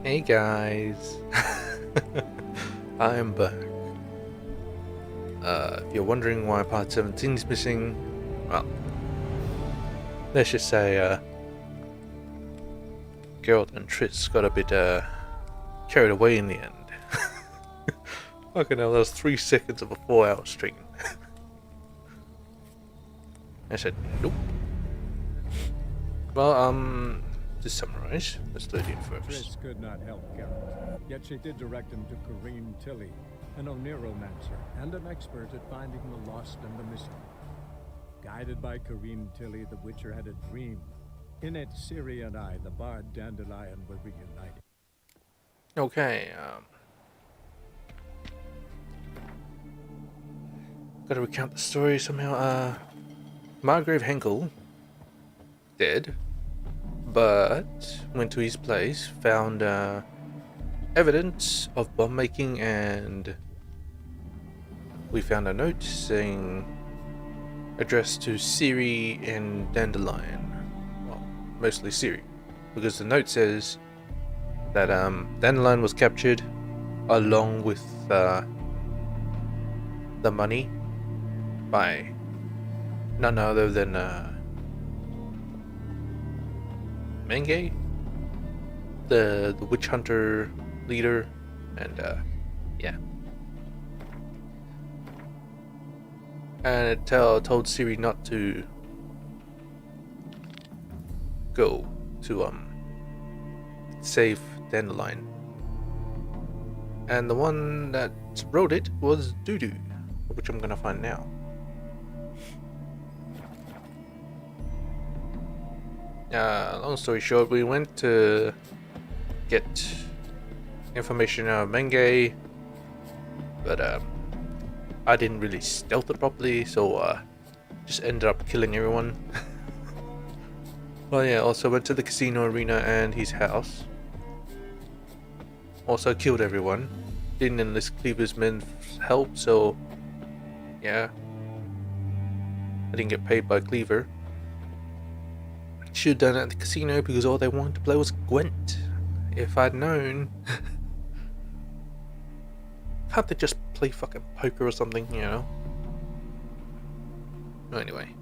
Hey guys, I am back. If you're wondering why part 17 is missing, well, let's just say Geralt and Triss got a bit carried away in the end. Fucking hell, that was 3 seconds of a 4-hour stream. I said, nope. Well, to summarize, let's do it in first. Triss could not help Geralt, yet she did direct him to Corrine Tilly, an Oniromancer and an expert at finding the lost and the missing. Guided by Corrine Tilly, the Witcher had a dream. In it, Ciri and I, the bard Dandelion, were reunited. Okay, gotta recount the story somehow. Margrave Henkel, dead, but went to his place, found evidence of bomb making, and we found a note saying addressed to Ciri and Dandelion. Well, mostly Ciri, because the note says that Dandelion was captured along with the money by none other than Menge, the witch hunter leader, and yeah. And it told Ciri not to go to save Dandelion. And the one that wrote it was Dudu, which I'm gonna find now. Long story short, we went to get information out of Menge, but I didn't really stealth it properly, so just ended up killing everyone. Well, yeah, also went to the casino arena and his house. Also killed everyone. Didn't enlist Cleaver's men's help, so yeah. I didn't get paid by Cleaver. Should have done it at the casino because all they wanted to play was Gwent. If I'd known. Can't they just play fucking poker or something, you know? Anyway.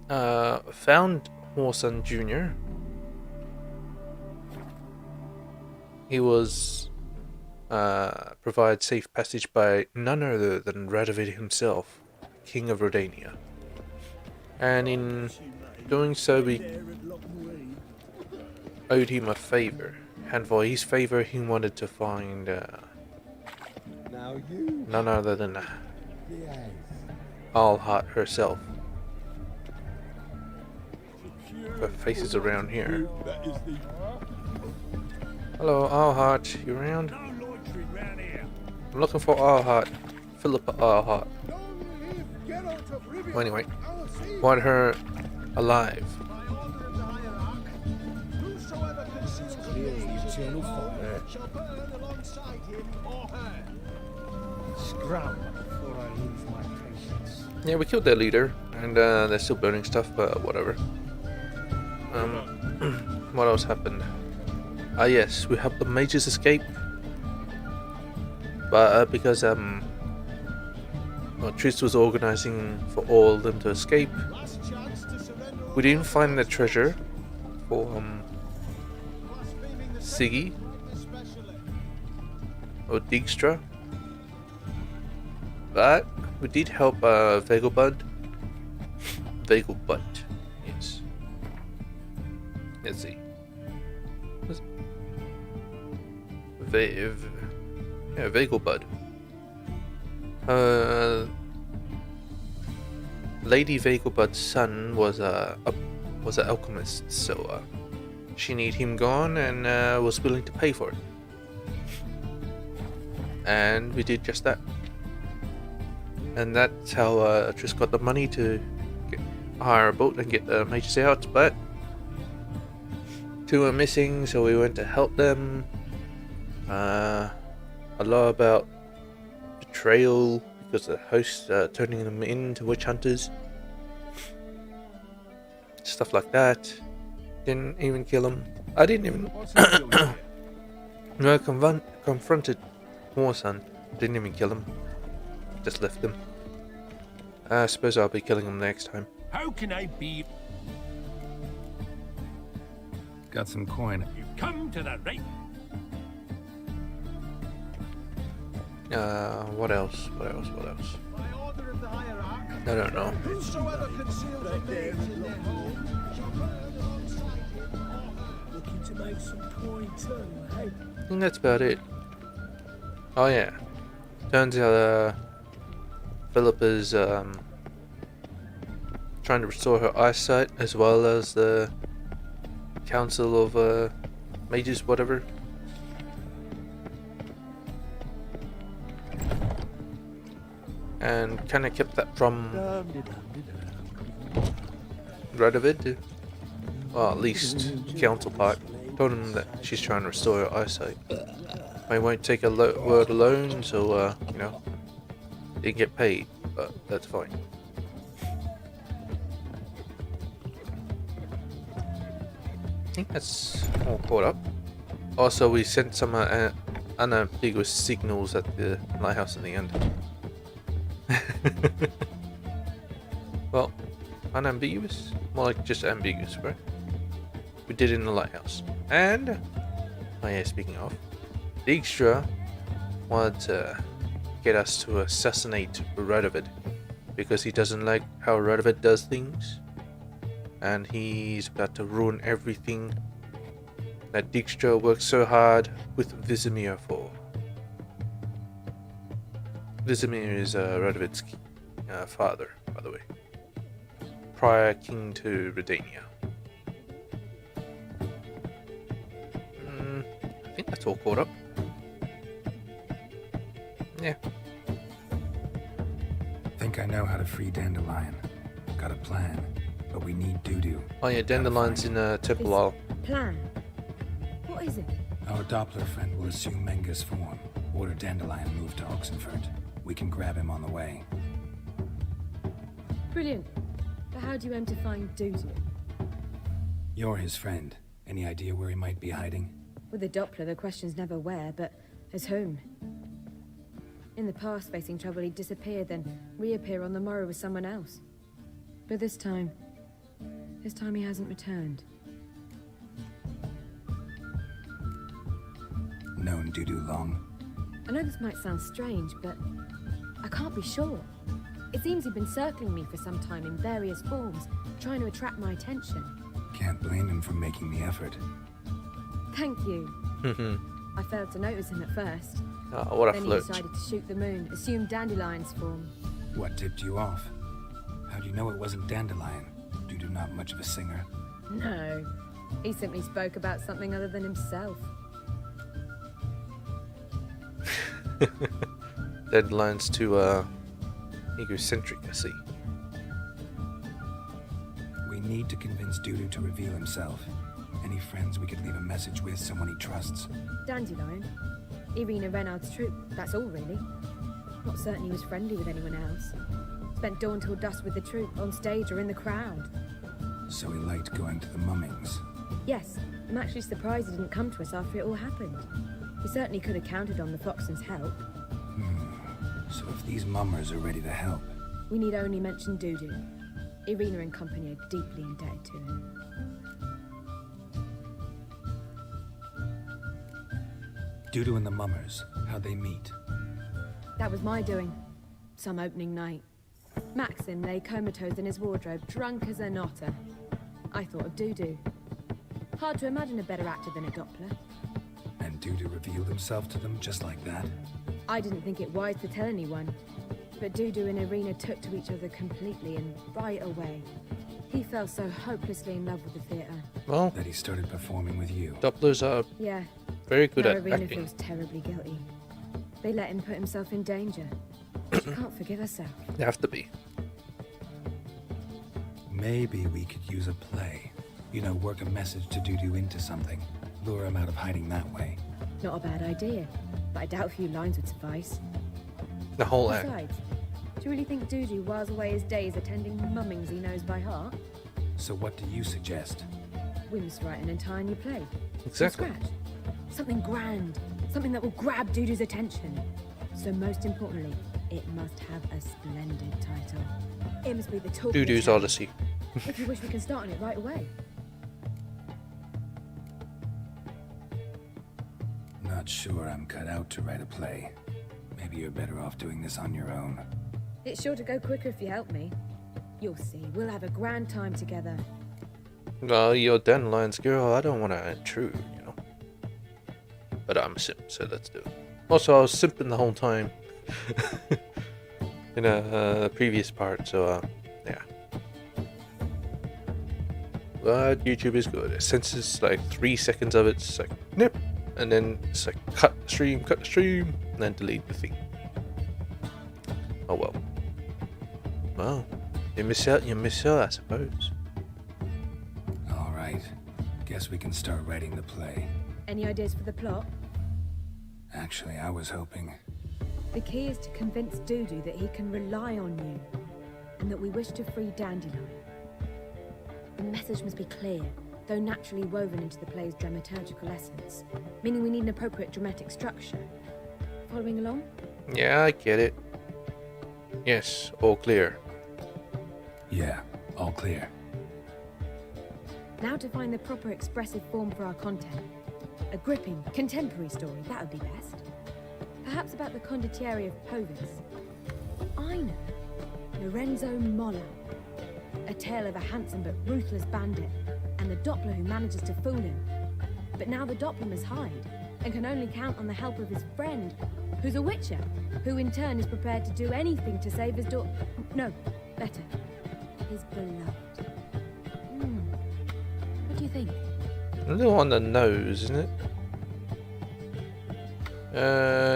Found Horson Jr. He was provided safe passage by none other than Radovid himself, King of Redania. And in doing so, we owed him a favor. And for his favor, he wanted to find none other than Alhart herself. Her face is around here. Hello, Alhart. You around? I'm looking for Alhart. Philippa Alhart. Well, anyway, want her alive. Yeah, we killed their leader, and they're still burning stuff, but whatever. What else happened? Ah, yes, we helped the mages escape, but because Triss was organizing for all of them to escape, we didn't find the treasure for Siggy or Dijkstra, but we did help Vegelbud. Yes. Let's see. Vegelbud. Lady Vegelbud's son was an alchemist, so she needed him gone and was willing to pay for it. And we did just that. And that's how Triss got the money to hire a boat and get the mages out, but 2 were missing, so we went to help them. A lot about betrayal because the host turning them into witch hunters. Stuff like that. Didn't even kill them. I didn't even no, confronted Morson. Didn't even kill him. Just left them. I suppose I'll be killing him next time. How can I be? Got some coin. You come to the right. What else? I don't know. Looking to make some coin too, hey? I think that's about it. Oh yeah. Turns out Philippa's trying to restore her eyesight as well as the Council of Mages, whatever. And kind of kept that from Radovid. Well, at least council part. Told him that she's trying to restore her eyesight. I won't take a word alone, so you know, didn't get paid, but that's fine. I think that's all caught up. Also, we sent some unambiguous signals at the lighthouse in the end. Well, unambiguous? More like just ambiguous, right? We did it in the lighthouse. And, oh yeah, speaking of, Dijkstra wanted to get us to assassinate Radovid because he doesn't like how Radovid does things. And he's about to ruin everything that Dijkstra worked so hard with Vizimir for. Vizimir is Radovid's father, by the way. Prior king to Redania. I think that's all caught up. Yeah. Think I know how to free Dandelion. Got a plan, but we need Dudu. Oh yeah, Dandelion's in Temple Isle. Plan? What is it? Our Doppler friend will assume Menga's form. Order Dandelion move to Oxenfurt. We can grab him on the way. Brilliant. But how do you aim to find Dudu? You're his friend. Any idea where he might be hiding? With the Doppler, the question's never where, but as whom. In the past, facing trouble, he'd disappear, then reappear on the morrow with someone else. But this time he hasn't returned. Known Dudu long? I know this might sound strange, but I can't be sure. It seems he'd been circling me for some time in various forms, trying to attract my attention. Can't blame him for making the effort. Thank you. I failed to notice him at first. Oh, what a Then he flirt. decided to shoot the moon, assume Dandelion's form. What tipped you off? How'd you know it wasn't Dandelion? Dudu not much of a singer. No, he simply spoke about something other than himself. Dandelion's too egocentric, I see. We need to convince Dudu to reveal himself. Any friends we could leave a message with, someone he trusts? Dandelion, Irina Renard's troupe, that's all really. Not certain he was friendly with anyone else. Spent dawn till dusk with the troupe, on stage or in the crowd. So he liked going to the mummings. Yes, I'm actually surprised he didn't come to us after it all happened. He certainly could have counted on the Foxton's help. So if these mummers are ready to help, We need only mention Dudu. Irina and company are deeply indebted to him. Dudu and the mummers, how'd they meet? That was my doing. Some opening night. Maxim lay comatose in his wardrobe, drunk as an otter. I thought of Dudu. Hard to imagine a better actor than a Doppler. And Dudu revealed himself to them just like that? I didn't think it wise to tell anyone, but Dudu and Irina took to each other completely and right away. He fell so hopelessly in love with the theatre. Well, That he started performing with you? Dopplers are Yeah, very good now at Irina acting. feels terribly guilty. They let him put himself in danger. She can't forgive herself. They have to be. Maybe we could use a play. You know, work a message to Dudu into something. Lure him out of hiding that way. Not a bad idea, but I doubt a few lines would suffice. The whole act. Besides, do you really think Dudu whiles away his days attending mummings he knows by heart? So what do you suggest? Whims write an entire new play. Exactly. From scratch. Something grand. Something that will grab Dudu's attention. So most importantly, it must have a splendid title. It must be the talk of the Dudu's town. Odyssey. If you wish, we can start on it right away. Not sure I'm cut out to write a play. Maybe you're better off doing this on your own. It's sure to go quicker if you help me. You'll see, we'll have a grand time together. Well, you're Dandelion's girl. I don't want to intrude, you know. But I'm a simp, so let's do it. Also, I was simping the whole time in a previous part, so yeah. But YouTube is good. It senses like 3 seconds of it, it's like nip, and then it's like cut the stream, and then delete the thing. Oh well. Well, you miss out, I suppose. All right. Guess we can start writing the play. Any ideas for the plot? Actually, I was hoping... The key is to convince Dudu that he can rely on you, and that we wish to free Dandelion. The message must be clear, though naturally woven into the play's dramaturgical essence, meaning we need an appropriate dramatic structure. Following along? Yeah, I get it. Yes, all clear. Yeah, all clear. Now to find the proper expressive form for our content. A gripping, contemporary story, that would be best. Perhaps about the condottieri of Povis. I know. Lorenzo Molla. A tale of a handsome but ruthless bandit, and the Doppler who manages to fool him. But now the Doppler must hide, and can only count on the help of his friend, who's a witcher, who in turn is prepared to do anything to save his daughter. No, better. His beloved. What do you think? A little on the nose, isn't it?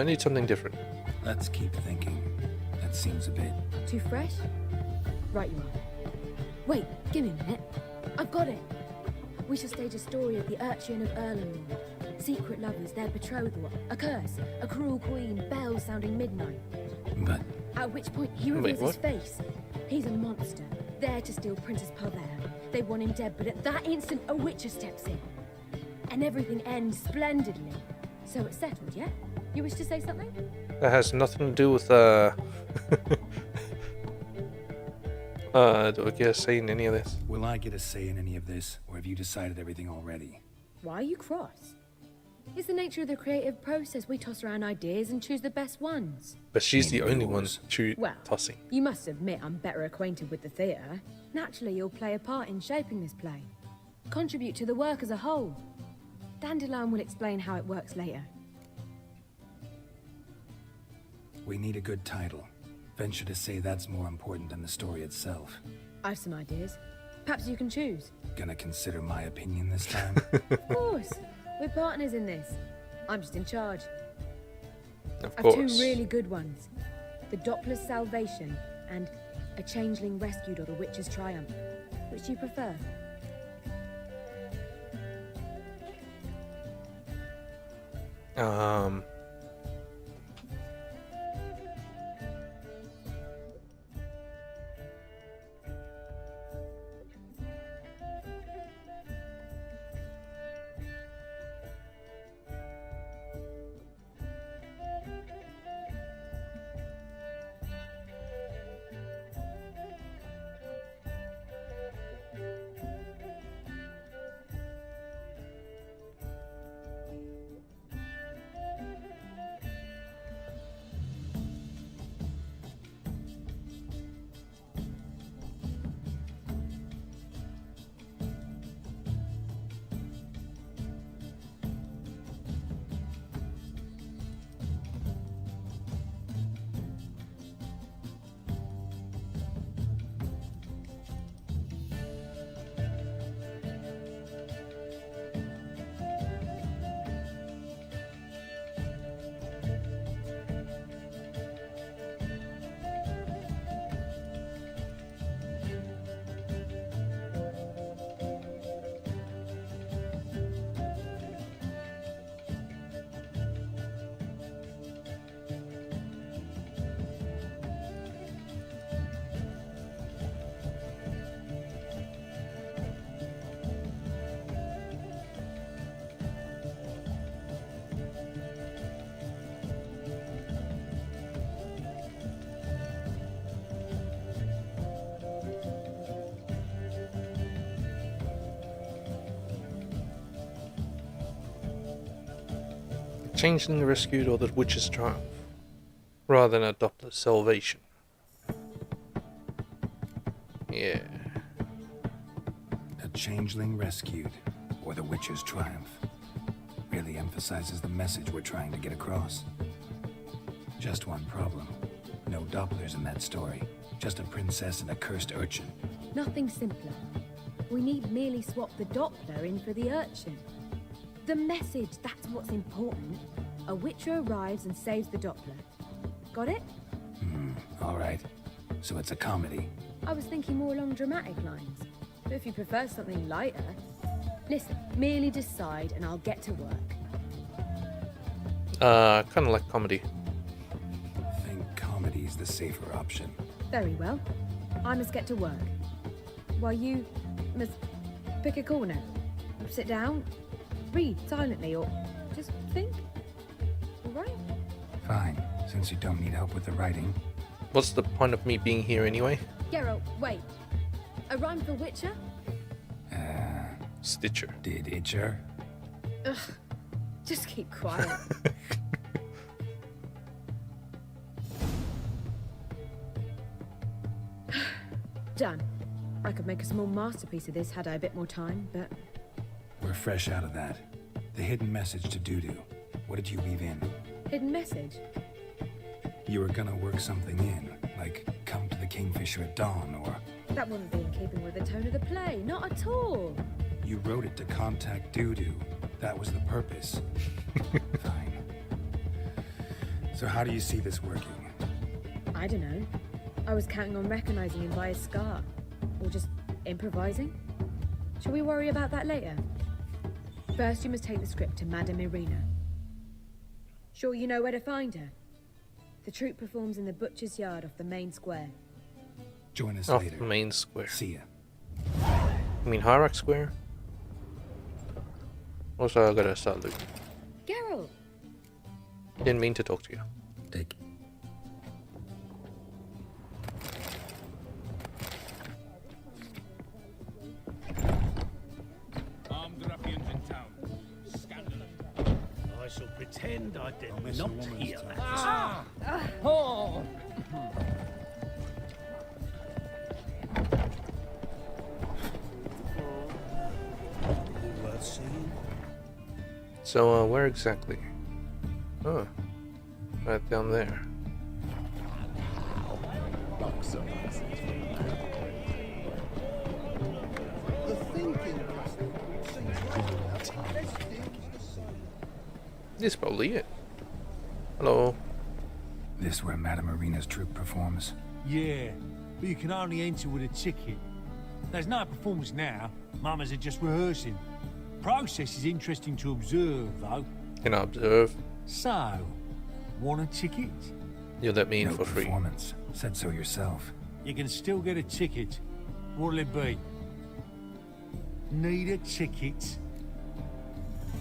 Need something different. Let's keep thinking. That seems a bit... Too fresh? Right you are. Wait, give me a minute. I've got it. We shall stage a story of the Urchin of Erlenlord. Secret lovers, their betrothal, a curse, a cruel queen, bells sounding midnight. But... At which point he Wait, reveals his what? face. He's a monster, there to steal Princess Pavere. They want him dead, but at that instant a witcher steps in. And everything ends splendidly. So it's settled, yeah? You wish to say something? That has nothing to do with do I guess saying any of this? Will I get a say in any of this, or have you decided everything already? Why are you cross? It's the nature of the creative process. We toss around ideas and choose the best ones. But she's the Maybe only one yours. Well, tossing. you must admit I'm better acquainted with the theatre. Naturally, you'll play a part in shaping this play. Contribute to the work as a whole. Dandelion will explain how it works later. We need a good title. Venture to say that's more important than the story itself. I've some ideas. Perhaps you can choose. Gonna consider my opinion this time? Of course. We're partners in this. I'm just in charge. Of I've course. two really good ones. The Doppler's Salvation and A Changeling Rescued or The Witch's Triumph. Which do you prefer? Changeling rescued or the witch's triumph, rather than a Doppler's salvation. Yeah. A changeling rescued, or the Witcher's triumph. Really emphasizes the message we're trying to get across. Just one problem. No Dopplers in that story. Just a princess and a cursed urchin. Nothing simpler. We need merely swap the Doppler in for the urchin. The message, that's what's important. A Witcher arrives and saves the Doppler. Got it? Alright. So it's a comedy. I was thinking more along dramatic lines. But if you prefer something lighter... Listen, merely decide and I'll get to work. Kind of like comedy. I think comedy's the safer option. Very well. I must get to work. While you must pick a corner. Sit down, read silently, or just think. All right? Fine, since you don't need help with the writing. What's the point of me being here anyway? Geralt, wait. A rhyme for Witcher? Stitcher. Did Itcher? Ugh. Just keep quiet. Done. I could make a small masterpiece of this had I a bit more time, but... We're fresh out of that. The hidden message to Dudu. What did you weave in? Hidden message? You were gonna work something in, like come to the Kingfisher at dawn, or... That wouldn't be in keeping with the tone of the play, not at all. You wrote it to contact Dudu. That was the purpose. Fine. So how do you see this working? I don't know. I was counting on recognizing him by his scar. Or just improvising. Shall we worry about that later? First, you must take the script to Madame Irina. Sure you know where to find her? The troupe performs in the butcher's yard off the main square. Join us Off later. the main square. See ya. You mean Hyrax Square? Also, I gotta start looking. Geralt! Didn't mean to talk to you. Take. Armed ruffians in town. Scandalous. I shall pretend I did not hear that. Worth seeing. So, where exactly? Oh, right down there. This is probably it. Hello. This where Madame Irina's troupe performs? Yeah, but you can only enter with a ticket. There's no performance now. Mamas are just rehearsing. Process is interesting to observe, though. Can I observe? So, want a ticket? You let me in No for free. performance. Said so yourself. You can still get a ticket. What'll it be? Need a ticket?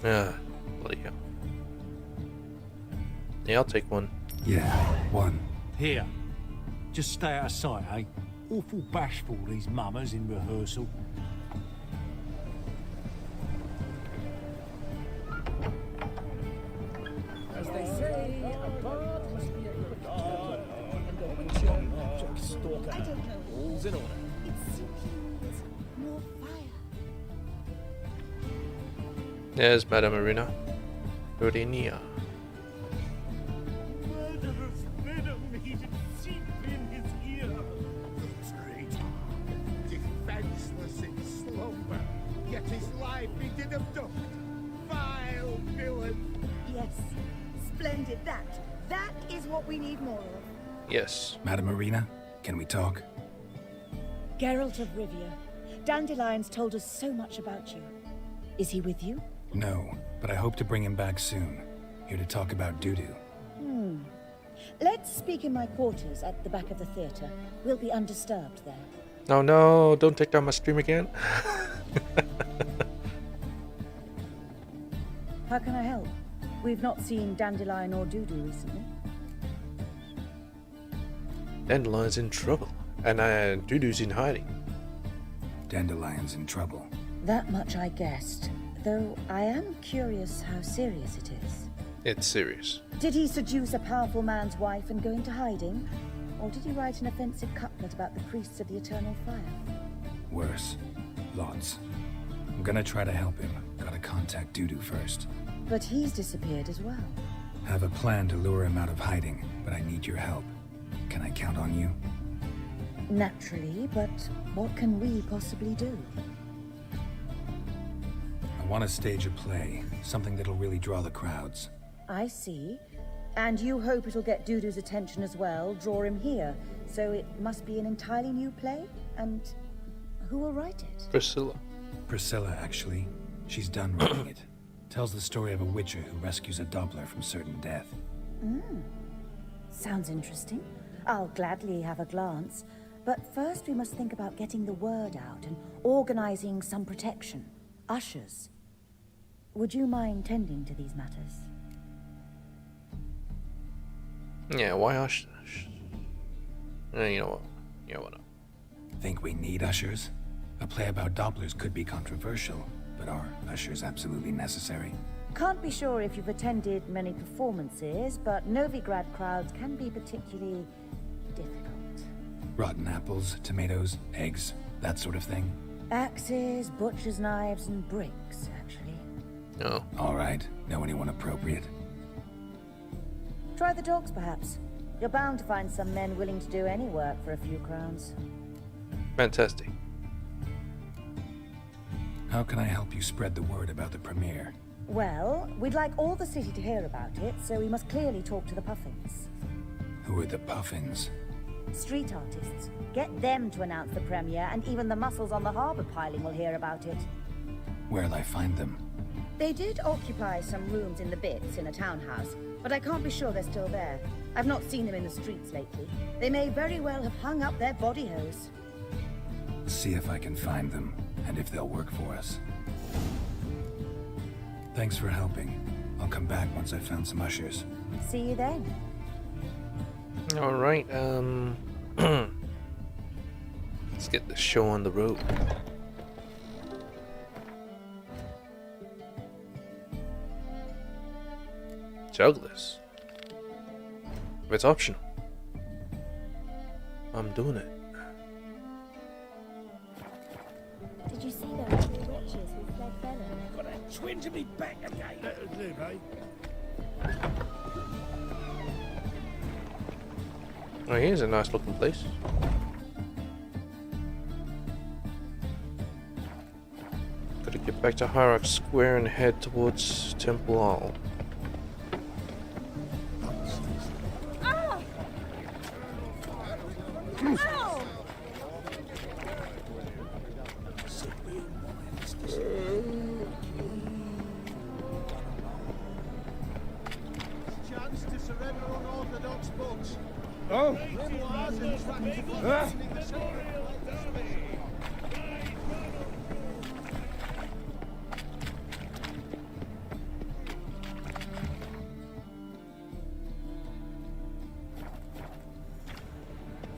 Ah, bloody hell. Yeah, I'll take one. Yeah, one. Here. Just stay out of sight, eh? Awful bashful, these mamas in rehearsal. As they say, a bard must be a good bard, and a witcher a magic stalker. All's in order. It simply needs more fire. There's Madame Irina. Rodinia. Murderous venom heated deep in his ear. Traitor, defenseless in slumber, yet his life he did abduct. Vile villain. Yes, splendid. That is what we need more of. Yes. Madame Irina, can we talk? Geralt of Rivia, Dandelion's told us so much about you. Is he with you? No, but I hope to bring him back soon. Here to talk about Dudu. Let's speak in my quarters at the back of the theater. We'll be undisturbed there. Oh no, don't take down my stream again. How can I help? We've not seen Dandelion or Dudu recently. Dandelion's in trouble. And Dudu's in hiding. Dandelion's in trouble. That much I guessed, though I am curious how serious it is. It's serious. Did he seduce a powerful man's wife and go into hiding? Or did he write an offensive couplet about the priests of the eternal fire? Worse. Lots. I'm gonna try to help him. Gotta contact Dudu first. But he's disappeared as well. Have a plan to lure him out of hiding, but I need your help. Can I count on you? Naturally, but what can we possibly do? I want to stage a play, something that'll really draw the crowds. I see. And you hope it'll get Dudu's attention as well, draw him here. So it must be an entirely new play? And who will write it? Priscilla. Priscilla, actually. She's done writing it. Tells the story of a witcher who rescues a Doppler from certain death. Sounds interesting. I'll gladly have a glance. But first we must think about getting the word out and organizing some protection. Ushers. Would you mind tending to these matters? Yeah, why Ush? You know what? You know what? Think we need ushers? A play about Dopplers could be controversial, but are ushers absolutely necessary? Can't be sure if you've attended many performances, but Novigrad crowds can be particularly difficult. Rotten apples, tomatoes, eggs, that sort of thing? Axes, butcher's knives, and bricks, actually. No. All right. Know anyone appropriate? Try the dogs, perhaps. You're bound to find some men willing to do any work for a few crowns. Fantastic. How can I help you spread the word about the premiere? Well, we'd like all the city to hear about it, so we must clearly talk to the Puffins. Who are the Puffins? Street artists. Get them to announce the premiere, and even the muscles on the harbour piling will hear about it. Where'll I find them? They did occupy some rooms in the Bits in a townhouse, but I can't be sure they're still there. I've not seen them in the streets lately. They may very well have hung up their body hose. See if I can find them, and if they'll work for us. Thanks for helping. I'll come back once I've found some ushers. See you then. All right. Let's get the show on the road. Jugglers. If it's optional, I'm doing it. Did you see those two witches who fled Venom? Got a twinge of me back again. That'll do, eh? Oh, here's a nice looking place. Gotta get back to Hierarch Square and head towards Temple Hall. Chance to surrender unorthodox books. Oh! Grimoires and tractable Ah. listening to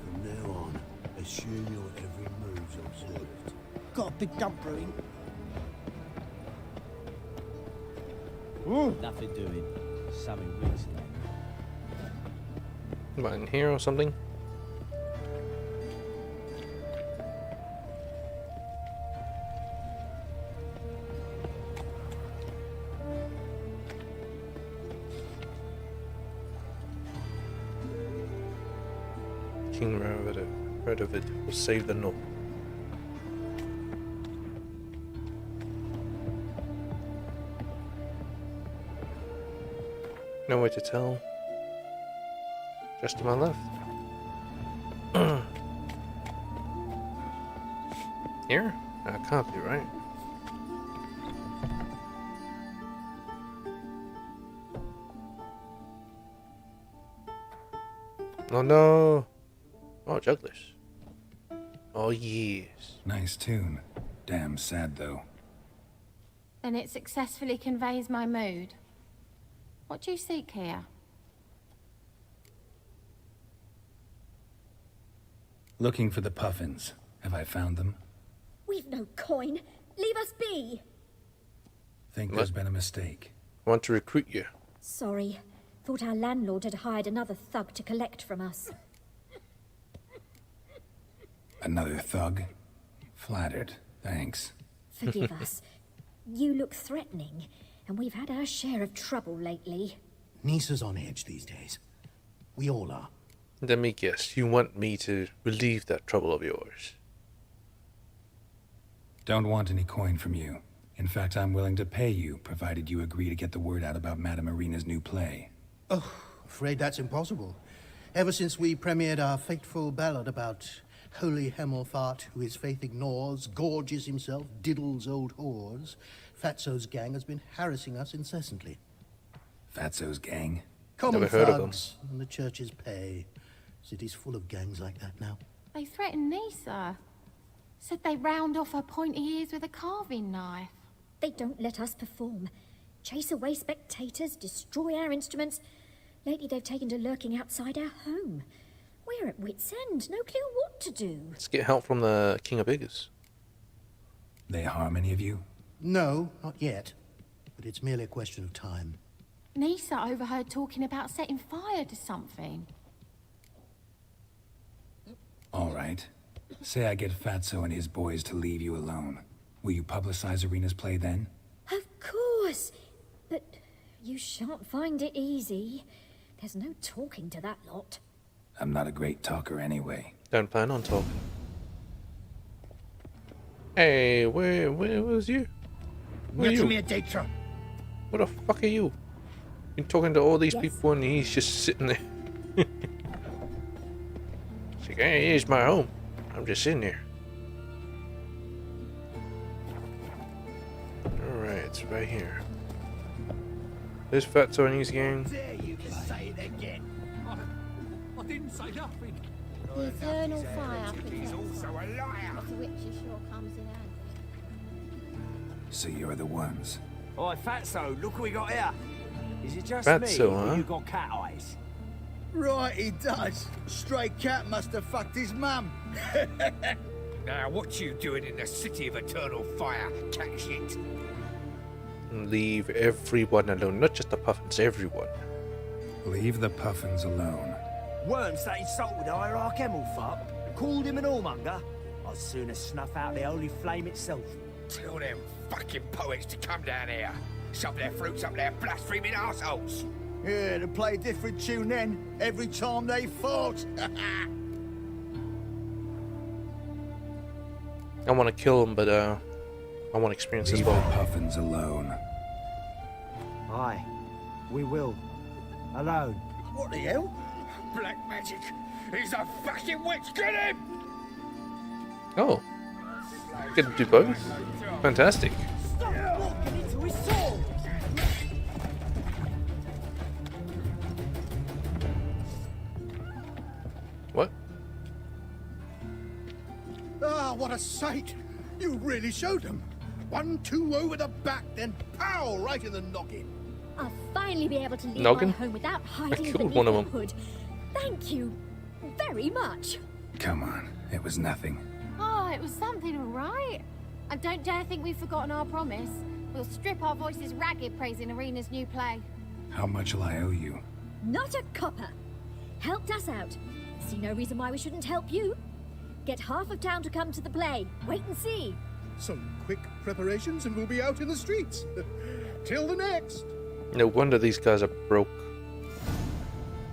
From now on, assume your every move's observed. Got a big dump brewing. Nothing doing. Something weird. Right in here or something. King Radovid will save the North. No way to tell. Just to my left. Here? That can't be right. Oh no! Oh, jugglers. Oh yes. Nice tune. Damn sad, though. Then it successfully conveys my mood. What do you seek here? Looking for the Puffins. Have I found them? We've no coin. Leave us be. Think What? there's been a mistake. Want to recruit you. Sorry. Thought our landlord had hired another thug to collect from us. Another thug? Flattered. Thanks. Forgive us. You look threatening, and we've had our share of trouble lately. Nisa's on edge these days. We all are. Let me guess, you want me to relieve that trouble of yours. Don't want any coin from you. In fact, I'm willing to pay you, provided you agree to get the word out about Madame Irina's new play. Oh, afraid that's impossible. Ever since we premiered our fateful ballad about Holy Hemelfart, who his faith ignores, gorges himself, diddles old whores, Fatso's gang has been harassing us incessantly. Fatso's gang? Common Never heard of them. thugs and the church's pay. City's full of gangs like that now. They threatened Nisa. Said they'd round off her pointy ears with a carving knife. They don't let us perform. Chase away spectators, destroy our instruments. Lately they've taken to lurking outside our home. We're at wit's end, no clue what to do. Let's get help from the King of Beggars. They harm any of you? No, not yet. But it's merely a question of time. Nisa overheard talking about setting fire to something. All right. Say I get Fatso and his boys to leave you alone. Will you publicize Irina's play then? Of course. But you shan't find it easy. There's no talking to that lot. I'm not a great talker anyway. Don't plan on talking. Hey, where was you? Where Look you? at me, Dietrich. What the fuck are you? Been talking to all these people and he's just sitting there. It's like, hey, here's my home. I'm just sitting here. Alright, it's right here. There's Fatso and his gang. There you can say it again. I didn't say nothing. The eternal fire He's also a liar. of the witches sure comes in handy. So you're the ones. Oi, Fatso, look what we got here. Is it just Fatso, me, huh? or you got cat eyes? Right, he does. Stray cat must have fucked his mum. Now, what you doing in the city of eternal fire, cat shit? Leave everyone alone. Not just the puffins, everyone. Leave the puffins alone. Worms that insulted Hierarch Hemelfart, called him an whoremonger. I'd sooner snuff out the holy flame itself. Tell them fucking poets to come down here. Shove their fruits up their blaspheming assholes. Yeah, to play a different tune then, every time they fought. I want to kill him, but I want to experience as Leave the well. puffins alone. Aye, we will. Alone. What the hell? Black magic. He's a fucking witch. Get him! Oh, get to do both. Fantastic. Stop walking into his sword! What? Ah, what a sight! You really showed them. 1-2 over the back, then pow right in the noggin. I'll finally be able to leave Noggin? my home without hiding killed beneath one of the them. hood. Thank you very much. Come on, it was nothing. Oh, it was something, all right. And don't dare think we've forgotten our promise. We'll strip our voices ragged praising Irina's new play. How much will I owe you? Not a copper. Helped us out. See no reason why we shouldn't help you. Get half of town to come to the play. Wait and see. Some quick preparations and we'll be out in the streets. Till the next. No wonder these guys are broke.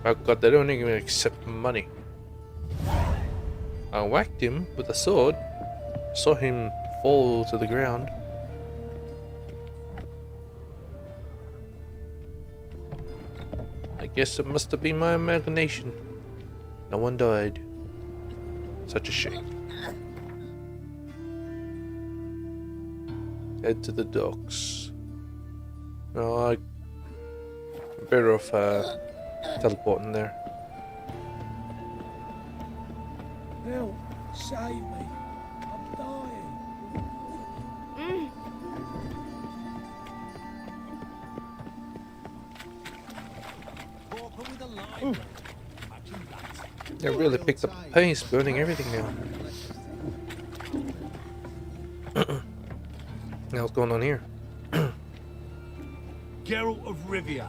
Oh god, they don't even accept money. I whacked him with a sword. Saw him fall to the ground. I guess it must have been my imagination. No one died. Such a shame. Head to the docks. No, I'm better off teleporting there. Help! Save me! I'm dying! They really picked up the pace, burning everything now. Now what's going on here? Geralt of Rivia,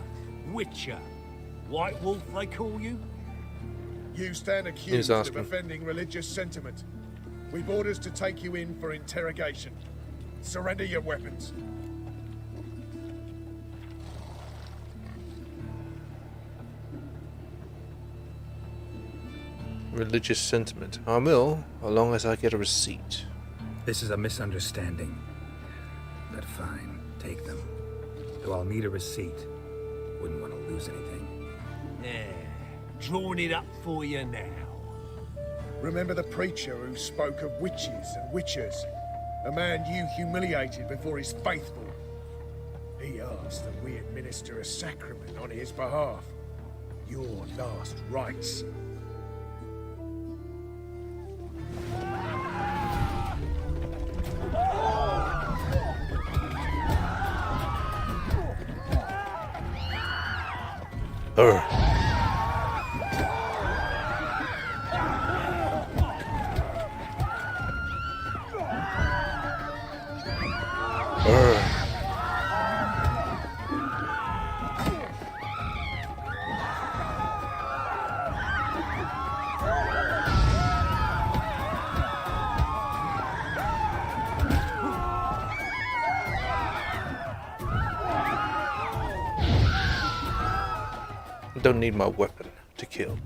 Witcher. White Wolf, they call you? You stand He's accused of asking. offending religious sentiment. We've orders to take you in for interrogation. Surrender your weapons. Religious sentiment. I will, as long as I get a receipt. This is a misunderstanding. But fine, take them. Though I'll need a receipt. Wouldn't want to lose anything. Yeah, drawing it up for you now. Remember the preacher who spoke of witches and witchers? A man you humiliated before his faithful. He asked that we administer a sacrament on his behalf. Your last rites. Urgh. Urgh. Don't need my weapon to kill.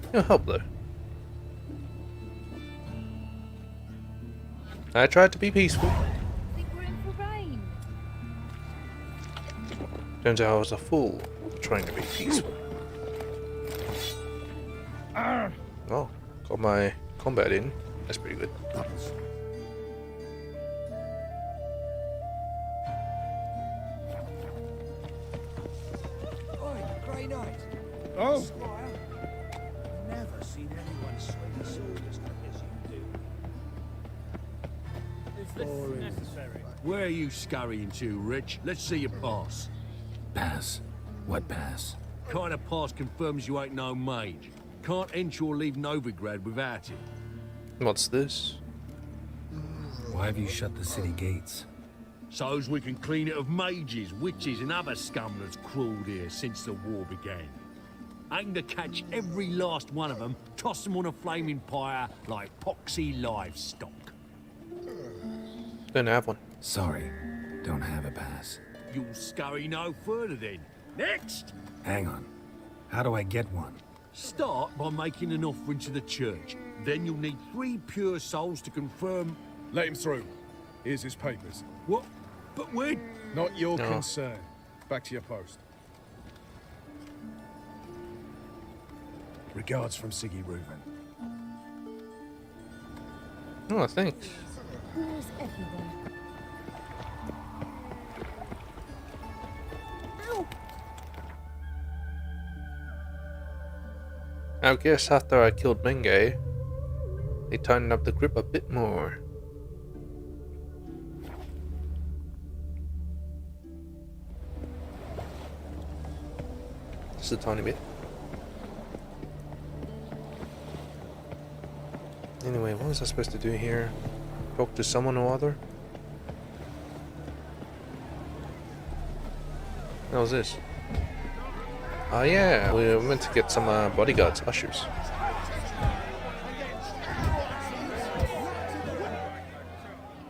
It'll help though. I tried to be peaceful. Think we're in for rain. Turns out I was a fool trying to be peaceful. Oh, got my combat in. That's pretty good. Grey Knight. Oh, Squire. Never seen anyone swing a sword as quick as you do. Where are you scurrying to, Rich? Let's see your pass. Pass? What pass? Kind of pass confirms you ain't no mage. Can't enter or leave Novigrad without it. What's this? Why have you shut the city gates? So's we can clean it of mages, witches, and other scum that's crawled here since the war began. Aim to catch every last one of them, toss them on a flaming pyre like poxy livestock. Don't have one. Sorry, don't have a pass. You'll scurry no further then. Next! Hang on. How do I get one? Start by making an offering to the church. Then you'll need 3 pure souls to confirm... let him through. Here's his papers. What? But we're... Not your No. concern. Back to your post. Regards from Siggy Reuven. Oh, thanks. Who's everywhere? Ow! I guess after I killed Menge, they tightened up the grip a bit more. Just a tiny bit. Anyway, what was I supposed to do here? Talk to someone or other? What was this? Oh yeah, we were meant to get some bodyguards, ushers.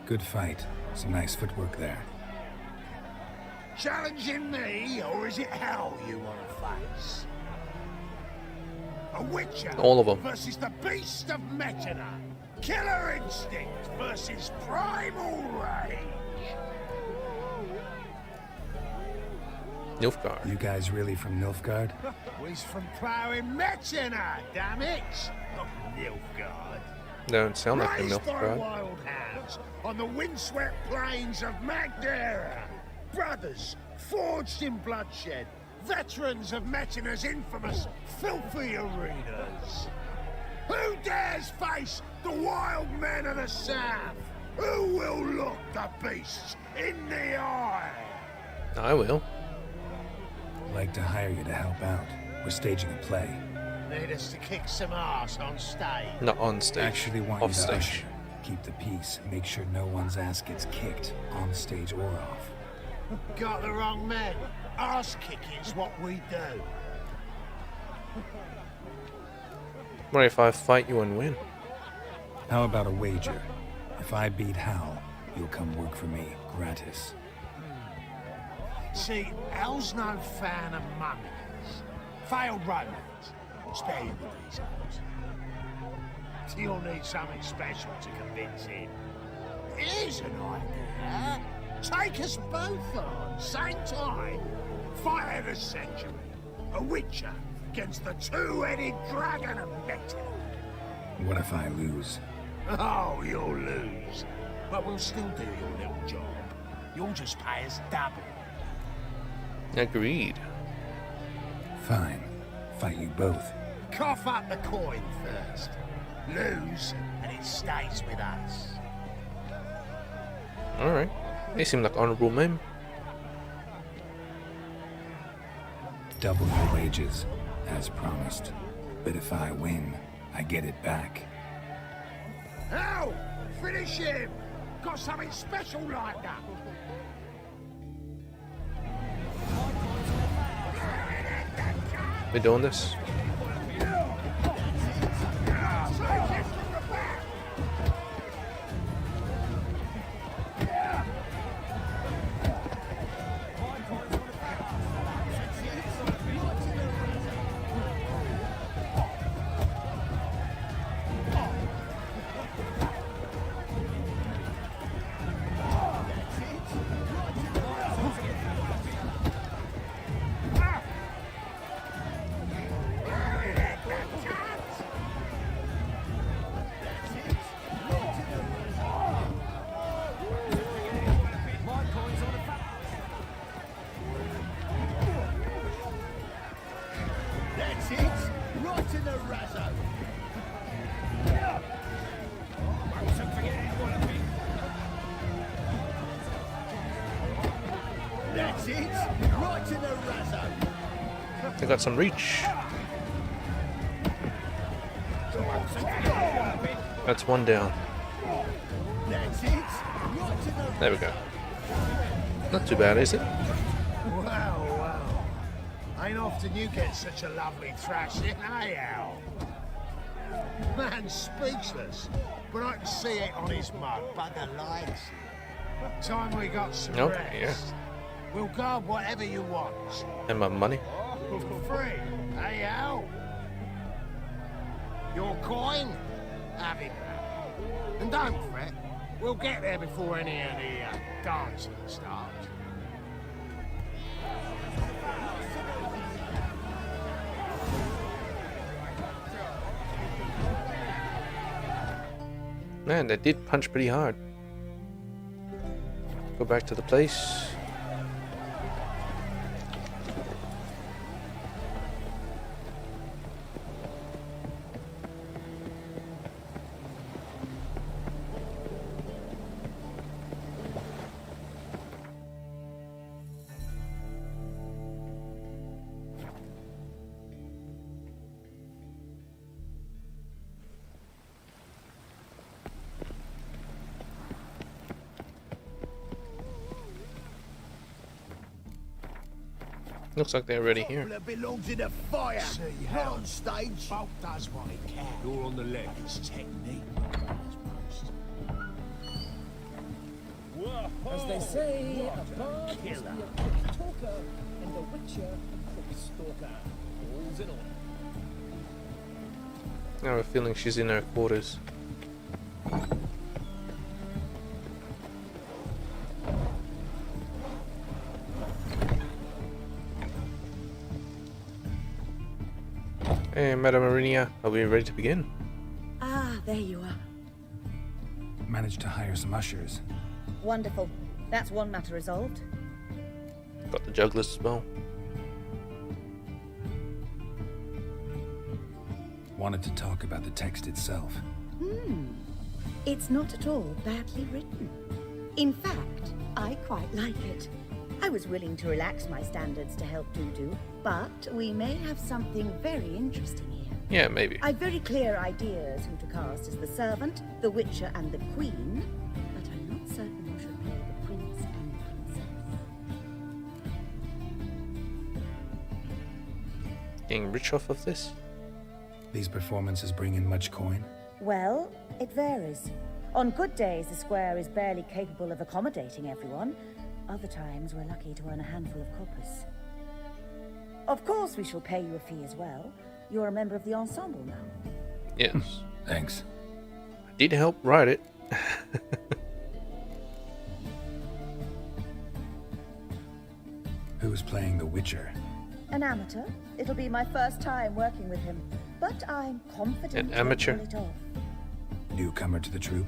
Good fight. Some nice footwork there. Challenging me, or is it hell you want to face? A witcher All of 'em. versus the beast of Metina. Killer instinct versus primal rage. Nilfgaard. You guys really from Nilfgaard? We's from ploughing Metina, damn it! Not Nilfgaard. Don't sound like the Raised by Nilfgaard. wild hounds on the windswept plains of Magdera. Brothers, forged in bloodshed. Veterans of Metina's infamous filthy arenas. Who dares face the wild men of the south? Who will look the beasts in the eye? I will. Like to hire you to help out. We're staging a play. Need us to kick some ass on stage. Not on stage. Actually want off you to stage. usher. Keep the peace. Make sure no one's ass gets kicked, on stage or off. Got the wrong men. Arse kicking's what we do. What if I fight you and win? How about a wager? If I beat Hal, you'll come work for me, gratis. See, Hal's no fan of mummies. Failed romance. Spare you the details. You'll need something special to convince him. Here's an idea. Take us both on, same time. Fight of the century. A Witcher against the two-headed dragon of Metin. What if I lose? Oh, you'll lose. But we'll still do your little job. You'll just pay us double. Agreed. Fine. Fight you both. Cough up the coin first. Lose, and it stays with us. Alright. They seem like honorable men. Double your wages, as promised. But if I win, I get it back. Hal! Finish him! Got something special lined up. We're doing this. That's it! Right to the razzo! They got some reach. That's one down. That's it! Right to the... There we go. Not too bad, is it? Wow. Ain't often you get such a lovely thrashing, eh, Al? Man's speechless, but I can see it on his mug. Bugger likes it. Time we got some Nope, rest. yeah. We'll guard whatever you want. And my money. For free, eh, Al? Your coin? Have it back. And don't fret, we'll get there before any of the dancing starts. Man, they did punch pretty hard. Go back to the place. Looks like they're already here. Belongs in a fire. See, how on stage. Bolt does what he can. You're on the left. It's technique. As they say, a bard must be a quick talker, and a witcher a quick stalker. All's in all. I have a feeling she's in her quarters. Hey, Madame Marinia, are we ready to begin? Ah, there you are. Managed to hire some ushers. Wonderful. That's one matter resolved. Got the jugglers as well. Wanted to talk about the text itself. It's not at all badly written. In fact, I quite like it. I was willing to relax my standards to help Dudu, but we may have something very interesting here. Yeah, maybe. I've very clear ideas who to cast as the servant, the witcher, and the queen, but I'm not certain who should play the prince and getting rich off of this? These performances bring in much coin? Well, it varies. On good days, the square is barely capable of accommodating everyone. Other times, we're lucky to earn a handful of coppers. Of course, we shall pay you a fee as well. You're a member of the ensemble now. Yes. Thanks. I did help write it. Who's playing the Witcher? An amateur. It'll be my first time working with him, but I'm confident An amateur? he'll pull it off. Newcomer to the troupe?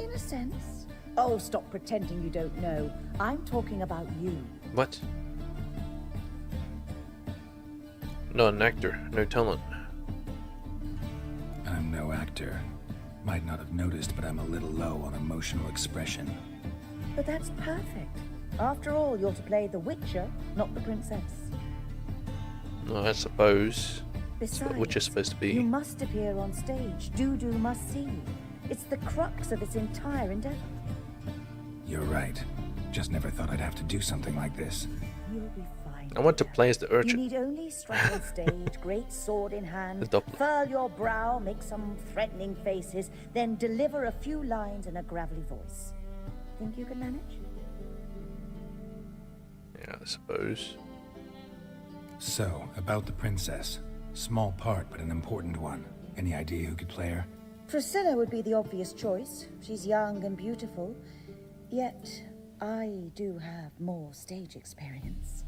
In a sense. Oh, stop pretending you don't know. I'm talking about you. What? Not an actor, no talent. I'm no actor. Might not have noticed, but I'm a little low on emotional expression. But that's perfect. After all, you're to play the Witcher, not the princess. No, I suppose. That's Besides, what Witcher's supposed to you be. must appear on stage. Dudu must see you. It's the crux of its entire endeavor. You're right. Just never thought I'd have to do something like this. You'll be fine. I want to play as the You urchin. need only strike on stage, great sword in The hand, Doppler. furl your brow, make some threatening faces, then deliver a few lines in a gravelly voice. Think you can manage? Yeah, I suppose. So, about the princess. Small part, but an important one. Any idea who could play her? Priscilla would be the obvious choice. She's young and beautiful. Yet, I do have more stage experience.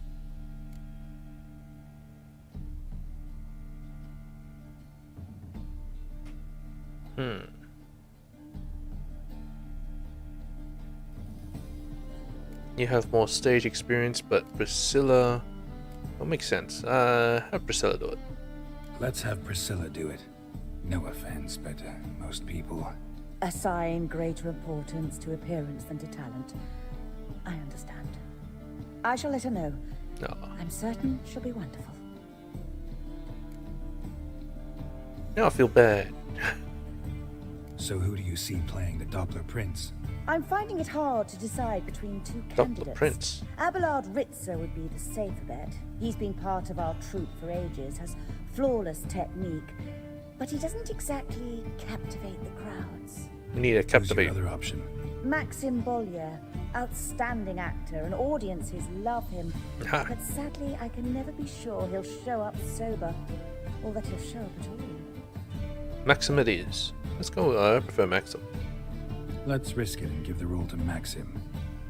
You have more stage experience, but Priscilla... That makes sense. Have Priscilla do it. Let's have Priscilla do it. No offense, but most people... Assign greater importance to appearance than to talent. I understand. I shall let her know. No. I'm certain she'll be wonderful. Now I feel bad. So who do you see playing the Doppler Prince? I'm finding it hard to decide between two Doppler candidates. Prince. Abelard Ritzer would be the safer bet. He's been part of our troupe for ages, has flawless technique, but he doesn't exactly captivate the crowds. We need a Who's your captivate. other option? Maxim Bollier, outstanding actor, and audiences love him. Ha. But sadly, I can never be sure he'll show up sober, or that he'll show up at all. Maxim it is. Let's go. I prefer Maxim. Let's risk it and give the role to Maxim.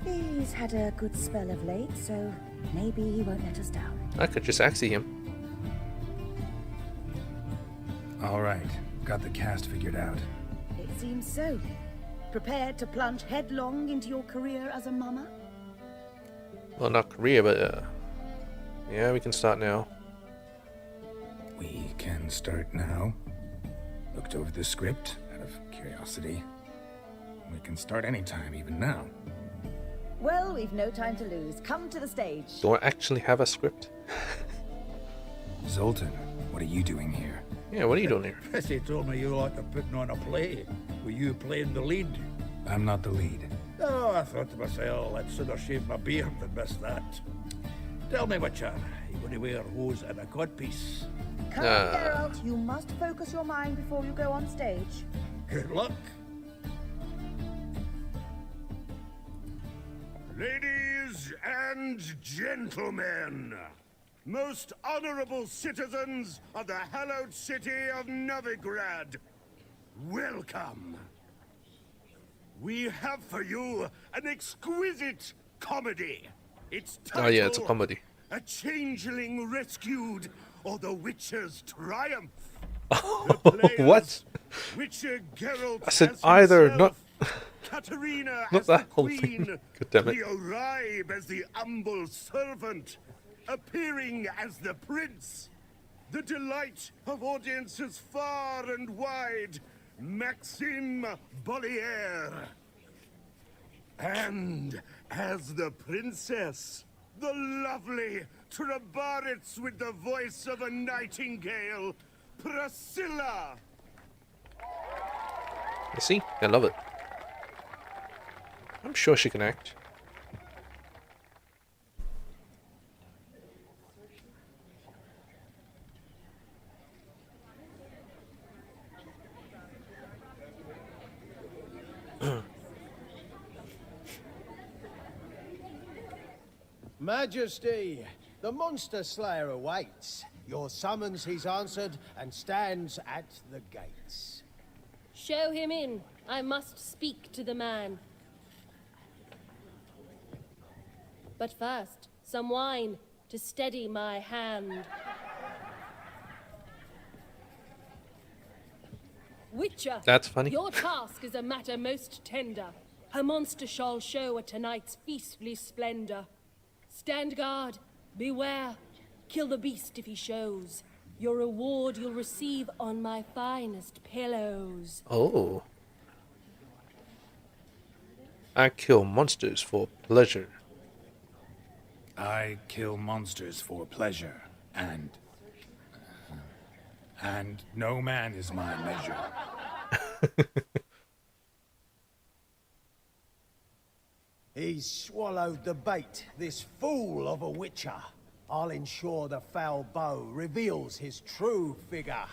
He's had a good spell of late, so maybe he won't let us down. I could just axie him. All right, got the cast figured out. It seems so. Prepared to plunge headlong into your career as a mama? Well, not Korea, but yeah, we can start now. We can start now. Looked over the script out of curiosity. We can start anytime, even now. Well, we've no time to lose. Come to the stage. Do I actually have a script? Zoltan, what are you doing here? Yeah, what are you doing here? Bessie told me you like to putting on a play. Were you playing the lead? I'm not the lead. Oh, I thought to myself, I'd sooner shave my beard than miss that. Tell me, Witcher, you going to wear hose and a codpiece? Come on, Geralt. You must focus your mind before you go on stage. Good luck. Ladies and gentlemen, most honorable citizens of the hallowed city of Novigrad, welcome. We have for you an exquisite comedy. It's titled Oh yeah, it's a comedy. A Changeling Rescued or the Witcher's Triumph. What? Witcher Geralt I said as either, himself, not Katarina not as that the whole queen, thing. God damn it. Leoribe as the humble servant, appearing as the prince, the delight of audiences far and wide, Maxim Bollier. And as the princess, the lovely Trebaritz with the voice of a nightingale, Priscilla. You see? I love it. I'm sure she can act. Majesty, the monster slayer awaits. Your summons he's answered and stands at the gates. Show him in. I must speak to the man. But first, some wine to steady my hand. Witcher, That's funny. your task is a matter most tender. A monster shall show at tonight's feastly splendor. Stand guard, beware, kill the beast if he shows. Your reward you'll receive on my finest pillows. Oh. I kill monsters for pleasure. I kill monsters for pleasure, and no man is my measure. He's swallowed the bait, this fool of a witcher. I'll ensure the foul bow reveals his true figure.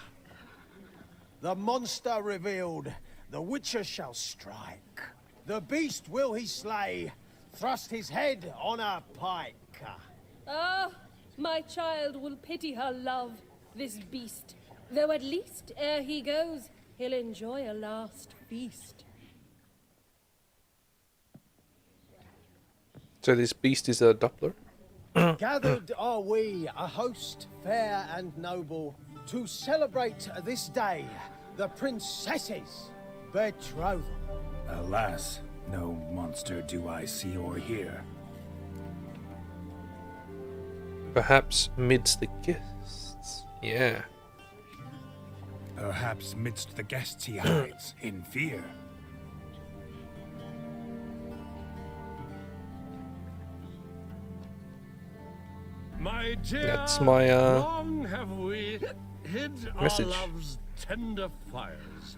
The monster revealed, the witcher shall strike. The beast will he slay, thrust his head on a pike. Ah, my child will pity her love, this beast. Though at least, ere he goes, he'll enjoy a last feast. So this beast is a Doppler? Gathered are we, a host fair and noble, to celebrate this day, the princess's betrothal. Alas, no monster do I see or hear. Perhaps midst the guests. Yeah. Perhaps midst the guests he hides, in fear. My dear, That's my, long have we hid message. our love's tender fires.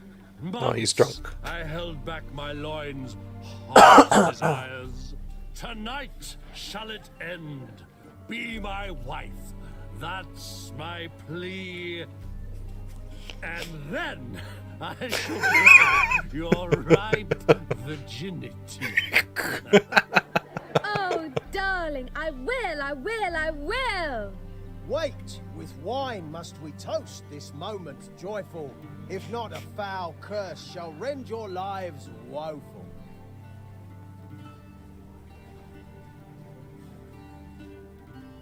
Oh, he's Months drunk. I held back my loins' hardest desires. Tonight shall it end. Be my wife. That's my plea. And then I shall get your ripe virginity. Oh, darling, I will! Wait, with wine must we toast this moment joyful. If not, a foul curse shall rend your lives woeful.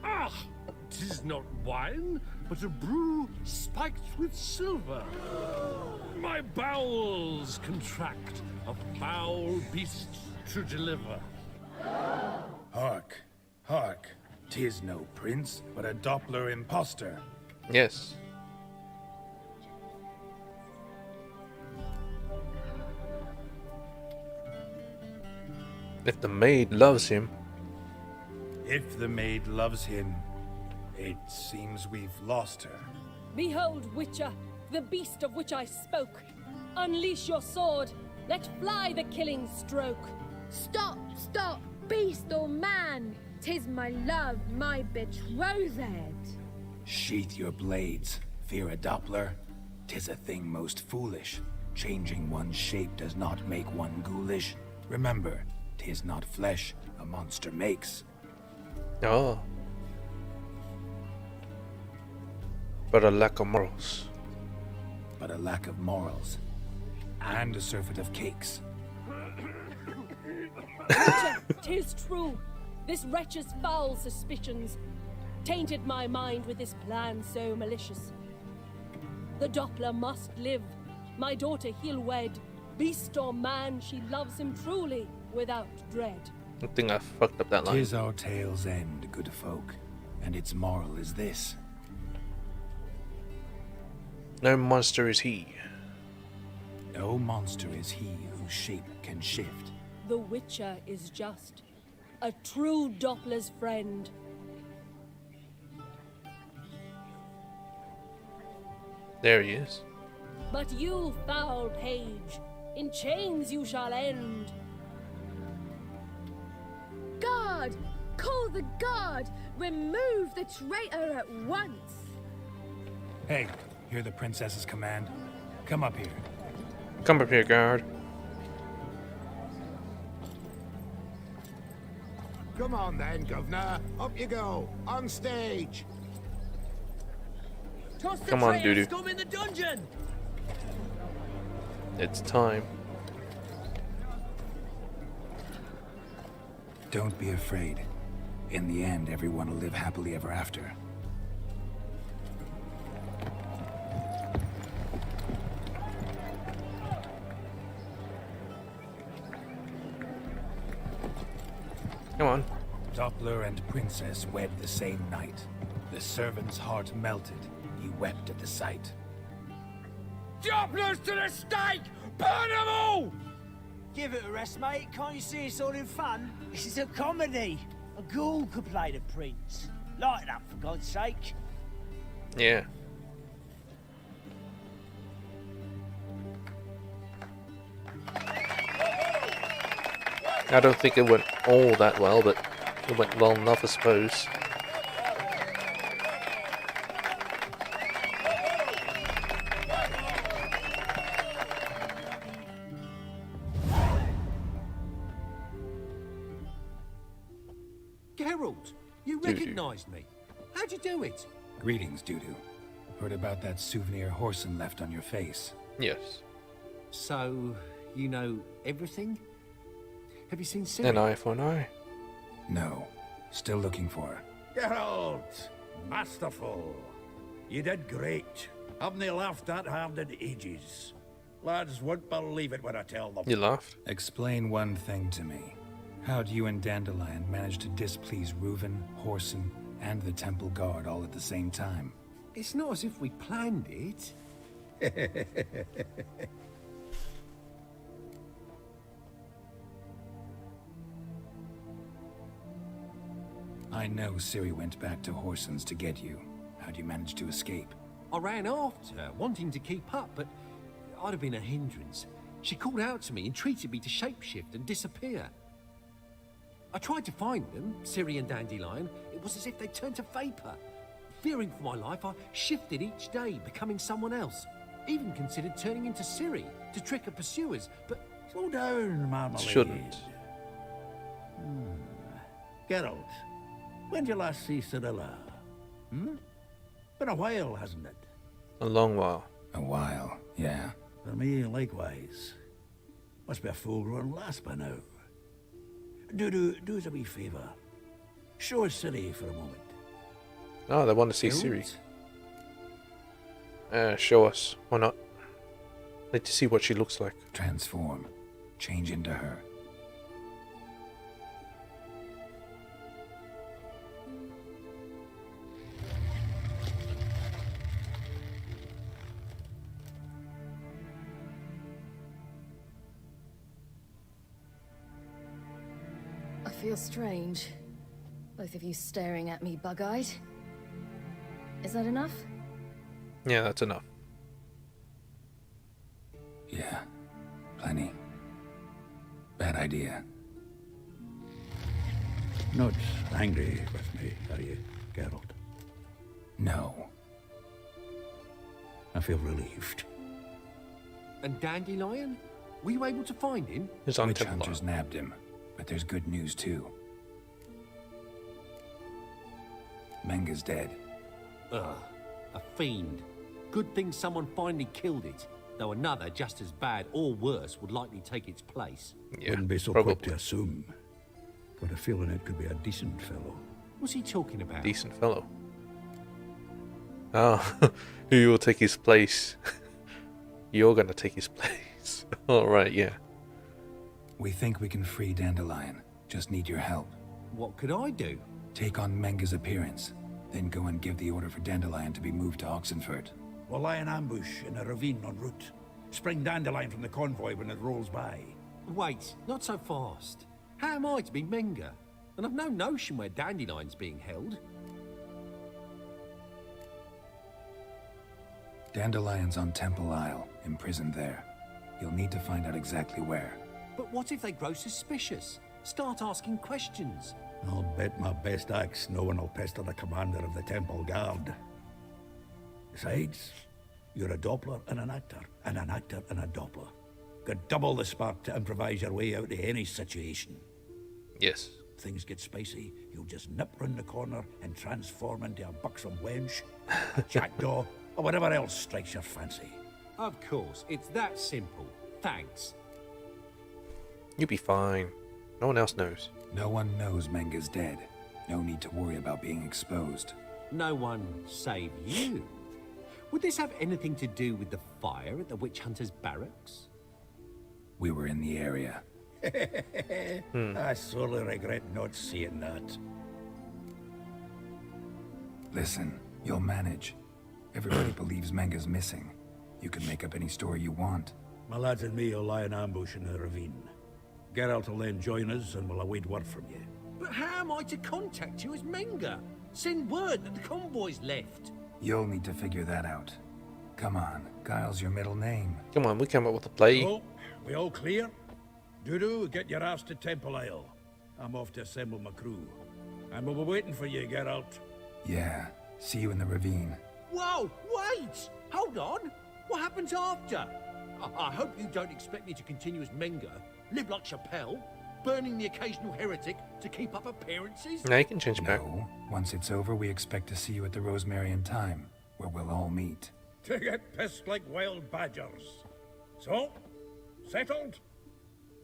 Ah, 'tis not wine, but a brew spiked with silver. My bowels contract, a foul beast to deliver. Hark, hark. 'Tis no prince, but a Doppler impostor. Yes. If the maid loves him. If the maid loves him, it seems we've lost her. Behold, Witcher, the beast of which I spoke. Unleash your sword. Let fly the killing stroke. Stop, stop, beast or man! 'Tis my love, my betrothed. Sheath your blades. Fear a Doppler? 'Tis a thing most foolish. Changing one's shape does not make one ghoulish. Remember, 'tis not flesh a monster makes. Oh. But a lack of morals. But a lack of morals. And a surfeit of cakes. Witcher, 'tis true. This wretch's foul suspicions tainted my mind with this plan so malicious. The Doppler must live. My daughter he'll wed. Beast or man, she loves him truly, without dread. I think I fucked up that line. 'Tis our tale's end, good folk, and its moral is this. No monster is he. No monster is he whose shape can shift. The Witcher is just a true Doppler's friend. There he is. But you, foul page, in chains you shall end. Guard! Call the guard! Remove the traitor at once! Hey, hear the princess's command? Come up here. Come up here, guard. Come on then, governor. Up you go. On stage. Toss the Come on, traitor Dudu. scum in the dungeon! It's time. Don't be afraid. In the end, everyone will live happily ever after. Come on. Doppler and Princess wed the same night. The servant's heart melted. He wept at the sight. Joblers to the stake! Burn them all! Give it a rest, mate. Can't you see it's all in fun? This is a comedy. A ghoul could play the prince. Lighten up, for God's sake. Yeah. I don't think it went all that well, but it went well enough, I suppose. Geralt, you recognised me. How'd you do it? Greetings, Dudu. Heard about that souvenir Horson left on your face. Yes. So, you know everything? Have you seen Ciri? An eye for an eye. No. Still looking for her. Geralt, masterful. You did great. Haven't they laughed that hard in ages? Lads won't believe it when I tell them. You laughed? Explain one thing to me. How'd you and Dandelion manage to displease Reuven, Horson, and the Temple Guard all at the same time? It's not as if we planned it. I know Ciri went back to Horson's to get you. How'd you manage to escape? I ran after her, wanting to keep up, but I'd have been a hindrance. She called out to me and treated me to shapeshift and disappear. I tried to find them, Ciri and Dandelion. It was as if they turned to vapor. Fearing for my life, I shifted each day, becoming someone else. Even considered turning into Ciri to trick her pursuers, but... Slow down, Marmalade. Shouldn't. Geralt, when did you last see Cirilla? Been a while, hasn't it? A long while. A while, yeah. For me, likewise. Must be a full-grown lass by now. Do us a wee favour. Show us Ciri for a moment. Oh, they want to see Ciri. Show us. Why not? Need to see what she looks like. Transform. Change into her. I feel strange. Both of you staring at me bug-eyed. Is that enough? Yeah, that's enough. Yeah. Plenty. Bad idea. Not angry with me, are you, Geralt? No. I feel relieved. And Dandelion? Were you able to find him? He's on Witch Templar. hunters nabbed him, but there's good news too. Menga's dead. Ugh, a fiend. Good thing someone finally killed it, though another just as bad or worse would likely take its place. Yeah, Wouldn't be so probably. quick to assume. Got a feeling it could be a decent fellow. What's he talking about? Decent fellow. Oh, who will take his place? You're gonna take his place. Alright, yeah. We think we can free Dandelion. Just need your help. What could I do? Take on Menga's appearance, then go and give the order for Dandelion to be moved to Oxenford. We'll lie in ambush in a ravine en route. Spring Dandelion from the convoy when it rolls by. Wait, not so fast. How am I to be Menga? And I've no notion where Dandelion's being held. Dandelion's on Temple Isle, imprisoned there. You'll need to find out exactly where. But what if they grow suspicious? Start asking questions. I'll bet my best axe no one will pester the commander of the Temple Guard. Besides, you're a Doppler and an actor and a Doppler. Got double the spark to improvise your way out of any situation. Yes. things get spacey, he'll just nip round the corner and transform into a buxom wench, a jackdaw, or whatever else strikes your fancy. Of course, it's that simple. Thanks. You'll be fine. No one else knows. No one knows Menga's dead. No need to worry about being exposed. No one save you. Would this have anything to do with the fire at the Witch Hunters barracks? We were in the area. I sorely regret not seeing that. Listen, you'll manage. Everybody believes Menga's missing. You can make up any story you want. My lads and me will lie in ambush in the ravine. Geralt will then join us and we'll await word from you. But how am I to contact you as Menga? Send word that the convoy's left. You'll need to figure that out. Come on, Guile's your middle name. Come on, we came up with a play. Oh, we all clear? Dudu, get your ass to Temple Isle. I'm off to assemble my crew. And we'll be waiting for you, Geralt. Yeah, see you in the ravine. Whoa, wait! Hold on! What happens after? I hope you don't expect me to continue as Menga, live like Chappelle, burning the occasional heretic to keep up appearances? Now you can change back. No, once it's over, we expect to see you at the Rosemary in Time, where we'll all meet. To get pissed like wild badgers. So, settled?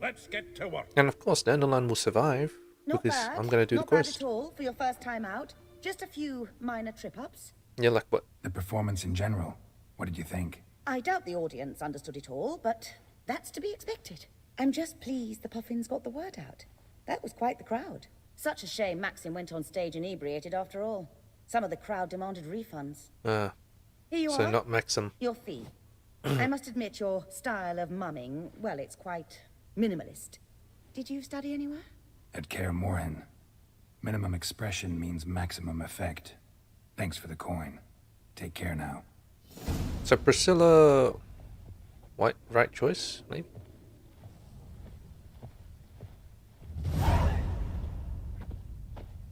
Let's get to work. And of course, Dandelion will survive, Not because bad. I'm going to do Not the bad quest. at all for your first time out. Just a few minor trip-ups. Yeah, like what? The performance in general. What did you think? I doubt the audience understood it all, but that's to be expected. I'm just pleased the Puffins got the word out. That was quite the crowd. Such a shame Maxim went on stage inebriated after all. Some of the crowd demanded refunds. Here you So are. not Maxim. Your fee. I must admit your style of mumming, well, it's quite minimalist. Did you study anywhere? At Kaer Morhen. Minimum expression means maximum effect. Thanks for the coin. Take care now. So Priscilla, right choice, maybe.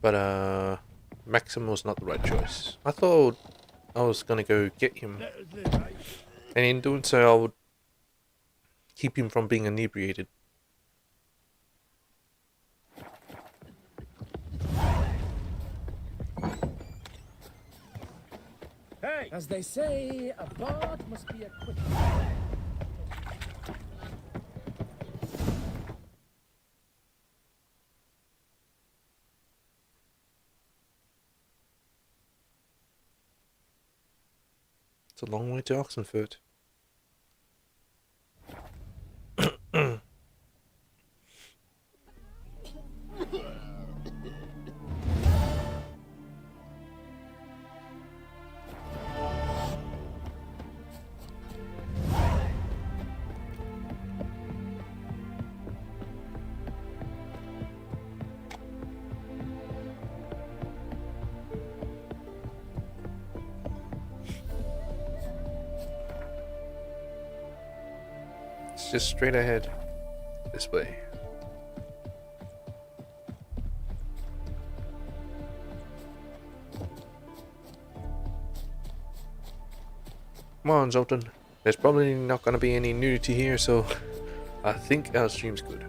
But Maxim was not the right choice. I thought I was gonna go get him, and in doing so, I would keep him from being inebriated. Hey! As they say, a bard must be equipped. It's a long way to Oxenford. It's just straight ahead. This way. Come on, Zoltan. There's probably not going to be any nudity here, so I think our stream's good.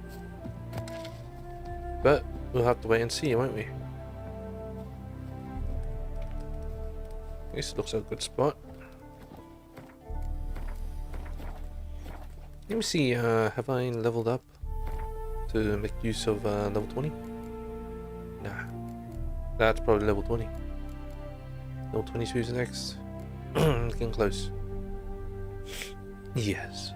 But we'll have to wait and see, won't we? This looks like a good spot. Let me see, have I leveled up to make use of level 20? Nah. That's probably level 20. Level 22 is next. Getting close. Yes.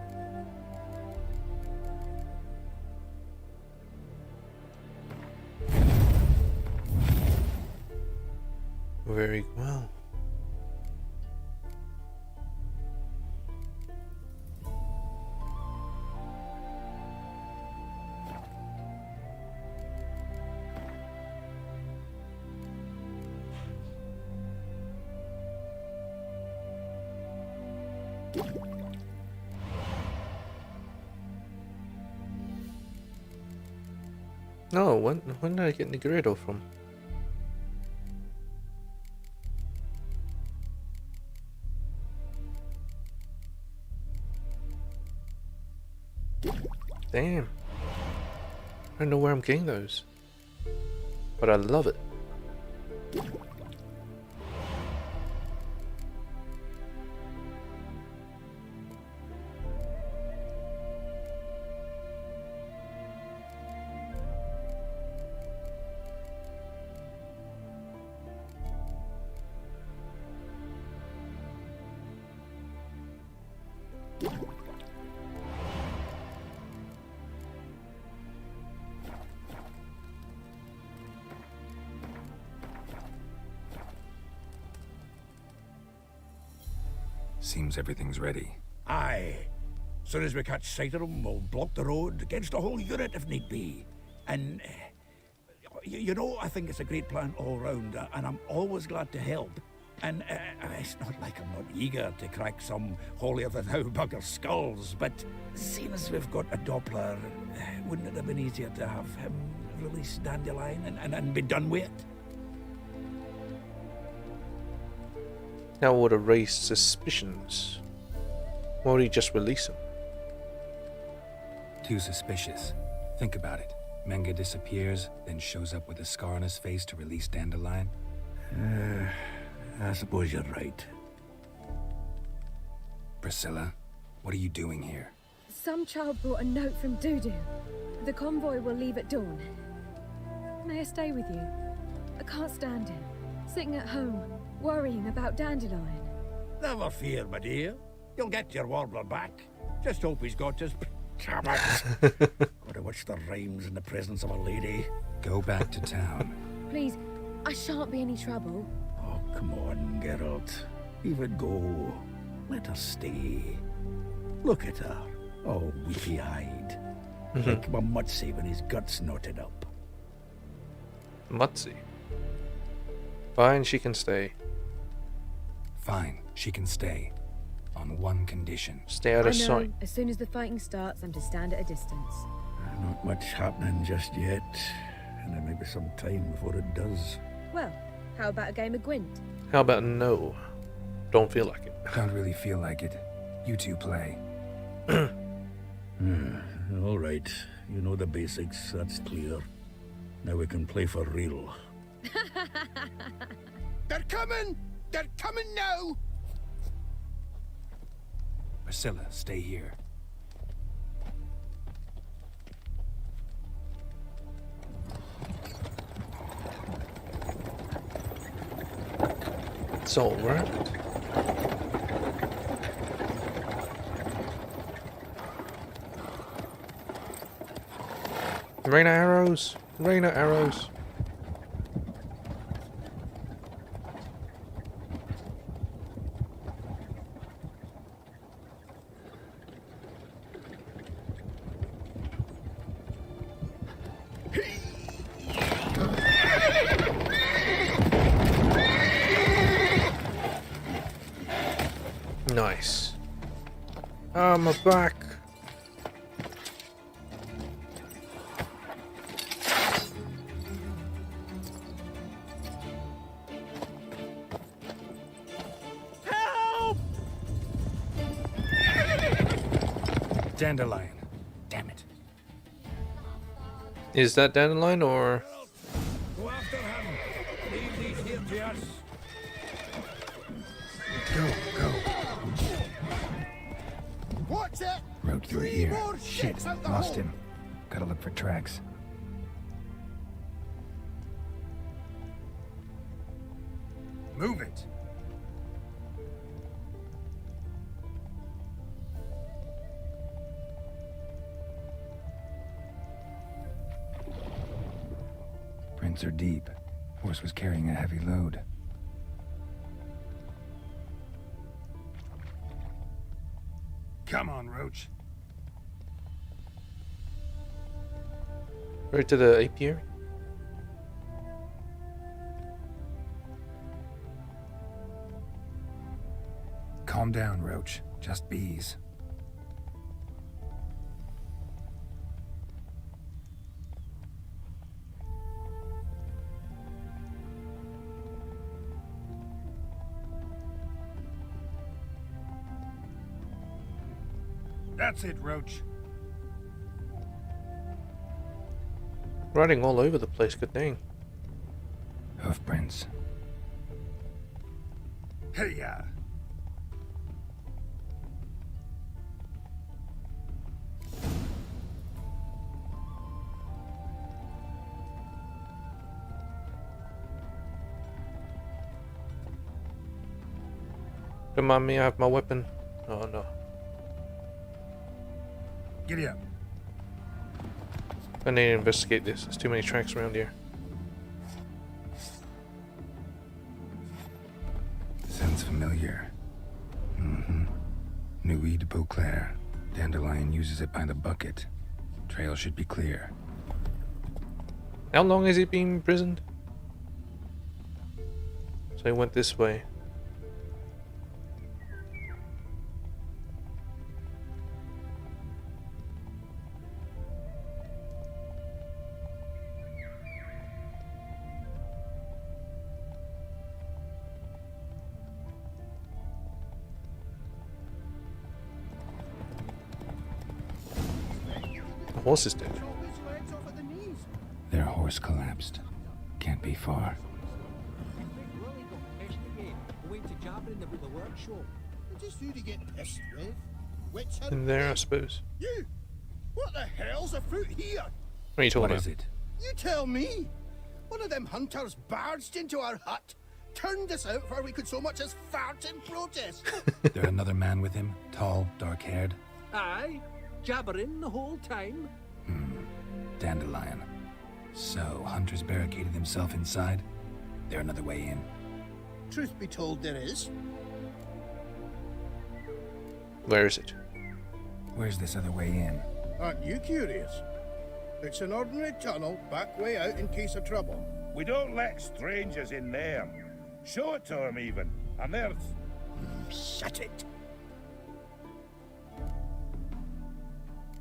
Very well. No, when did I get Negredo from? Damn. I don't know where I'm getting those. but I love it. Seems everything's ready. Aye. Soon as we catch sight of them, we'll block the road against the whole unit if need be. And, you know, I think it's a great plan all round, and I'm always glad to help. And it's not like I'm not eager to crack some holier-than-thou bugger skulls, but seeing as we've got a Doppler, wouldn't it have been easier to have him release Dandelion and be done with it? Now would erase suspicions. Why would he just release him? Too suspicious. Think about it. Menga disappears, then shows up with a scar on his face to release Dandelion. I suppose you're right. Priscilla, what are you doing here? Some child brought a note from Dudu. The convoy will leave at dawn. May I stay with you? I can't stand him. Sitting at home, worrying about Dandelion. Never fear, my dear. You'll get your warbler back. Just hope he's got his pajamas. Gotta watch the rhymes in the presence of a lady. Go back to town. Please, I shan't be any trouble. Oh, come on, Geralt. Even go. Let her stay. Look at her. Oh, weepy-eyed. Like my Mutsy when his guts knotted up. Mutsy. Fine, she can stay. Fine, she can stay. On one condition. Stay out of sight. As soon as the fighting starts, I'm to stand at a distance. Not much happening just yet. And there may be some time before it does. Well, how about a game of Gwent? How about no? Don't feel like it. Don't really feel like it. You two play. All right. You know the basics, that's clear. Now we can play for real. They're coming! They're coming now! Priscilla, stay here. It's all right. Rain of arrows. Rain of arrows. Nice. Ah, my back. Help! Dandelion. Damn it. Is that Dandelion or? Go after him. Leave these here to us. Go. What's it? Rode through Three here. more Shit, ships out the lost hole. him. Gotta look for tracks. Move it. Prints are deep. Horse was carrying a heavy load. Come on, Roach. Right to the apiary? Calm down, Roach. Just bees. That's it, Roach. Riding all over the place, good thing. Hoofprints. Hey-ya! Don't mind me, I have my weapon. Oh no. Giddy up. I need to investigate this. There's too many tracks around here. Sounds familiar. Mm-hmm. Nuit de Beauclair. Dandelion uses it by the bucket. Trail should be clear. How long has he been imprisoned? So he went this way. The horse is dead. Their horse collapsed. Can't be far. Just who to get pissed with? Which In there, I suppose. You! What the hell's afoot here? What are you talking What about? is it? You tell me! One of them hunters barged into our hut, turned us out before we could so much as fart in protest. There another man with him? Tall, dark-haired? Aye, jabbering the whole time. Dandelion. So, Hunter's barricaded himself inside? There another way in? Truth be told, there is. Where is it? Where's this other way in? Aren't you curious? It's an ordinary tunnel, back way out in case of trouble. We don't let strangers in there. Show it to them even. And there's... Shut it!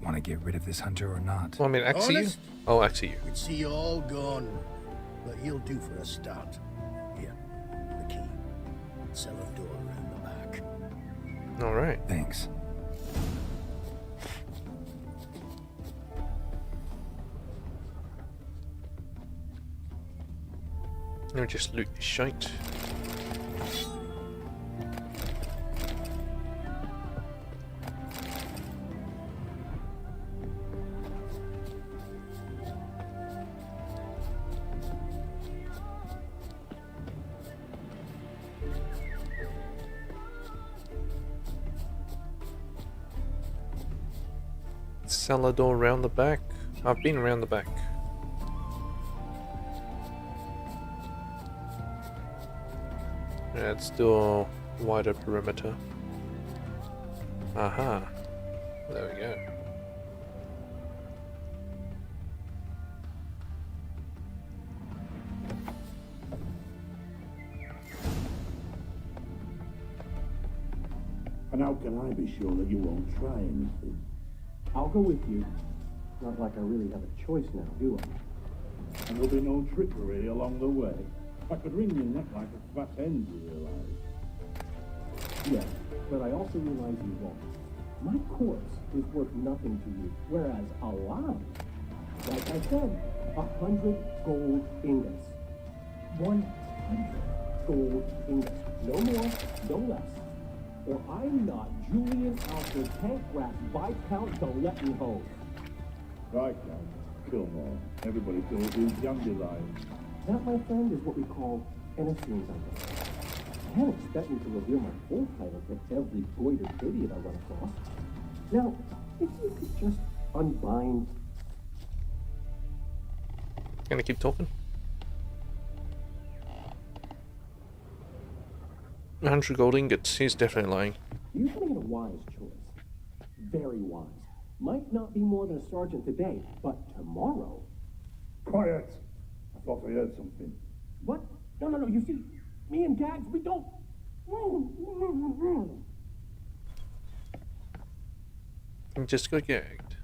Want to get rid of this hunter or not? Well, I mean, axe you? Honest? Oh, axe you. We'd see you all gone. But he'll do for a start. Here, the key. Cellar door around the back. Alright. Thanks. Let me just loot this shite. Cellar door around the back. I've been around the back. Yeah, it's still wider perimeter. Aha. There we go. And how can I be sure that you won't try anything? I'll go with you. Not like I really have a choice now, do I? And there'll be no trickery along the way. I could wring your neck like a fat hen, you realize? Yes, but I also realize you won't. My corpse is worth nothing to you, whereas alive, like I said, 100 gold ingots. 100 gold ingots. No more, no less. Or I'm not Julian Alfred Tank Rat Viscount Delettenhove. Viscount? Fillmore. Everybody calls you Dandelion. That, my friend, is what we call an assumed identity. Can't expect me to reveal my full title to every goitered idiot I run across. Now, if you could just unbind... Gonna keep talking? 100 gold ingots. He's definitely lying. You're making a wise choice. Very wise. Might not be more than a sergeant today, but tomorrow... Quiet! I thought I heard something. What? No, you see, me and Gags, we don't... He just got gagged.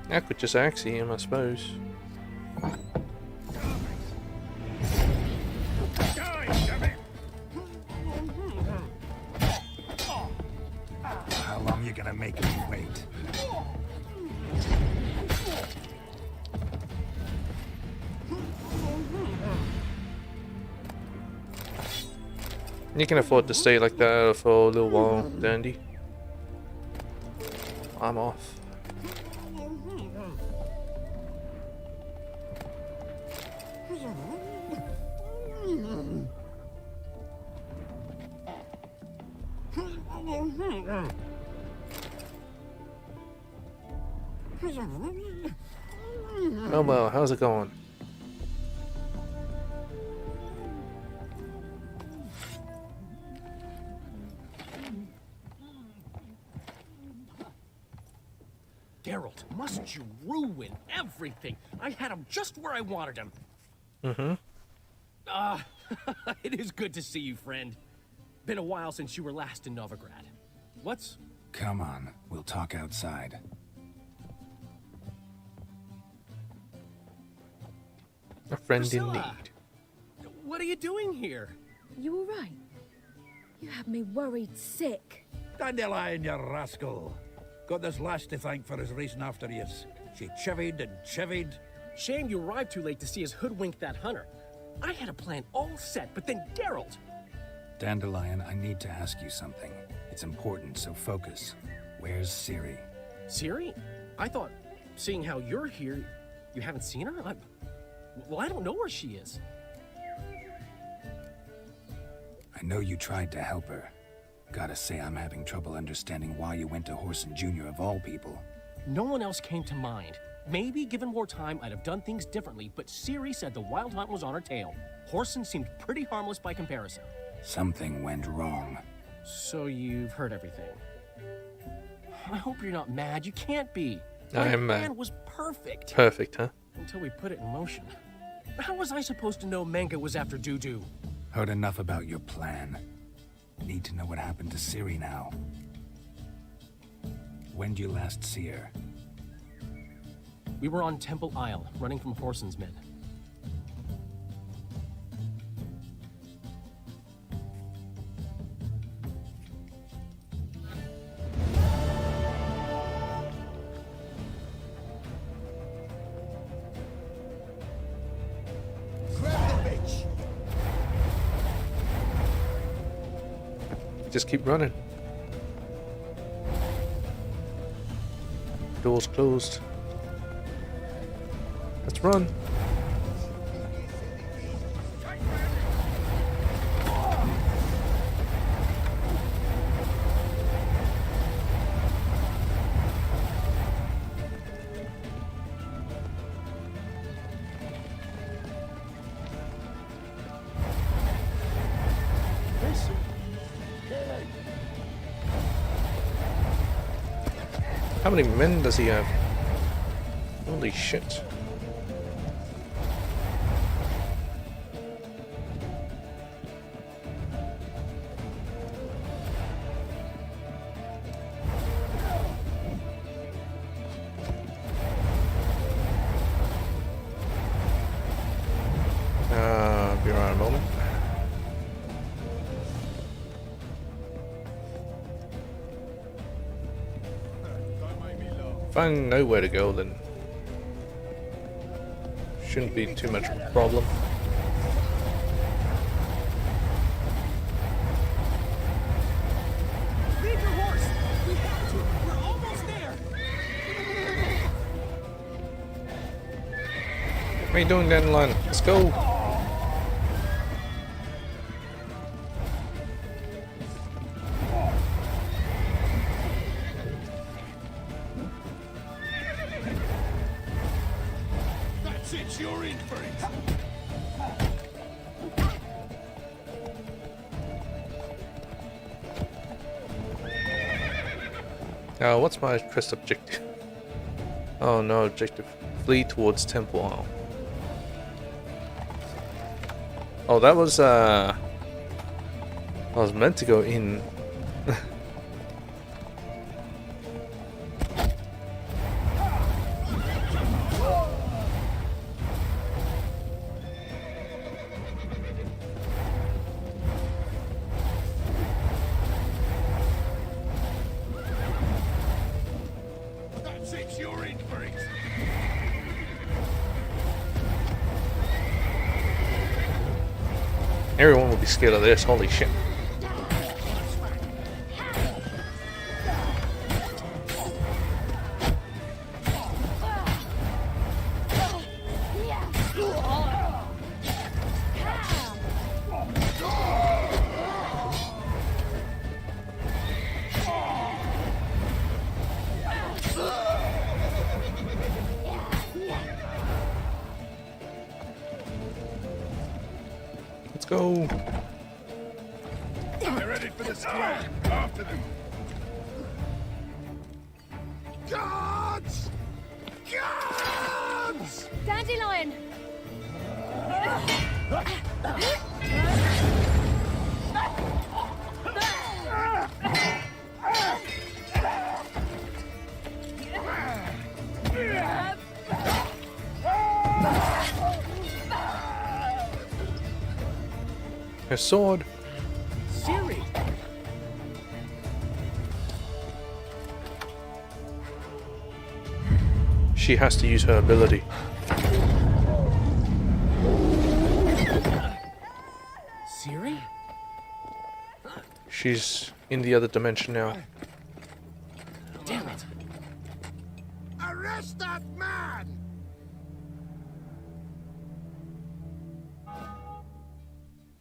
I could just axe him, I suppose. gonna make me wait. You can afford to stay like that for a little while, Dandy. I'm off. Oh well, how's it going? Geralt, must you ruin everything? I had him just where I wanted him. Mm-hmm. It is good to see you, friend. Been a while since you were last in Novigrad. What's... Come on, we'll talk outside. A friend in Priscilla, need. what are you doing here? You all right? You had me worried sick. Dandelion, you rascal. Got this lass to thank for his racing after yous. She chivied and chivied. Shame you arrived too late to see us hoodwink that hunter. I had a plan all set, but then Geralt... Dandelion, I need to ask you something. It's important, so focus. Where's Ciri? Ciri? I thought, seeing how you're here, you haven't seen her? Well, I don't know where she is. I know you tried to help her. Gotta say, I'm having trouble understanding why you went to Whoreson Jr. of all people. No one else came to mind. Maybe, given more time, I'd have done things differently, but Ciri said the Wild Hunt was on her tail. Whoreson seemed pretty harmless by comparison. Something went wrong. So you've heard everything. I hope you're not mad. You can't be. I am My mad. plan was perfect. Perfect, huh? Until we put it in motion. How was I supposed to know Manga was after Dudu? Heard enough about your plan. Need to know what happened to Ciri now. When'd you last see her? We were on Temple Isle, running from Whoreson's men. Grab the bitch! Just keep running. Doors closed. Let's run. How many men does he have? Holy shit. Be right a moment. If I know where to go, then shouldn't be too much of a problem. Leave your horse! We have to! We're almost there! What are you doing, Dandelion? Let's go! That's it, you're in for it! What's my quest objective? Oh no, objective. Flee towards Temple Isle. Oh, that was, I was meant to go in. be scared of this. Holy shit. Let's go. They're headed for the square. After them. Guards! Guards! Dandelion! Her sword. Ciri! She has to use her ability. Ciri? She's in the other dimension now. Damn it! Arrest that man!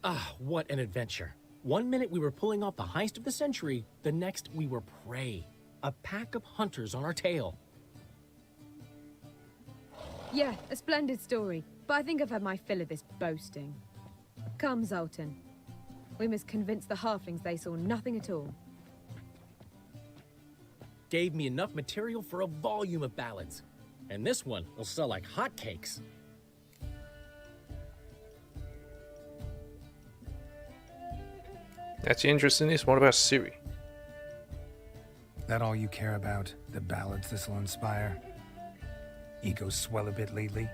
Ah, what an adventure. One minute we were pulling off the heist of the century, the next we were prey. A pack of hunters on our tail. Yeah, a splendid story. But I think I've had my fill of this boasting. Come, Zoltan. We must convince the halflings they saw nothing at all. Gave me enough material for a volume of ballads. And this one will sell like hotcakes. That's the interest in this. What about Ciri? That all you care about? The ballads this'll inspire? Egos swell a bit lately?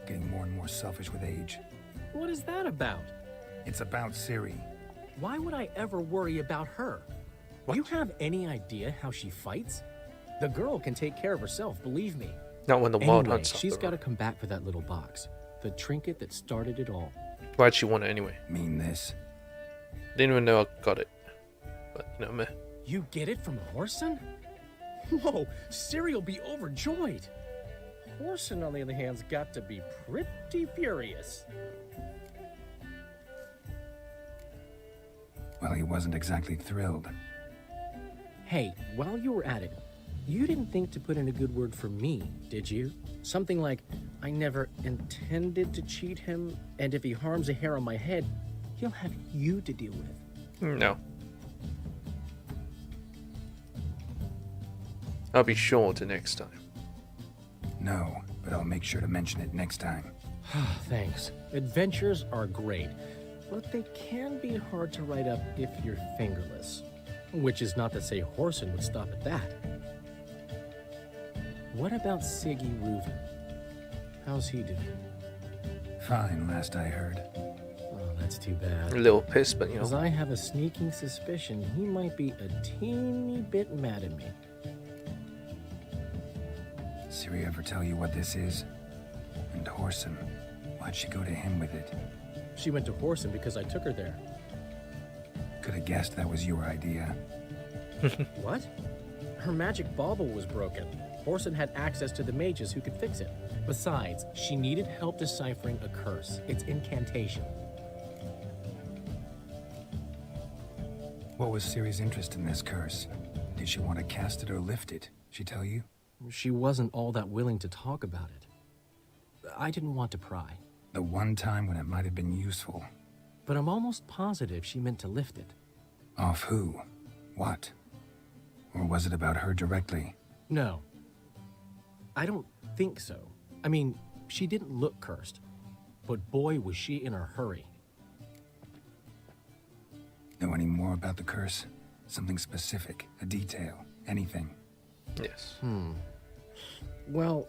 Getting more and more selfish with age. What is that about? It's about Ciri. Why would I ever worry about her? What? You have any idea how she fights? The girl can take care of herself, believe me. Not when the wild Anyway, hunt's she's up got to come back for that little box. The trinket that started it all. Why'd she want it anyway? Mean this? Didn't even know I got it. But, you know, meh. You get it from Whoreson? Whoa, Ciri will be overjoyed. Whoreson, on the other hand's got to be pretty furious. Well, he wasn't exactly thrilled. Hey, while you were at it, you didn't think to put in a good word for me, did you? Something like, I never intended to cheat him, and if he harms a hair on my head, he'll have you to deal with. No. I'll be sure to next time. No, but I'll make sure to mention it next time. Thanks. Adventures are great, but they can be hard to write up if you're fingerless. Which is not to say Whoreson would stop at that. What about Siggy Reuven? How's he doing? Fine, last I heard. Oh, that's too bad. A little pissed, but you Because know. I have a sneaking suspicion he might be a teeny bit mad at me. Ciri ever tell you what this is? And Whoreson, why'd she go to him with it? She went to Whoreson because I took her there. Could have guessed that was your idea. What? Her magic bauble was broken. Whoreson had access to the mages who could fix it. Besides, she needed help deciphering a curse. It's incantation. What was Ciri's interest in this curse? Did she want to cast it or lift it? She tell you? She wasn't all that willing to talk about it. I didn't want to pry. The one time when it might have been useful. But I'm almost positive she meant to lift it. Off who? What? Or was it about her directly? No. I don't think so. I mean, she didn't look cursed. But boy, was she in a hurry. Know any more about the curse? Something specific, a detail, anything? Yes. Well,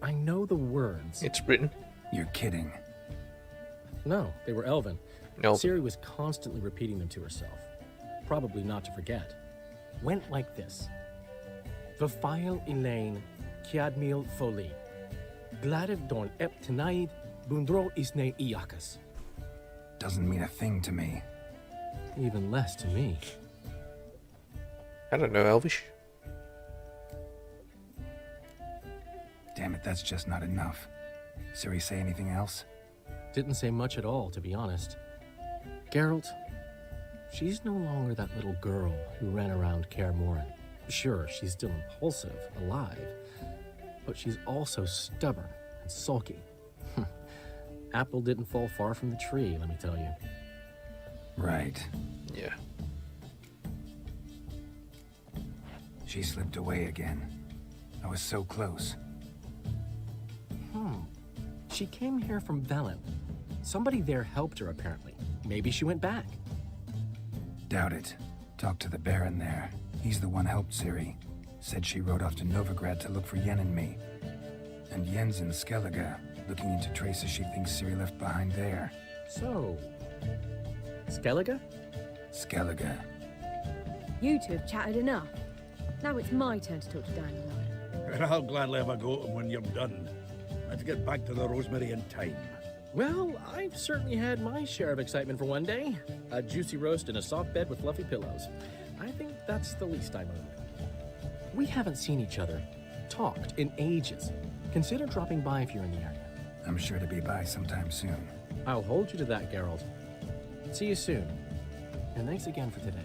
I know the words. It's written. You're kidding. No, they were Elven. Elven. Ciri was constantly repeating them to herself. Probably not to forget. Went like this. Vafile Elaine, Kiadmil Foli. Gladev Don Ep Tanaid, Bundro Isne Iakas. Doesn't mean a thing to me. even less to me. I don't know, Elvish. Damn it, that's just not enough. Ciri say anything else? Didn't say much at all, to be honest. Geralt, she's no longer that little girl who ran around Kaer Morhen. Sure, she's still impulsive, alive, but she's also stubborn and sulky. Apple didn't fall far from the tree, let me tell you. Right. Yeah. She slipped away again. I was so close. She came here from Velen. Somebody there helped her, apparently. Maybe she went back. Doubt it. Talked to the Baron there. He's the one helped Ciri. Said she rode off to Novigrad to look for Yen and me. And Yen's in Skellige, looking into traces she thinks Ciri left behind there. So, Skellige? Skellige. You two have chatted enough. Now it's my turn to talk to Dandelion. And I'll gladly have a go at him when you're done. Let's get back to the Rosemary in time. Well, I've certainly had my share of excitement for one day. A juicy roast in a soft bed with fluffy pillows. I think that's the least I mind. We haven't seen each other, talked in ages. Consider dropping by if you're in the area. I'm sure to be by sometime soon. I'll hold you to that, Geralt. See you soon. And thanks again for today.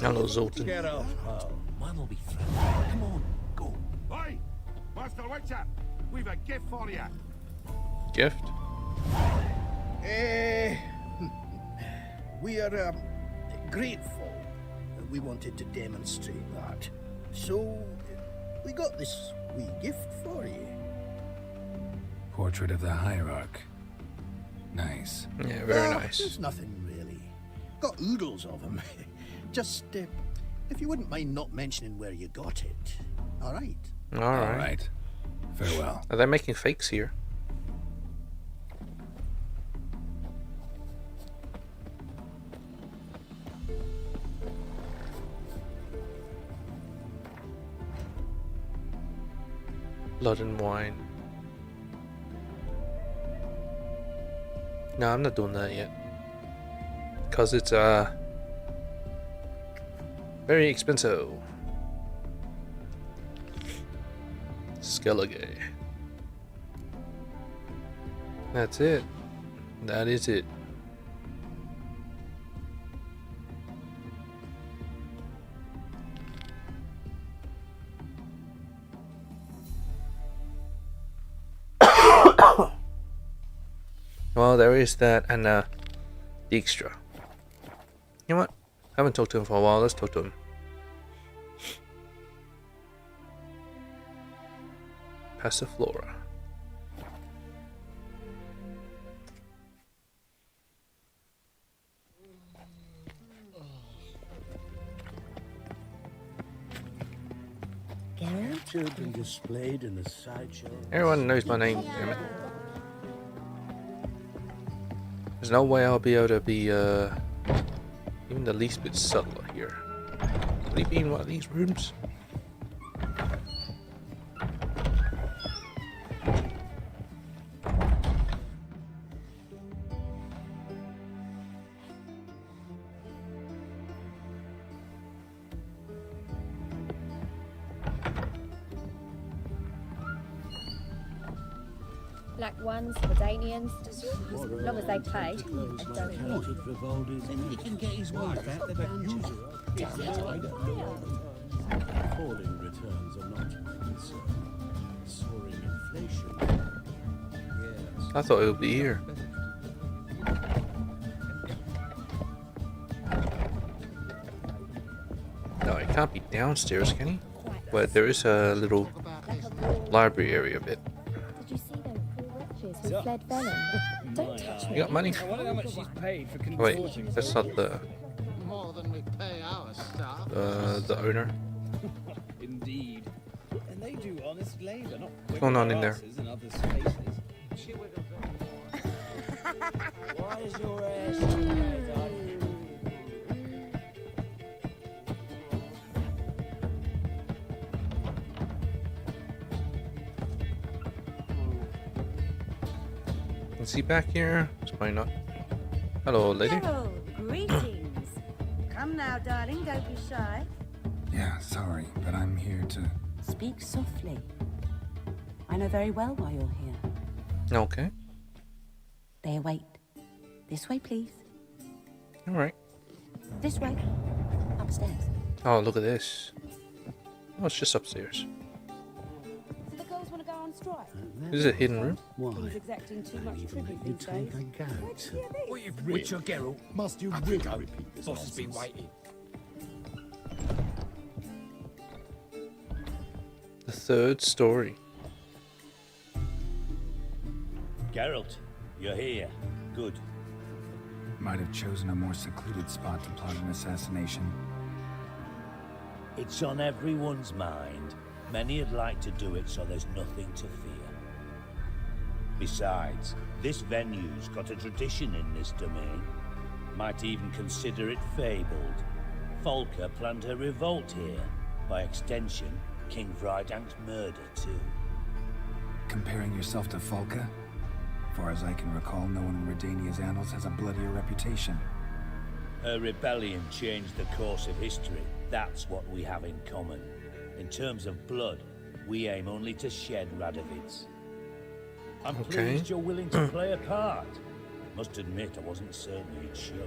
Hello, Zoltan. Get off, pal. Man will be through. Come on, go. Hey, Master Witcher, we've a gift for you. Gift? We are grateful. We wanted to demonstrate that. So, we got this wee gift for you. Portrait of the Hierarch. Nice. Yeah, very nice. There's nothing really. Got oodles of them. Just, if you wouldn't mind not mentioning where you got it. All right. All right. Farewell. Are they making fakes here? Blood and wine. No, I'm not doing that yet. Because it's very expensive. Skellige. That's it. That is it. Well, there is that and Dijkstra. You know what? I haven't talked to him for a while. Let's talk to him. Passiflora. Geralt? children displayed in the sideshow. Everyone knows my name, damn it. There's no way I'll be able to be even the least bit subtler here. Will he be in one of these rooms? Black ones, Redanians, as long as they pay. I don't care. Then he can get his wife out the dungeon. Falling returns are not my concern. Soaring inflation. Yes. I thought it would be here. No, it can't be downstairs, can he? But there is a little library area bit. Did you see those poor wretches who fled Velen? Don't touch me. You got money? I wonder how much she's paid for Wait, contorting. that's not the More than we pay our staff. the owner. Indeed. And they do honest labour, not What's going on in there? asses in others' faces. Why is your ass so bad, darling? Is he back here? It's probably not. Hello, lady. Hello, greetings. Come now, darling, don't be shy. Yeah, sorry, but I'm here to... Speak softly. I know very well why you're here. Okay. They await. This way, please. All right. This way. Upstairs. Oh, look at this. Oh, it's just upstairs. So the girls want to go on strike? Is it a hidden room? King's exacting too much tribute You these take days. a goat. What you've Witcher Geralt, must you really repeat this? Boss has been waiting. The third story. Geralt, you're here. Good. Might have chosen a more secluded spot to plot an assassination. It's on everyone's mind. Many would like to do it, so there's nothing to fear. Besides, this venue's got a tradition in this domain. Might even consider it fabled. Folker planned her revolt here. By extension, King Vrydank's murder, too. Comparing yourself to Folka? Far as I can recall, no one in Redania's annals has a bloodier reputation. Her rebellion changed the course of history. That's what we have in common. In terms of blood, we aim only to shed Radovid's. I'm pleased you're willing to play a part. I must admit, I wasn't certain you'd show.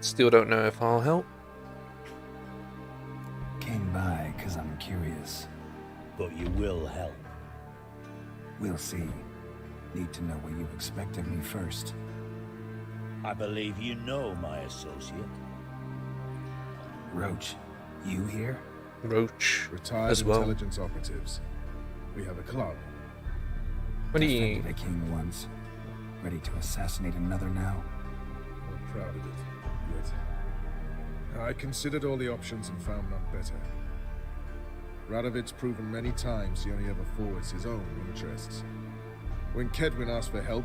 Still don't know if I'll help. Came by because I'm curious. But you will help. We'll see. Need to know what you expect of me first. I believe you know my associate. Roach, you here? Roach Retired as well. intelligence operatives. We have a club. What do you... Defended a king once. Ready to assassinate another now? Not proud of it, yet. I considered all the options and found none better. Radovid's proven many times he only ever forwards his own interests. When Kedwin asked for help,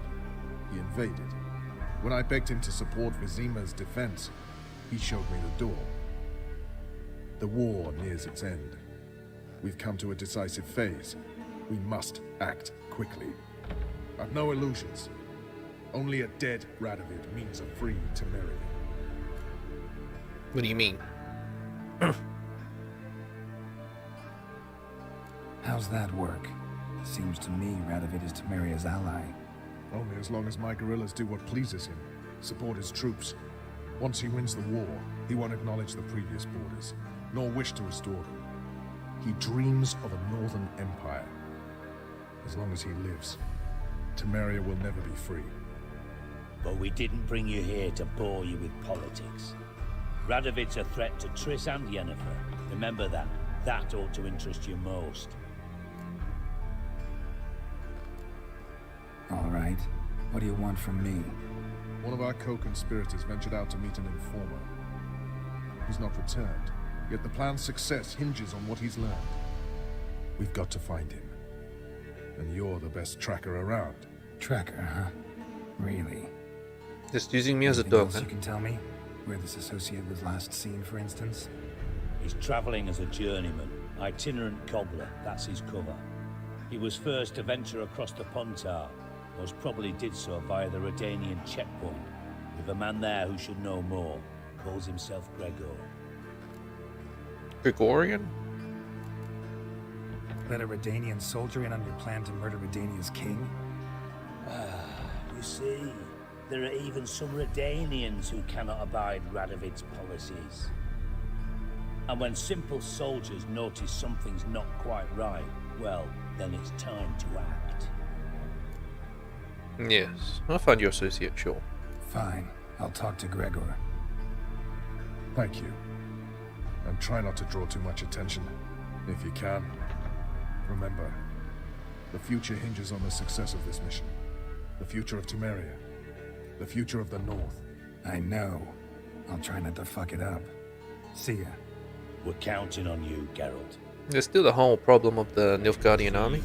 he invaded. When I begged him to support Vizima's defense, he showed me the door. The war nears its end. We've come to a decisive phase. We must act quickly. I've no illusions. Only a dead Radovid means a free Temeria. What do you mean? How's that work? Seems to me Radovid is Temeria's ally. Only as long as my guerrillas do what pleases him, support his troops. Once he wins the war, he won't acknowledge the previous borders, nor wish to restore them. He dreams of a northern empire. As long as he lives, Temeria will never be free. But we didn't bring you here to bore you with politics. Radovid's a threat to Triss and Yennefer. Remember that. That ought to interest you most. All right. What do you want from me? One of our co-conspirators ventured out to meet an informer. He's not returned, yet the plan's success hinges on what he's learned. We've got to find him. And you're the best tracker around. Tracker, huh? Really? Just using me as a Anything dog, else huh? you can tell me? Where this associate was last seen, for instance? He's travelling as a journeyman, itinerant cobbler, that's his cover. He was first to venture across the Pontar, most probably did so via the Redanian checkpoint, with a man there who should know more, calls himself Gregor. Gregorian? Let a Redanian soldier in on your plan to murder Redania's king? You see, there are even some Redanians who cannot abide Radovid's policies. And when simple soldiers notice something's not quite right, well, then it's time to act. Yes, I'll find your associate, sure. Fine. I'll talk to Gregor. Thank you. And try not to draw too much attention. If you can. Remember, the future hinges on the success of this mission. The future of Temeria. The future of the North. I know. I'll try not to fuck it up. See ya. We're counting on you, Geralt. There's still the whole problem of the Nilfgaardian army.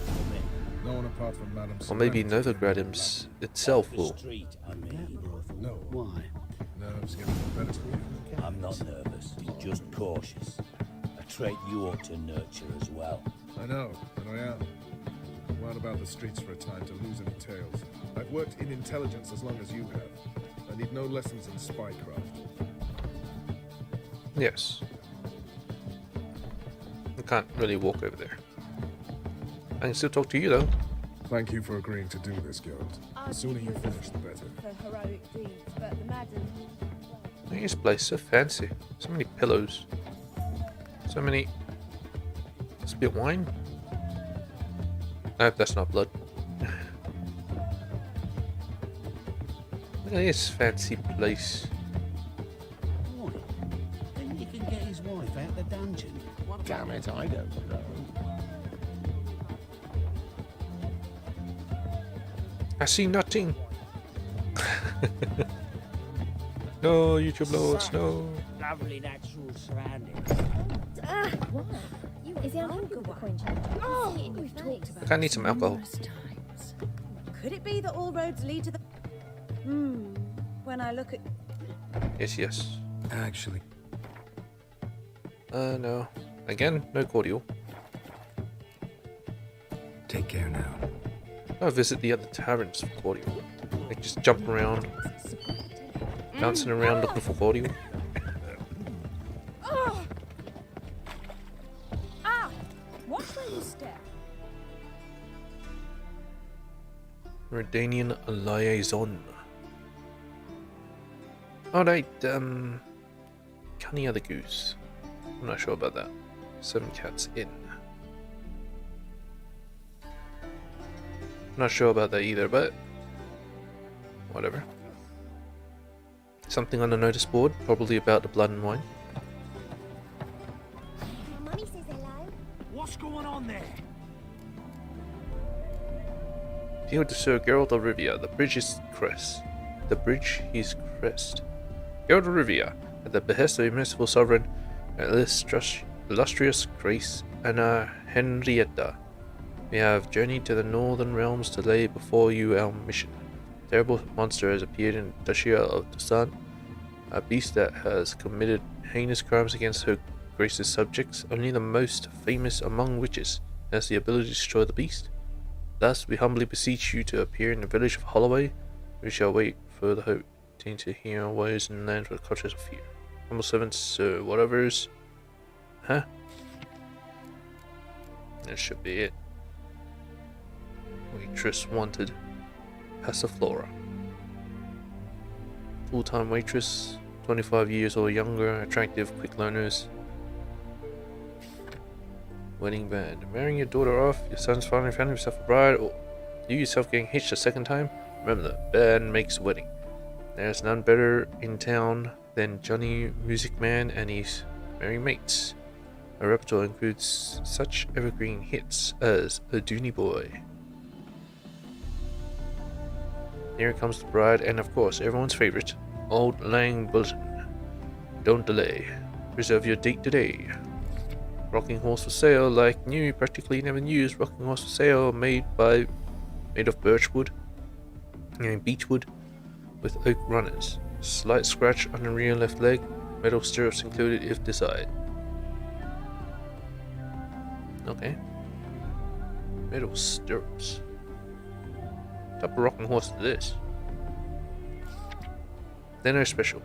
No one apart from Madame Or maybe Serenity. Novigrad itself will. No. Why? Nerves getting the better of you. I'm not nervous, just cautious. A trait you ought to nurture as well. I know, and I am. Wound about the streets for a time to lose any tales. I've worked in intelligence as long as you have. I need no lessons in spycraft. Yes. I can't really walk over there. I can still talk to you though. Thank you for agreeing to do this, Geralt. The sooner you finish, the better. For heroic deeds, but the madam... This place so fancy. So many pillows. So many... Spit wine? I hope that's not blood. Look at this fancy place. Why? Then you can get his wife out the dungeon. Damn it, I don't know. I see nothing. No, YouTube Lords, no. Lovely natural surroundings. What? Is it alcohol the coin changer? Oh, We've talked about I need some alcohol. Could it be that all roads lead to the... When I look at... Yes, yes. Actually. No. Again, no cordial. Take care now. I'll visit the other taverns for cordial. Like just jump around. Bouncing around looking for cordial. Oh! Ah! Watch where you step. Redanian liaison. Alright, Cunny Other Goose. I'm not sure about that. 7 Cats Inn. Not sure about that either, but whatever. Something on the notice board, probably about the blood and wine. Mummy says hello. What's going on there? Deal to Sir Geralt of Rivia, the bridge is crest. The bridge is crest. Geralt of Rivia, at the behest of your merciful sovereign, illustrious Grace Anna Henrietta, we have journeyed to the northern realms to lay before you our mission. A terrible monster has appeared in Duchy of Dusan, a beast that has committed heinous crimes against her Grace's subjects. Only the most famous among witches has the ability to destroy the beast. Thus, we humbly beseech you to appear in the village of Holloway. We shall wait further hope, to hear our ways and land with cultures of fear. Humble servants, Sir whatever's. Huh? That should be it. Waitress wanted. Passiflora. Full-time waitress, 25 years or younger, attractive, quick learners. Wedding band. Marrying your daughter off, your son's finally found himself a bride, or you yourself getting hitched a second time? Remember, the band makes a wedding. There's none better in town than Johnny Music Man and his merry mates. Our repertoire includes such evergreen hits as A Dooney Boy. Here comes the bride, and of course, everyone's favorite, Old Lang Bulletin. Don't delay. Reserve your date today. Rocking horse for sale, like new, practically never used. Rocking horse for sale, made of birchwood and beechwood, with oak runners. Slight scratch on the rear left leg. Metal stirrups included if desired. Okay. Metal stirrups. What type of rocking horse is this? Dinner special.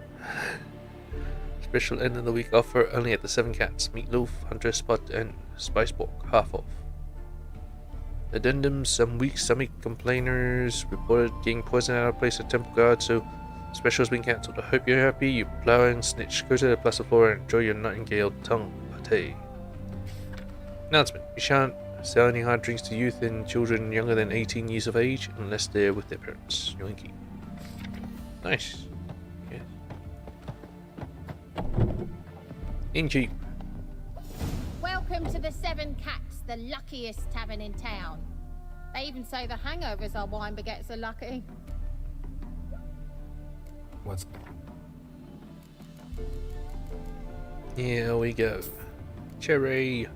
Special end of the week offer only at the Seven Cats. Meatloaf, Hunter Spot, and Spice Pork, half off. Addendum: some weak stomach complainers reported getting poisoned out of place at Temple Guard, so special has been cancelled. I hope you're happy, you plow and snitch. Go to the Plaza Floor and enjoy your nightingale tongue pate. Announcement: we shan't sell any hard drinks to youth and children younger than 18 years of age unless they're with their parents. Yoinky. Nice. Yeah. Inkeep. Welcome to the Seven Cats, the luckiest tavern in town. They even say the hangovers our wine baguettes are lucky. What's... Here we go. Cherry.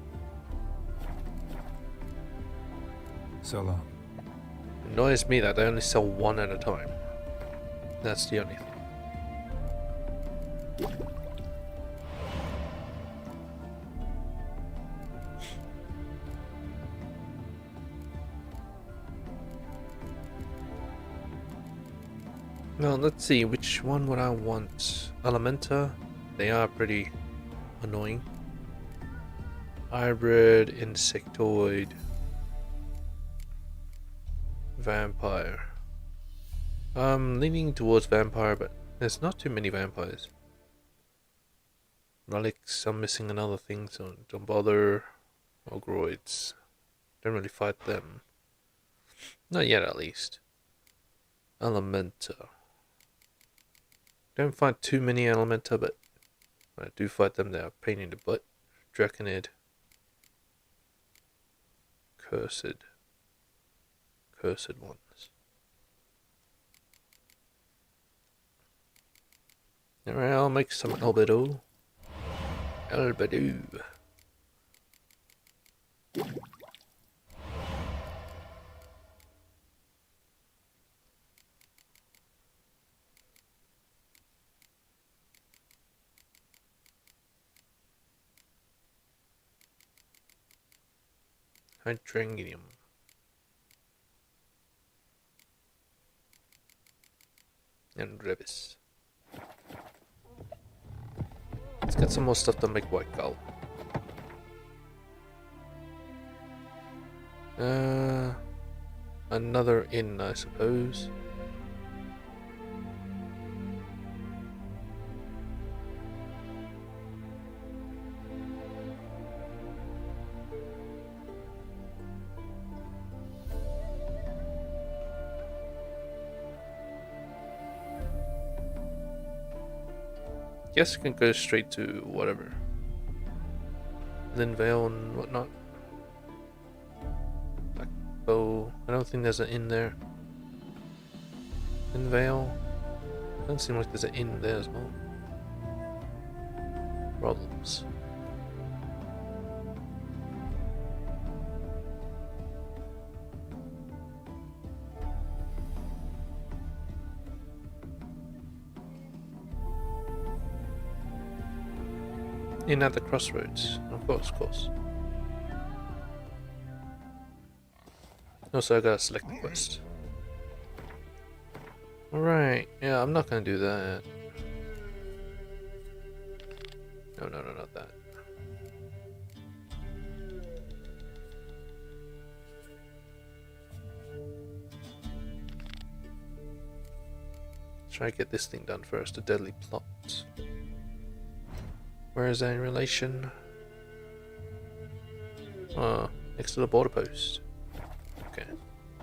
So long. Annoys me that they only sell one at a time. That's the only thing. Well, let's see, which one would I want? Elementa, they are pretty annoying. Hybrid, insectoid, vampire. I'm leaning towards vampire, but there's not too many vampires. Relics, I'm missing another thing, so don't bother. Ogroids, don't really fight them. Not yet, at least. Elementa. Don't fight too many Elementa, but when I do fight them, they are a pain in the butt. Draconid. Cursed ones. Alright, I'll make some Albedo. Albedo. Hydranginium. And Revis. Let's get some more stuff to make White Gull. Another inn, I suppose. Guess we can go straight to whatever. Linvale and whatnot. Blackbow. I don't think there's an inn there. Linvale. Doesn't seem like there's an inn there as well. Problems. In at the crossroads, of course. Also, I gotta select the quest. Alright, yeah, I'm not gonna do that. No, not that. Try to get this thing done first, a deadly plot. Where is that in relation? Next to the border post. Okay.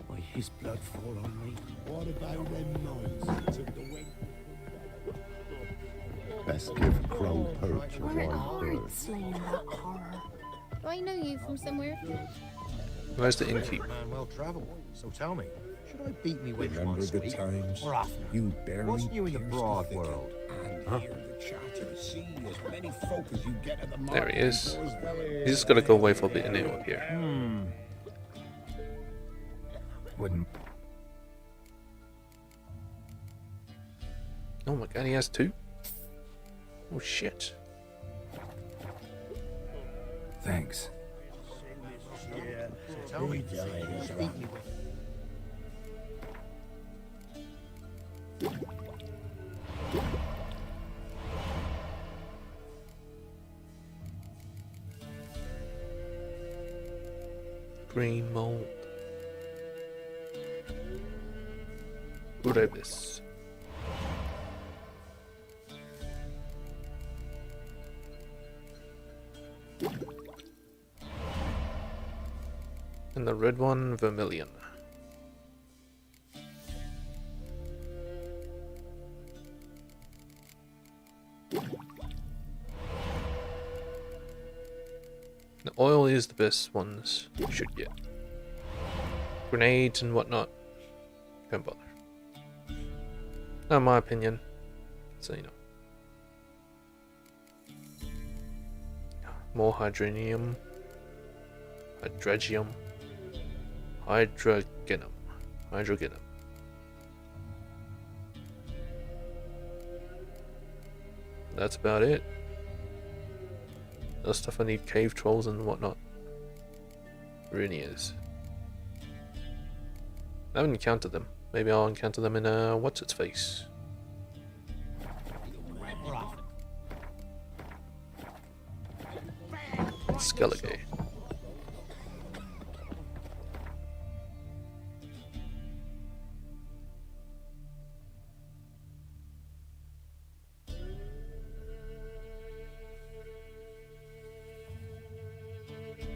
Why his blood fall on me? What about them noise of the wind? Best give Crow perch a We're wide berth. slaying that horror. Do I know you from somewhere? Where's the innkeep? Man well travelled. So tell me, should I beat me with Remember the times or often? you barely What's new in the pierced broad thicket world? and hear the chatters see as many folk as you get at the There he is. Market Valley. He's just got to go away for a bit and he'll appear. Wouldn't. Oh my god, he has two? Oh shit. Thanks. Green mold. Urebis. And the red one, vermilion. The oil is the best ones you should get. Grenades and whatnot, don't bother. Not my opinion, so you know. More hydronium, hydragium, hydrogenum. That's about it. Other stuff I need cave trolls and whatnot. Really is. I haven't encountered them. Maybe I'll encounter them in what's its face. Skellige.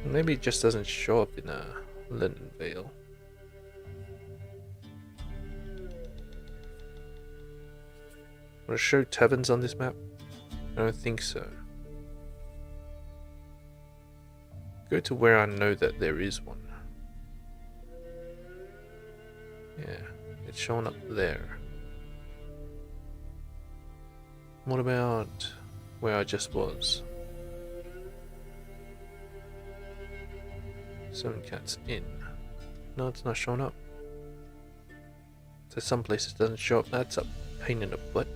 Maybe it just doesn't show up in Linden Vale. Want to show taverns on this map? I don't think so. Go to where I know that there is one. Yeah, it's showing up there. What about where I just was? 7 Cats Inn. No, it's not showing up. So some places it doesn't show up. That's a pain in the butt.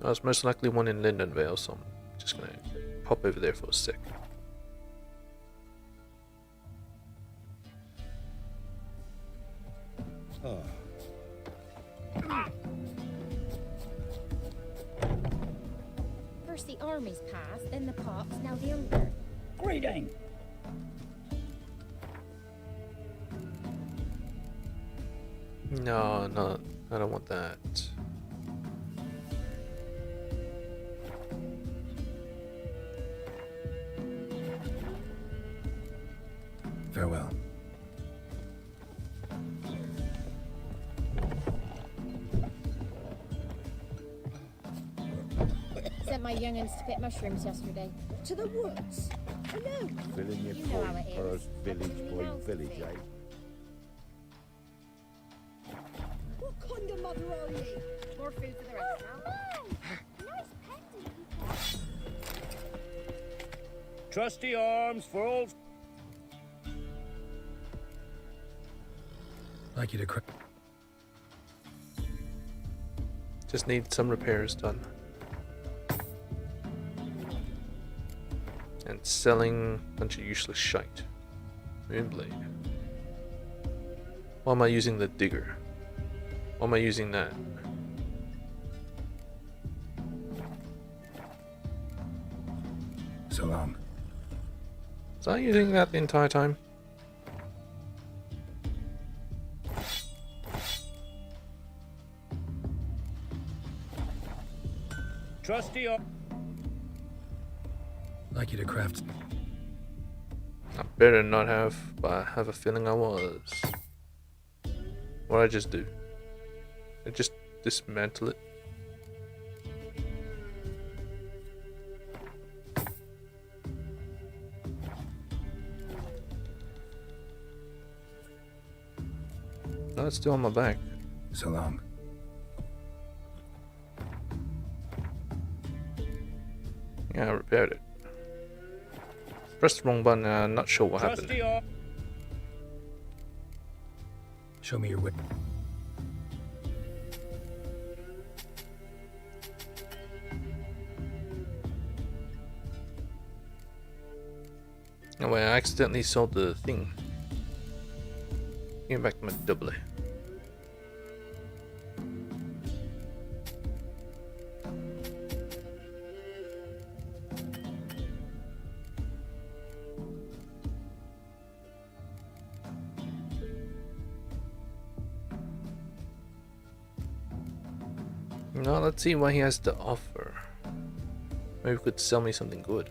There's most likely one in Linden Vale, so I'm just gonna pop over there for a sec. First the army's passed, then the pox, now the hunger. Greeting. No, no, I don't want that. Farewell. Sent my young'uns to pick mushrooms yesterday. To the woods? Alone? Filling your You know how it point is. first village by village, eh? What kind of mother are you? More food for the rest now. Nice Trusty arms for all. Like you to crack. Just need some repairs done. And selling a bunch of useless shite. Moonblade. Why am I using the digger? Why am I using that? So long. Was I using that the entire time? Trusty arms. Like you to craft. I better not have, but I have a feeling I was. What did I just do? I just dismantle it. No, it's still on my back. So long. Yeah, I repaired it. Pressed the wrong button and I'm not sure what happened. Show me your whip. No way, I accidentally sold the thing. Give me back my doubly. Now let's see what he has to offer. Maybe he could sell me something good.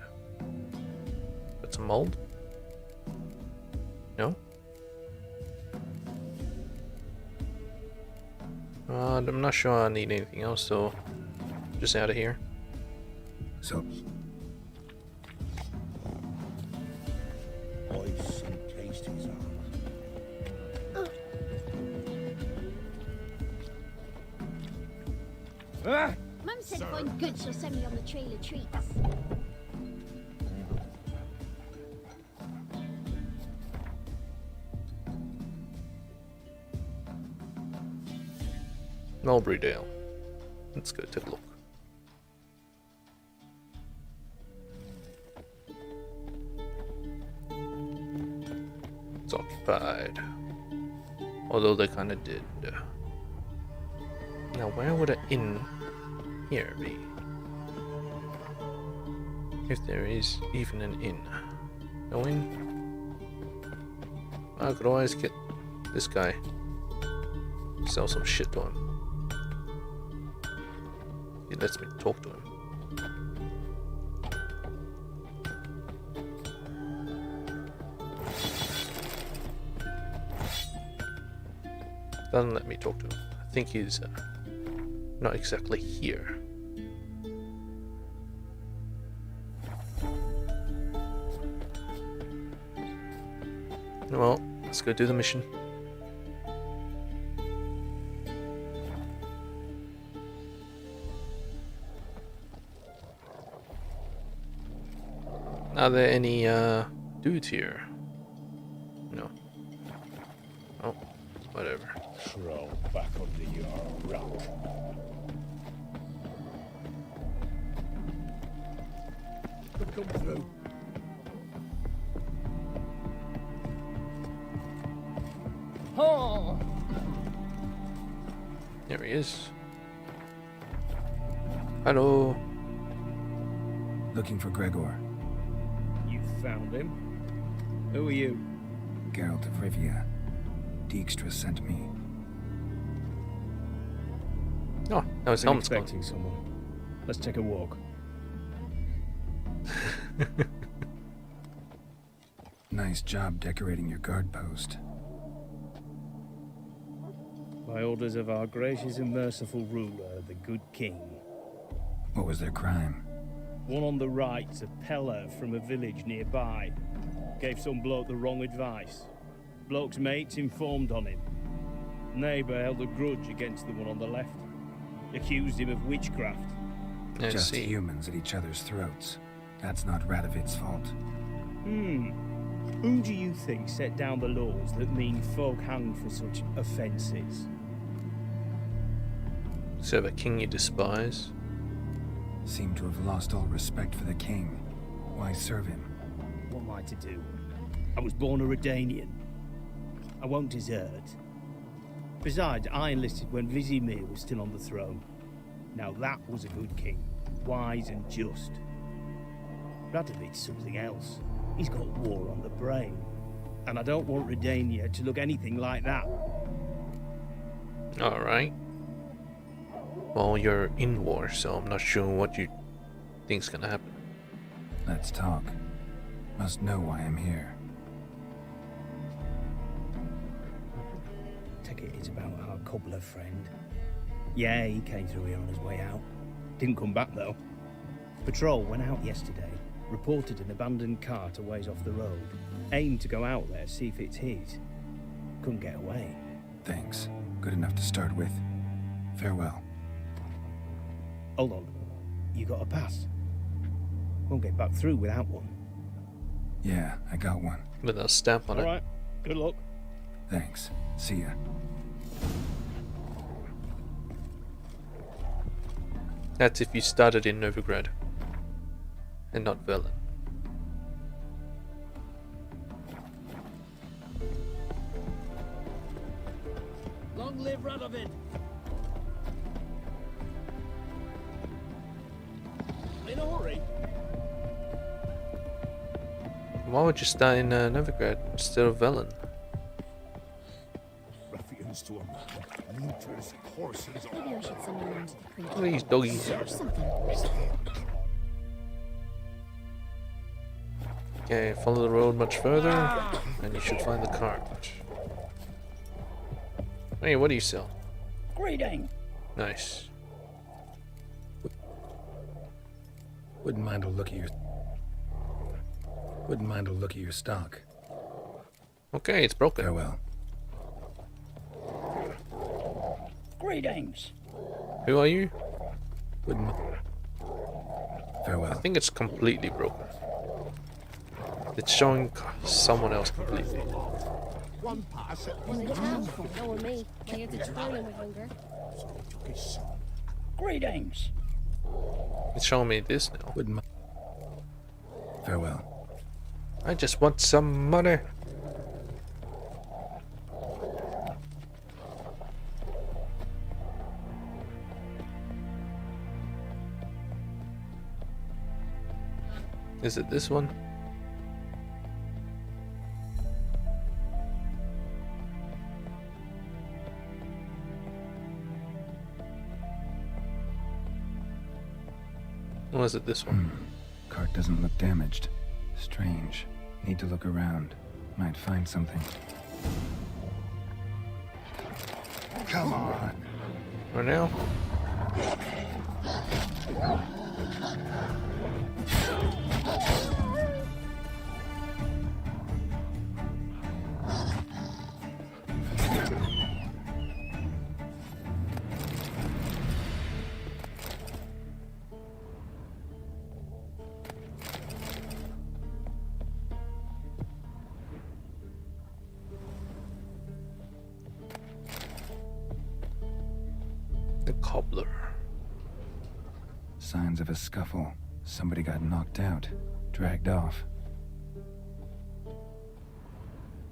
Got some mold? No? I'm not sure I need anything else, so just out of here. So Ice and tasties Mum said find good, she'll send me on the trail of treats. Mulberry Dale. Let's go take a look. It's occupied. Although they kinda did. Now where would an inn here be? If there is even an inn. No inn? I could always get this guy. Sell some shit to him. He lets me talk to him. Doesn't let me talk to him. I think he's not exactly here. Well, let's go do the mission. Are there any dudes here? No. Oh, whatever. Crawl back under your rock. Come through. Oh! There he is. Hello. Looking for Gregor. You found him? Who are you? Geralt of Rivia. Dijkstra sent me. Oh, now his I'm helmet's gone. expecting someone. Let's take a walk. Nice job decorating your guard post. By orders of our gracious and merciful ruler, the good king. What was their crime? One on the right's a peller from a village nearby. Gave some bloke the wrong advice. Bloke's mates informed on him. Neighbour held a grudge against the one on the left. Accused him of witchcraft. Just humans at each other's throats. That's not Radovid's fault. Who do you think set down the laws that mean folk hang for such offences? So the king you despise? Seem to have lost all respect for the king. Why serve him? What am I to do? I was born a Redanian. I won't desert. Besides, I enlisted when Vizimir was still on the throne. Now that was a good king, wise and just. Radovid's something else. He's got war on the brain. And I don't want Redania to look anything like that. Alright. Well, you're in war, so I'm not sure what you think's gonna happen. Let's talk. Must know why I'm here. Take it it's about our cobbler friend. Yeah, he came through here on his way out. Didn't come back though. Patrol went out yesterday. Reported an abandoned cart a ways off the road. Aimed to go out there, see if it's his. Couldn't get away. Thanks. Good enough to start with. Farewell. Hold on. You got a pass? Won't get back through without one. Yeah, I got one. With a stamp on it. Alright, good luck. Thanks. See ya. That's if you started in Novigrad. And not Velen. Long live Radovid! In a hurry? Why would you start in Novigrad instead of Velen? Ruffians to a man. Looters, horses, Maybe I should send you around to the creek. Look at these doggies. Or something. Okay, follow the road much further, and you should find the cart. Hey, what do you sell? Greeting! Nice. Wouldn't mind a look at your... Wouldn't mind a look at your stock. Okay, it's broken. Farewell. Greetings! Who are you? Wouldn't... Farewell. I think it's completely broken. It's showing someone else completely. One pass at What did it happen? No one me. My head's a twirling with hunger. Greetings! It's showing me this now. Wouldn't mind. Farewell. I just want some money. Is it this one? Or is it this one? Cart doesn't look damaged. Strange. Need to look around. Might find something. Come on. Right now? The cobbler. Signs of a scuffle. Somebody got knocked out. Dragged off.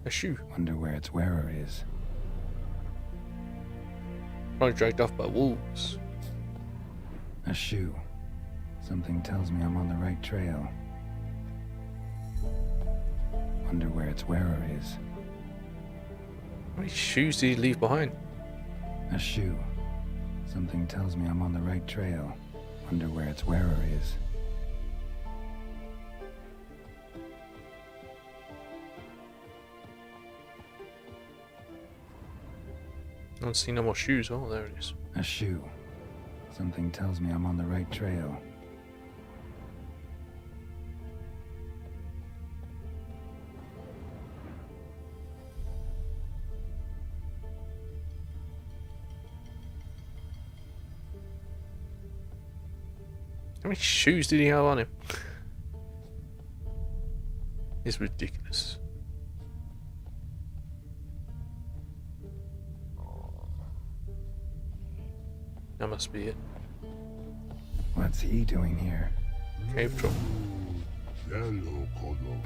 A shoe. Wonder where its wearer is. Probably dragged off by wolves. A shoe. Something tells me I'm on the right trail. Wonder where its wearer is. How many shoes did he leave behind? A shoe. Something tells me I'm on the right trail. Wonder where its wearer is. I don't see no more shoes. Oh, there it is. A shoe. Something tells me I'm on the right trail. How many shoes did he have on him? It's ridiculous. That must be it. What's he doing here? Cave troll. Hello, Colo.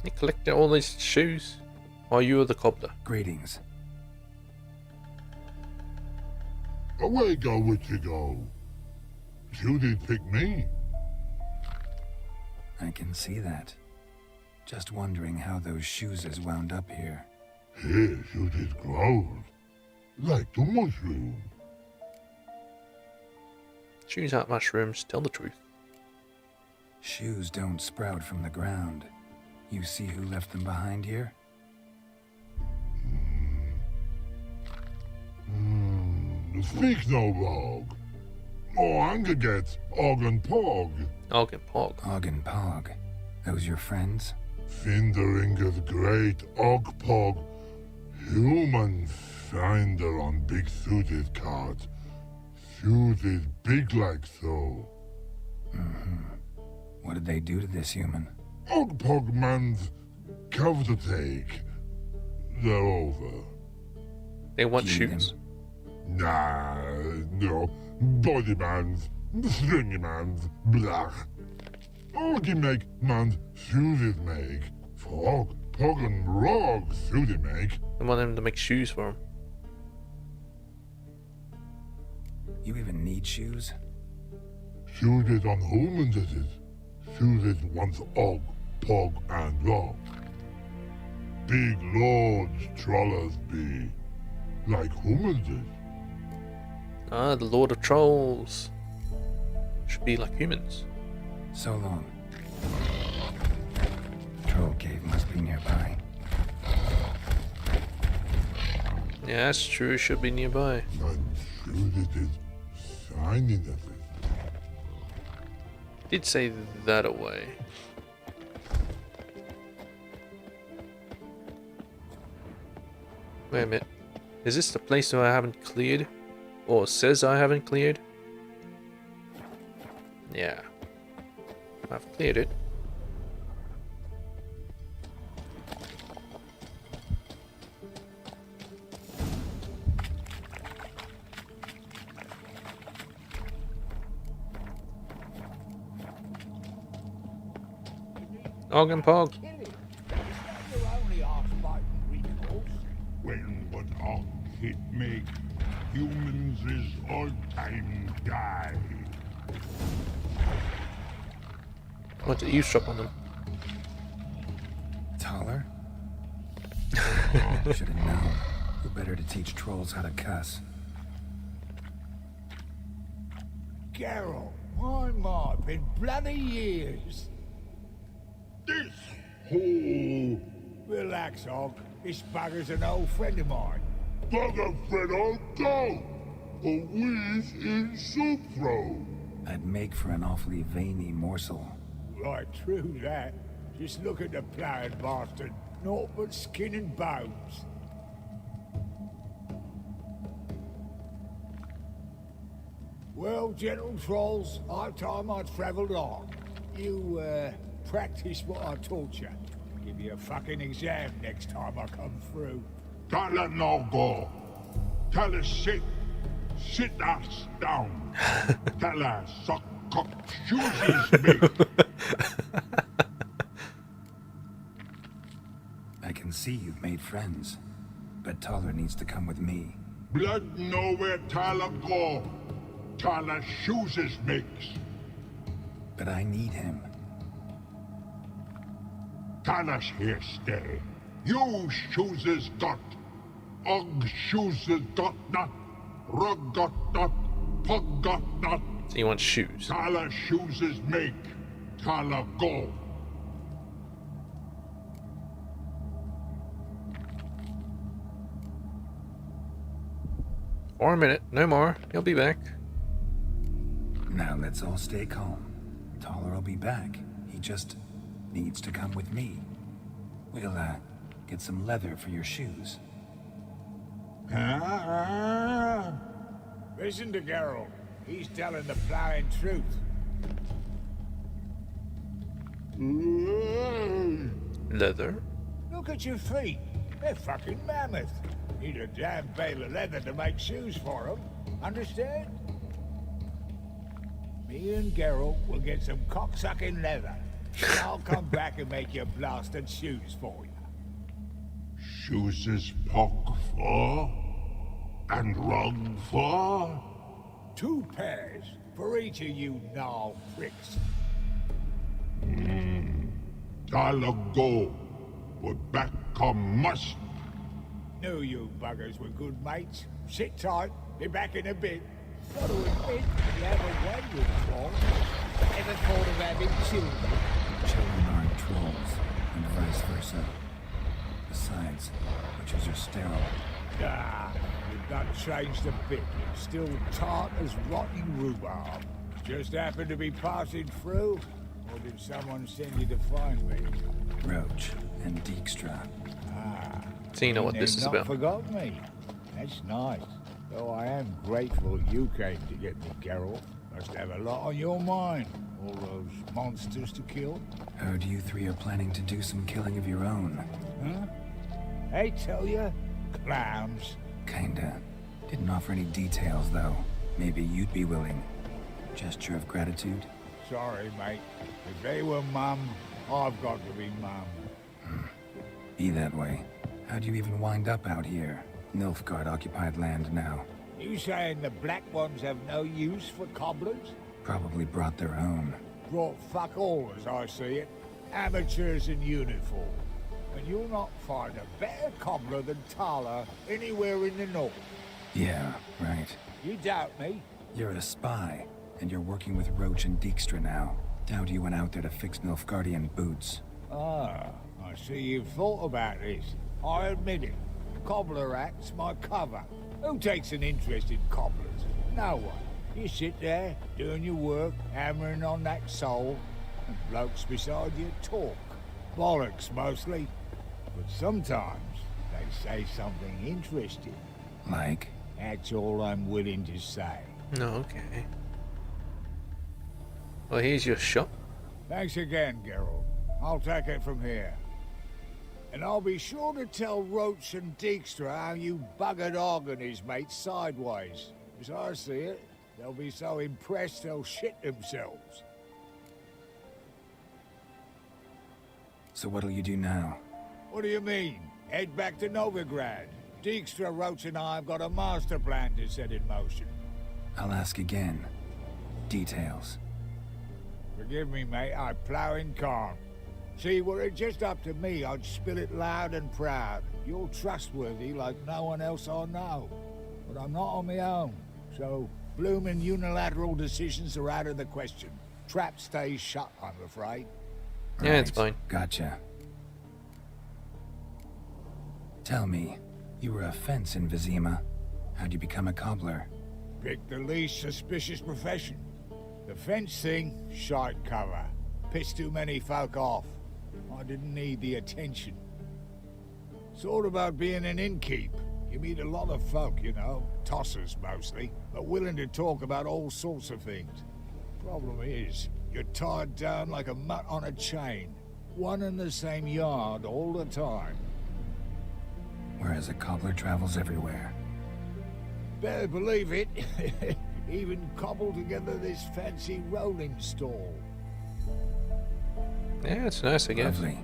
He collected all these shoes? Or you are the cobbler? Greetings. Away go, would you go? You did pick me. I can see that. Just wondering how those shoes is wound up here. Here, you did grow. Like the mushroom. Shoes aren't mushrooms, tell the truth. Shoes don't sprout from the ground. You see who left them behind here? Speak no log. Oh, anger gets Og and Pog. Og and Pog. Og and Pog. Those your friends? Findering's great Ogpog. Human finder on big suited cart. Suited big like so. What did they do to this human? Ogpog man's cover to take. They're over. They want shoes. Nah, no. Body man's, stringy man's, blah. Oggy make man's suited make. For Pog and Rog suited make. I want them to make shoes for him. You even need shoes? Suited on humans it is. Suited once Og, Pog and Rog. Big lords trollers be. Like humans is. Ah, the Lord of Trolls. Should be like humans. So long. Troll cave must be nearby. Yeah, that's true. It should be nearby. I'm sure it is shining at it. Did say that away. Wait a minute. Is this the place that I haven't cleared? Or says I haven't cleared? Yeah. I've cleared it. Og and Pog. When what Og hit make, humans is all time die. I want to eavesdrop on them. Taller? Should have known. Who better to teach trolls how to cuss? Geralt, my, been bloody years. This hole. Relax, Og. This bugger's an old friend of mine. Bugger friend old dog. A wheeze in soup throw. I'd make for an awfully veiny morsel. Right, true that. Just look at the ploughing bastard. Naught but skin and bones. Well, gentle trolls, high time I travelled on. You, practice what I taught you. Give you a fucking exam next time I come through. Tell her no go. Tell her sit. Sit ass down. Tell her suck cock shoes me. I can see you've made friends, but Taller needs to come with me. Blood know where Tyler go. Tyler shoes his makes. But I need him. Tyler's here stay. You shoes is got. Og shoes is got not. Rug got not. Pug got not. So you want shoes? Tyler shoes is make. Tyler go. For a minute, no more. He'll be back. Now let's all stay calm. Taller will be back. He just needs to come with me. We'll, get some leather for your shoes. Listen to Geralt. He's telling the ploughing truth. Leather? Look at your feet. They're fucking mammoth. Need a damn bale of leather to make shoes for them. Understand? Me and Geralt will get some cocksucking leather. And I'll come back and make you blasted shoes for you. Shoes is Pog for? And Rug for? 2 pairs for each of you gnarl pricks. Tyler go. But back come must. Knew you buggers were good mates. Sit tight. Be back in a bit. Got to admit, you have a way with trolls. Ever thought of having children? Children aren't trolls, and vice versa. Besides, witches are sterile. Nah, you've not changed a bit. You're still tart as rotten rhubarb. Just happened to be passing through. Or did someone send you to find me? Roach and Dijkstra. Ah. So you know what this is They've not about. forgot me. That's nice. Though I am grateful you came to get me, Geralt. Must have a lot on your mind. All those monsters to kill. Heard you three are planning to do some killing of your own. Huh? I tell you, clowns. Kinda. Didn't offer any details, though. Maybe you'd be willing. Gesture of gratitude? Sorry, mate. If they were mum, I've got to be mum. Be that way. How'd you even wind up out here? Nilfgaard-occupied land now. You saying the Black Ones have no use for cobblers? Probably brought their own. Brought fuck all, as I see it. Amateurs in uniform. And you'll not find a better cobbler than Tala anywhere in the north. Yeah, right. You doubt me? You're a spy, and you're working with Roach and Dijkstra now. Doubt you went out there to fix Nilfgaardian boots. Ah, I see you've thought about this. I admit it. Cobbler act's my cover. Who takes an interest in cobblers? No one. You sit there, doing your work, hammering on that sole, and blokes beside you talk. Bollocks, mostly. But sometimes they say something interesting. Like? That's all I'm willing to say. No, okay. Well, here's your shop. Thanks again, Geralt. I'll take it from here. And I'll be sure to tell Roach and Dijkstra how you buggered Og and his mates sideways. As I see it, they'll be so impressed they'll shit themselves. So what'll you do now? What do you mean? Head back to Novigrad. Dijkstra, Roach and I have got a master plan to set in motion. I'll ask again. Details. Forgive me, mate, I plough in calm. See, were it just up to me, I'd spill it loud and proud. You're trustworthy like no one else I know. But I'm not on my own, so bloomin' unilateral decisions are out of the question. Trap stays shut, I'm afraid. Yeah, it's fine. Gotcha. Tell me, you were a fence in Vizima. How'd you become a cobbler? Pick the least suspicious profession. The fence thing, shite cover. Pissed too many folk off. I didn't need the attention. It's all about being an innkeep. You meet a lot of folk, you know, tossers mostly, but willing to talk about all sorts of things. Problem is, you're tied down like a mutt on a chain. One and the same yard all the time. Whereas a cobbler travels everywhere. Better believe it. Even cobbled together this fancy rolling stall. Yeah, it's nice, I guess. Lovely.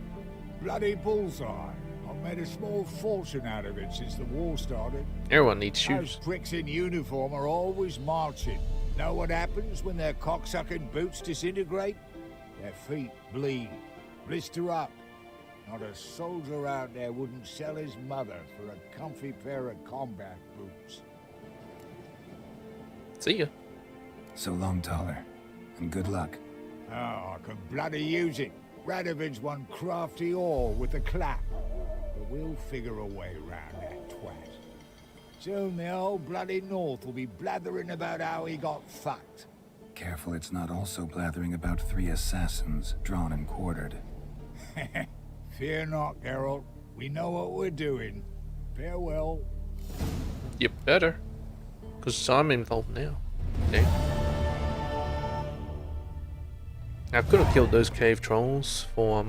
Bloody bullseye. I've made a small fortune out of it since the war started. Everyone needs Those shoes. pricks in uniform are always marching. Know what happens when their cocksucking boots disintegrate? Their feet bleed, blister up. Not a soldier out there wouldn't sell his mother for a comfy pair of combat boots. See ya. So long, Taller. And good luck. Oh, I can bloody use it. Radovid's one crafty ore with the clap. But we'll figure a way around that twat. Soon the whole bloody North will be blathering about how he got fucked. Careful it's not also blathering about 3 assassins drawn and quartered. Fear not, Geralt. We know what we're doing. Farewell. You better. Because I'm involved now. Yeah. I could have killed those cave trolls for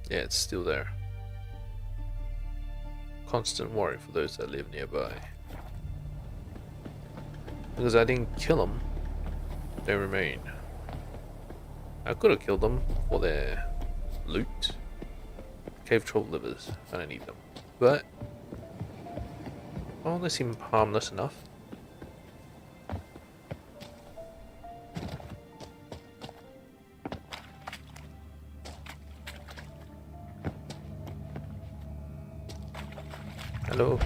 yeah, it's still there. Constant worry for those that live nearby. Because I didn't kill them, they remain. I could have killed them for their loot. Cave troll livers, I don't need them. But, well, they seem harmless enough. Hello.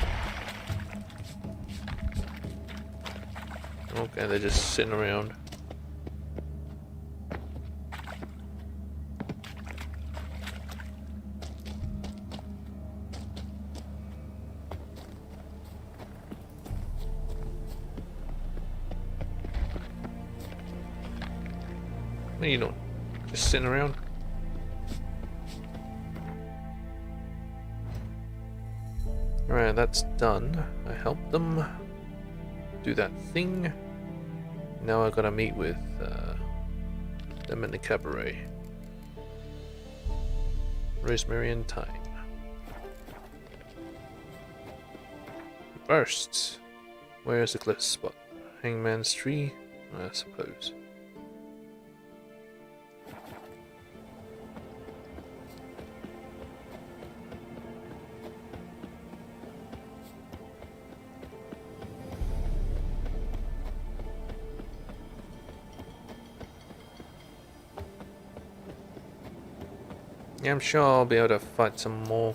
Okay, they're just sitting around. What are you doing? Just sitting around? Alright, that's done. I helped them do that thing. Now I gotta meet with them in the cabaret. Rosemary and thyme. First, where's the cliff spot? Hangman's Tree, I suppose. Yeah, I'm sure I'll be able to fight some more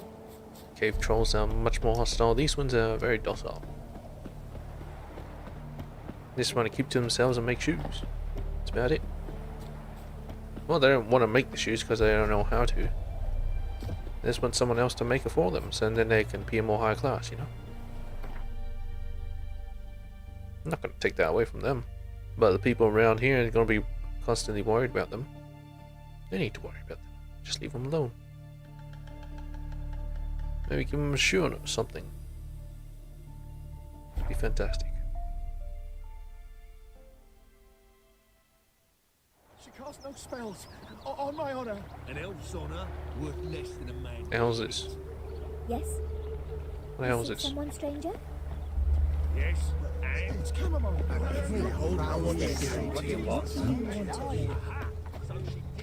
cave trolls that are much more hostile. These ones are very docile. They just want to keep to themselves and make shoes. That's about it. Well, they don't want to make the shoes because they don't know how to. They just want someone else to make it for them, so then they can be a more high class, you know? I'm not going to take that away from them. But the people around here are going to be constantly worried about them. They need to worry about them. Just leave them alone. Maybe give them a shoe or something. It'd be fantastic. She casts no spells. On my honor. An elf's honor worth less than a man. What the hell is this? Yes? What the hell is Is it this? someone, stranger? Yes, and It's chamomile. what do you want?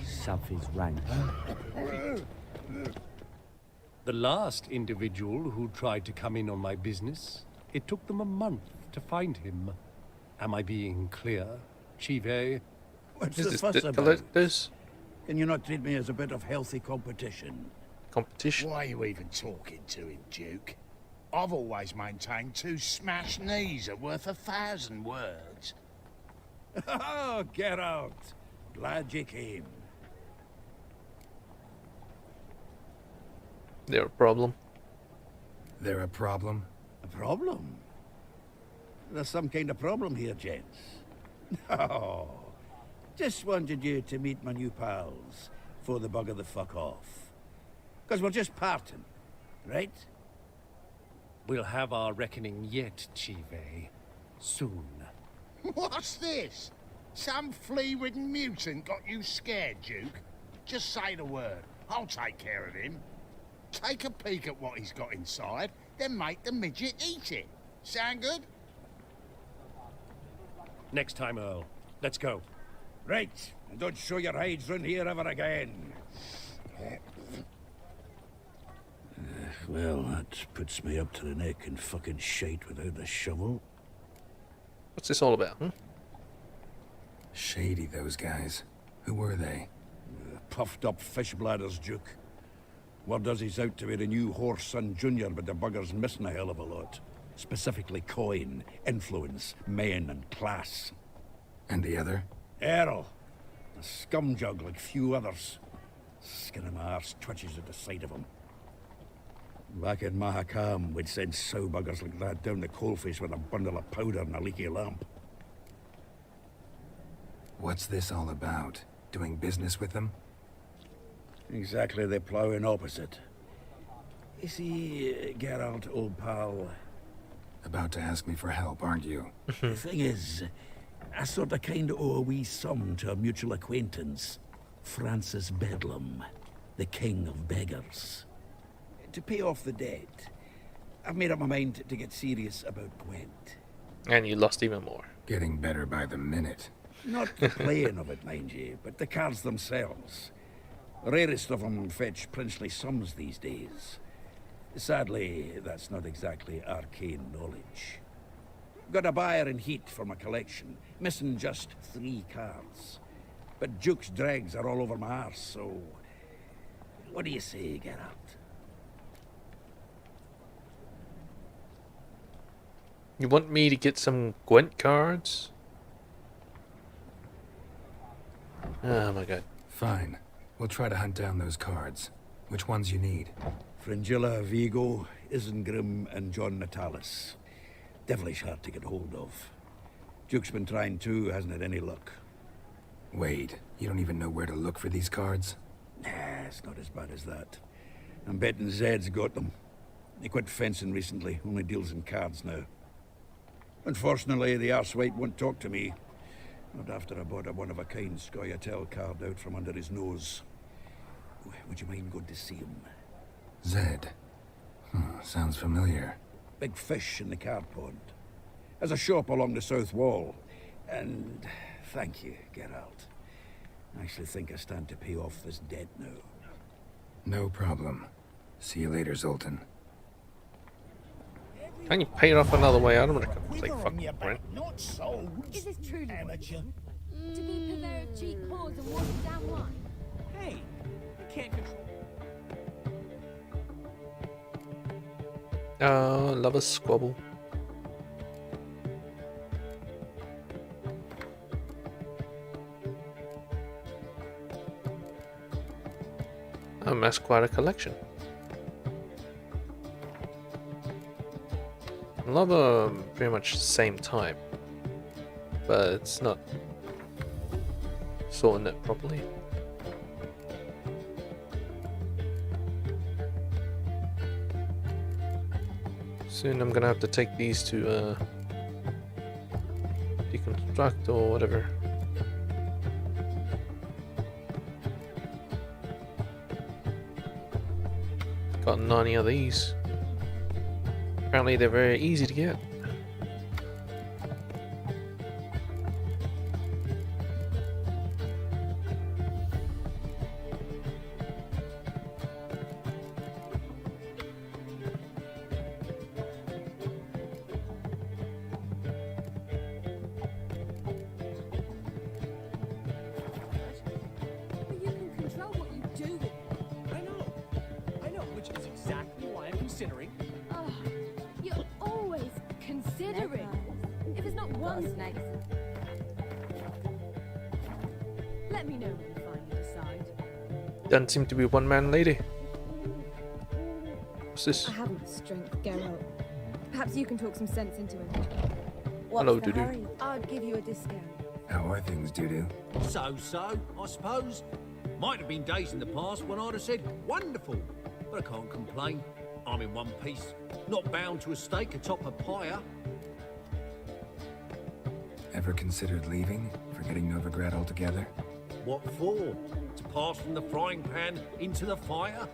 Something's rank. The last individual who tried to come in on my business, it took them a month to find him. Am I being clear, Chive? What's Is the this fuss debt about? collectors? Can you not treat me as a bit of healthy competition? Competition? Why are you even talking to him, Duke? I've always maintained 2 smashed knees are worth 1,000 words. Oh, get out. Glad you came. They're a problem. They're a problem? A problem? There's some kind of problem here, gents. No. Just wanted you to meet my new pals before they bugger the fuck off. Because we're just parting, right? We'll have our reckoning yet, Chive. Soon. What's this? Some flea-ridden mutant got you scared, Duke? Just say the word. I'll take care of him. Take a peek at what he's got inside, then make the midget eat it. Sound good? Next time, Earl. Let's go. Right. And don't show your hides round here ever again. Well, that puts me up to the neck in fucking shite without a shovel. What's this all about, Shady, those guys. Who were they? Puffed up fish bladders, Duke. Word does he's out to be the new Horse Son Jr., but the bugger's missing a hell of a lot. Specifically coin, influence, men, and class. And the other? Errol. A scumjug like few others. Skin of my arse twitches at the sight of him. Back in Mahakam, we'd send sow buggers like that down the coalface with a bundle of powder and a leaky lamp. What's this all about? Doing business with them? Exactly the ploughing opposite. You see, Geralt, old pal... About to ask me for help, aren't you? The thing is, I sort of kind of owe a wee sum to a mutual acquaintance. Francis Bedlam, the king of beggars. To pay off the debt, I've made up my mind to get serious about Gwent. And you lost even more. Getting better by the minute. Not the playing of it, mind you, but the cards themselves. Rarest of them fetch princely sums these days. Sadly, that's not exactly arcane knowledge. Got a buyer in heat for my collection, missing just 3 cards. But Duke's dregs are all over my arse, so... What do you say, Geralt? You want me to get some Gwent cards? Oh my god. Fine. We'll try to hunt down those cards. Which ones you need? Fringilla, Vigo, Isengrim, and John Natalis. Devilish hard to get hold of. Duke's been trying too, hasn't had any luck. Wade. You don't even know where to look for these cards? Nah, it's not as bad as that. I'm betting Zed's got them. He quit fencing recently, only deals in cards now. Unfortunately, the arsewite won't talk to me. Not after I bought a one-of-a-kind Scoia'tael card out from under his nose. Would you mind going to see him? Zed. Sounds familiar. Big fish in the card pond. Has a shop along the south wall. And thank you, Geralt. I actually think I stand to pay off this debt now. No problem. See you later, Zoltan. Can you pay it off another way? I don't want to play fucking rent. Not so. Is this truly amateur? To be purveyor of cheap whores and watered down wine? Hey, I can't control. Lovers squabble. That's quite a collection. Lover pretty much the same type, but it's not sorting it properly. Soon I'm gonna have to take these to deconstruct or whatever. Got 90 of these. Apparently they're very easy to get. But you can control what you do with it. I know, which is exactly why I'm considering. Oh, you're always considering. If it's not one snake. Let me know when you finally decide. Doesn't seem to be one man lady. What's this? I haven't the strength, Geralt. Perhaps you can talk some sense into him. Hello, Dudu. I'd give you a discount. How are things, Dudu? So, I suppose. Might have been days in the past when I'd have said, wonderful. But I can't complain. I'm in one piece. Not bound to a stake atop a pyre. Ever considered leaving? Forgetting Novigrad altogether? What for? To pass from the frying pan into the fire?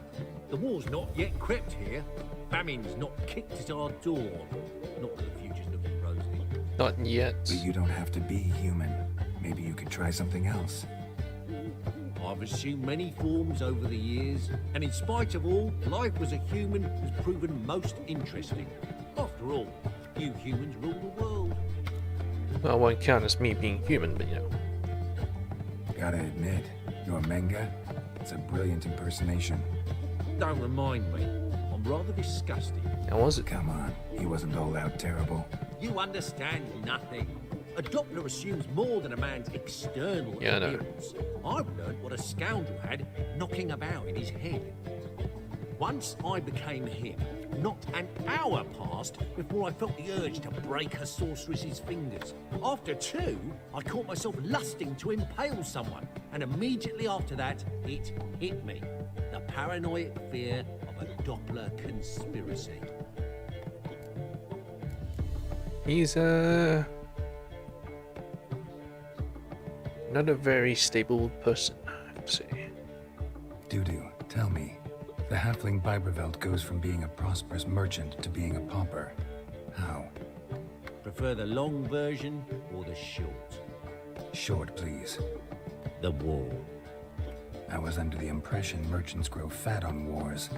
The war's not yet crept here. Famine's not kicked at our door. Not that the future's looking rosy. Not yet. But you don't have to be human. Maybe you could try something else. I've assumed many forms over the years, and in spite of all, life as a human has proven most interesting. After all, you humans rule the world. Well, I won't count as me being human, but you know. Gotta admit, your Menga, it's a brilliant impersonation. Don't remind me. I'm rather disgusted. How was it? Come on, he wasn't all out terrible. You understand nothing. A Doppler assumes more than a man's external appearance. I've learned what a scoundrel had knocking about in his head. Once I became him, not an hour passed before I felt the urge to break a sorceress's fingers. After 2, I caught myself lusting to impale someone, and immediately after that, it hit me. The paranoid fear of a Doppler conspiracy. He's not a very stable person, I have to say. Dudu, tell me, the halfling Biberveld goes from being a prosperous merchant to being a pauper. How? Prefer the long version or the short? Short, please. The war. I was under the impression merchants grow fat on wars.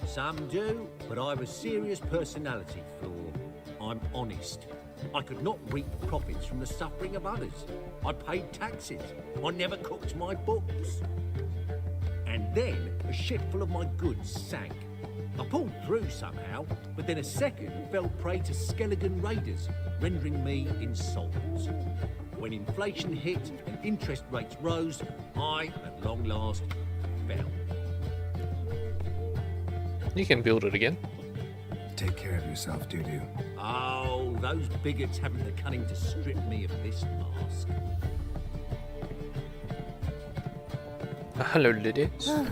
Some do, but I have a serious personality flaw. I'm honest. I could not reap profits from the suffering of others. I paid taxes. I never cooked my books. And then a ship full of my goods sank. I pulled through somehow, but then a second fell prey to Skelligan raiders, rendering me insolvent. When inflation hit and interest rates rose, I, at long last, fell. You can build it again. Take care of yourself, Dudu. Oh, those bigots haven't the cunning to strip me of this mask. Hello, ladies. I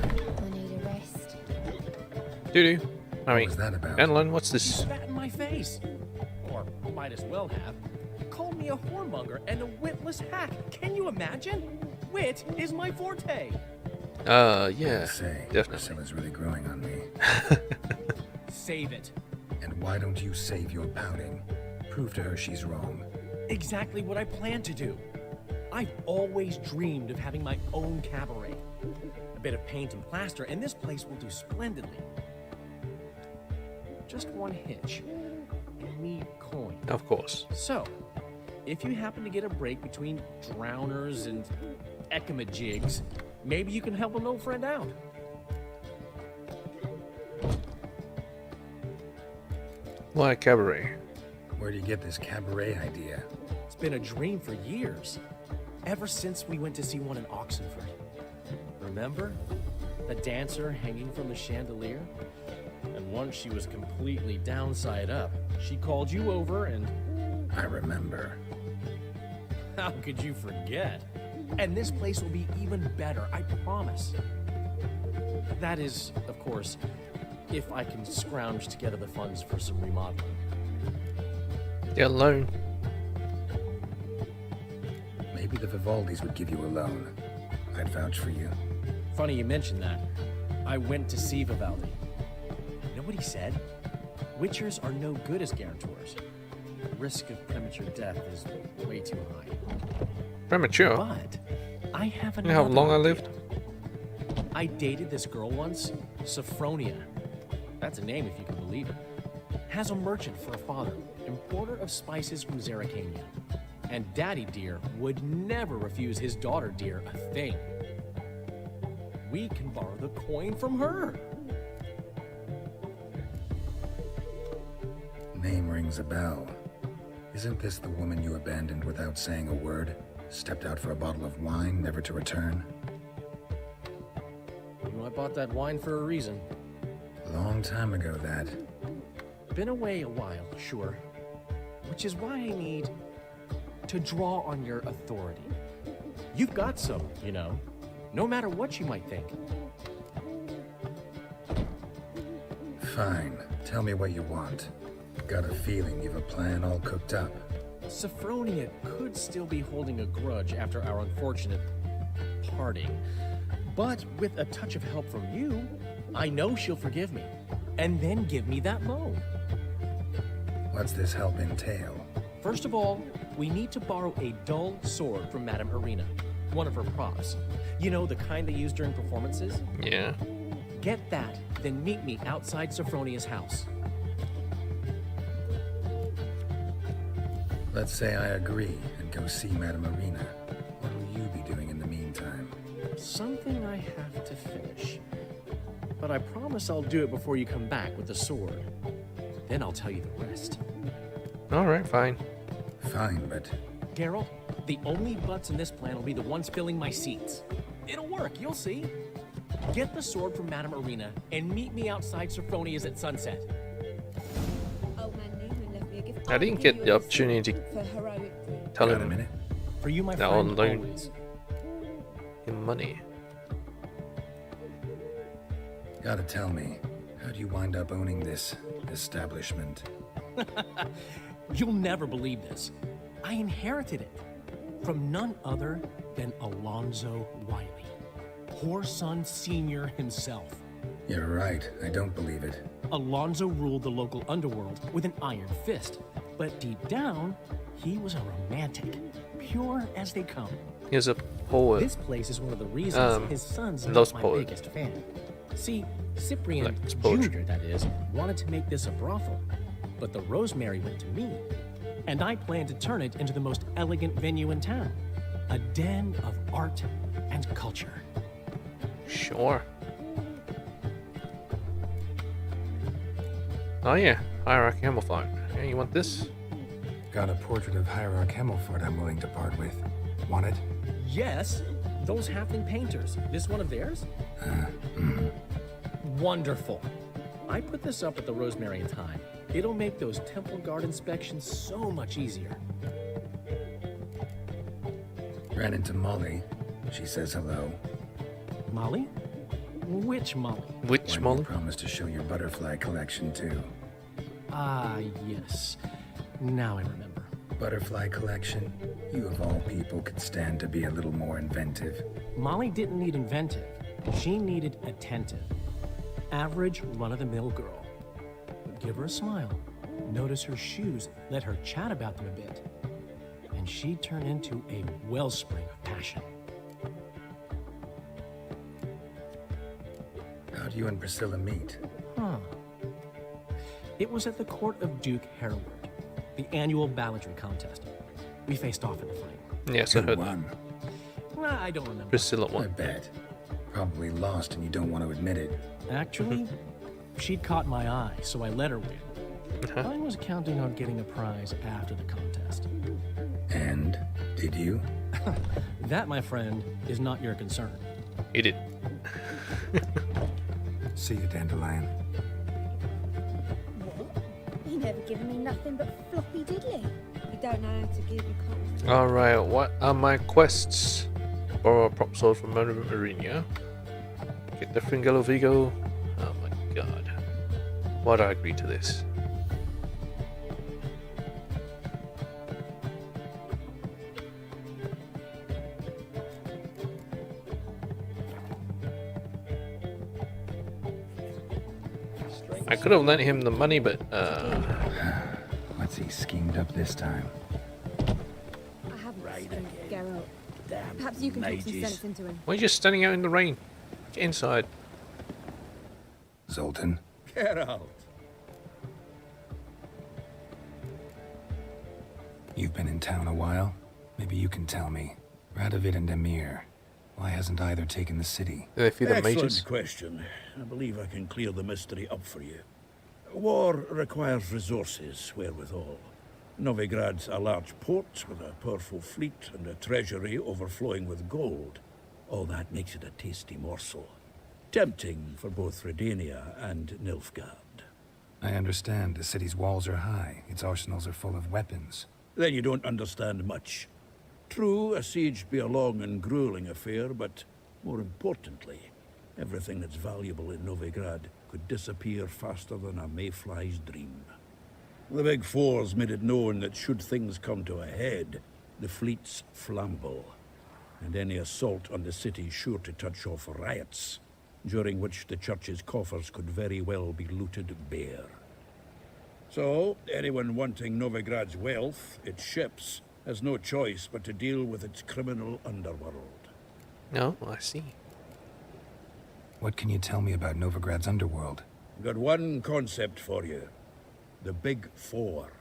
need a rest. Doo-doo. I mean, was that about? Adeline, what's this? Spat in my face. Or might as well have. Called me a whoremonger and a witless hack. Can you imagine? Wit is my forte. Yeah, Say, definitely. Priscilla's really growing on me. Save it. And why don't you save your pouting? Prove to her she's wrong. Exactly what I plan to do. I've always dreamed of having my own cabaret. A bit of paint and plaster, and this place will do splendidly. Just one hitch. I need coin. Of course. So, if you happen to get a break between drowners and ekamajigs, maybe you can help an old friend out. Why cabaret? Where do you get this cabaret idea? It's been a dream for years. Ever since we went to see one in Oxenford. Remember? The dancer hanging from the chandelier? And once she was completely downside up, she called you over and... I remember. How could you forget? And this place will be even better, I promise. That is, of course, if I can scrounge together the funds for some remodeling. Yeah, loan. Maybe the Vivaldis would give you a loan. I'd vouch for you. Funny you mentioned that. I went to see Vivaldi. You know what he said? Witchers are no good as guarantors. The risk of premature death is way too high. Premature? But I have You know how another long I idea. lived? I dated this girl once, Sophronia. That's a name if you can believe it. Has a merchant for a father, importer of spices from Zerrikania. And Daddy Dear would never refuse his daughter Dear a thing. We can borrow the coin from her. Name rings a bell. Isn't this the woman you abandoned without saying a word? Stepped out for a bottle of wine, never to return? You know, I bought that wine for a reason. Long time ago, that. Been away a while, sure. Which is why I need to draw on your authority. You've got some, you know, no matter what you might think. Fine. Tell me what you want. Got a feeling you've a plan all cooked up. Sophronia could still be holding a grudge after our unfortunate parting. But with a touch of help from you, I know she'll forgive me. And then give me that loan. What's this help entail? First of all, we need to borrow a dull sword from Madame Arena. One of her props. You know, the kind they use during performances? Yeah. Get that, then meet me outside Sophronia's house. Let's say I agree and go see Madame Arena. What will you be doing in the meantime? Something I have to finish. But I promise I'll do it before you come back with the sword. Then I'll tell you the rest. Alright, fine. Fine, but... Geralt, the only butts in this plan will be the ones filling my seats. It'll work, you'll see. Get the sword from Madame Arena and meet me outside Sophronia's at sunset. I didn't get the opportunity to tell Got a him minute? For you, my that friend, on loan always. him money. Gotta tell me, how do you wind up owning this establishment? You'll never believe this. I inherited it from none other than Alonzo Wiley, Whoreson Sr. himself. You're right, I don't believe it. Alonzo ruled the local underworld with an iron fist, but deep down, he was a romantic, pure as they come. He was a poet. This place is one of the reasons his son's Lost not my poet. biggest fan. See, Cyprian Like, it's poetry. Jr., that is, wanted to make this a brothel, but the Rosemary went to me, and I planned to turn it into the most elegant venue in town, a den of art and culture. Sure. Oh yeah, Hierarch Hammerfart. Yeah, you want this? Got a portrait of Hierarch Hemmelford I'm willing to part with. Want it? Yes, those halfling painters. This one of theirs? Wonderful. I put this up at the Rosemary in time. It'll make those temple guard inspections so much easier. Ran into Molly. She says hello. Molly? Which Molly? Which When Molly? you promised to show your butterfly collection too. Ah, yes. Now I remember. Butterfly collection? You of all people could stand to be a little more inventive. Molly didn't need inventive. She needed attentive. Average, run-of-the-mill girl. Give her a smile. Notice her shoes. Let her chat about them a bit. And she'd turn into a wellspring of passion. How'd you and Priscilla meet? Huh. It was at the court of Duke Hereward, the annual balladry contest. We faced off in the fight. Yes, I heard one. Well, I don't remember. Priscilla I won. bet. Probably lost and you don't want to admit it. Actually, she'd caught my eye, so I let her win. I was counting on getting a prize after the contest. And? Did you? That, my friend, is not your concern. He did. See you, Dandelion. He never given me nothing but floppy diddly. You don't know how to give a compliment. Alright, what are my quests? Borrow a prop sword from Marina. Get the Fringillo Vigo. Oh my god. Why'd I agree to this? I could have lent him the money, but What's he schemed up this time? I haven't spoken to Geralt. Perhaps you can talk some sense into him. why are you just standing out in the rain? Get inside. Zoltan? Get out. You've been in town a while? Maybe you can tell me. Radovid and Emir. Why hasn't either taken the city? Do they feed the Excellent mages? question. I believe I can clear the mystery up for you. War requires resources, wherewithal. Novigrad's a large port with a powerful fleet and a treasury overflowing with gold. All that makes it a tasty morsel. Tempting for both Redania and Nilfgaard. I understand the city's walls are high. Its arsenals are full of weapons. Then you don't understand much. True, a siege be a long and grueling affair, but more importantly, everything that's valuable in Novigrad could disappear faster than a mayfly's dream. The Big Four's made it known that should things come to a head, the fleet's flammable, and any assault on the city's sure to touch off riots, during which the church's coffers could very well be looted bare. So, anyone wanting Novigrad's wealth, its ships, has no choice but to deal with its criminal underworld. No, I see. What can you tell me about Novigrad's underworld? Got one concept for you. The Big Four.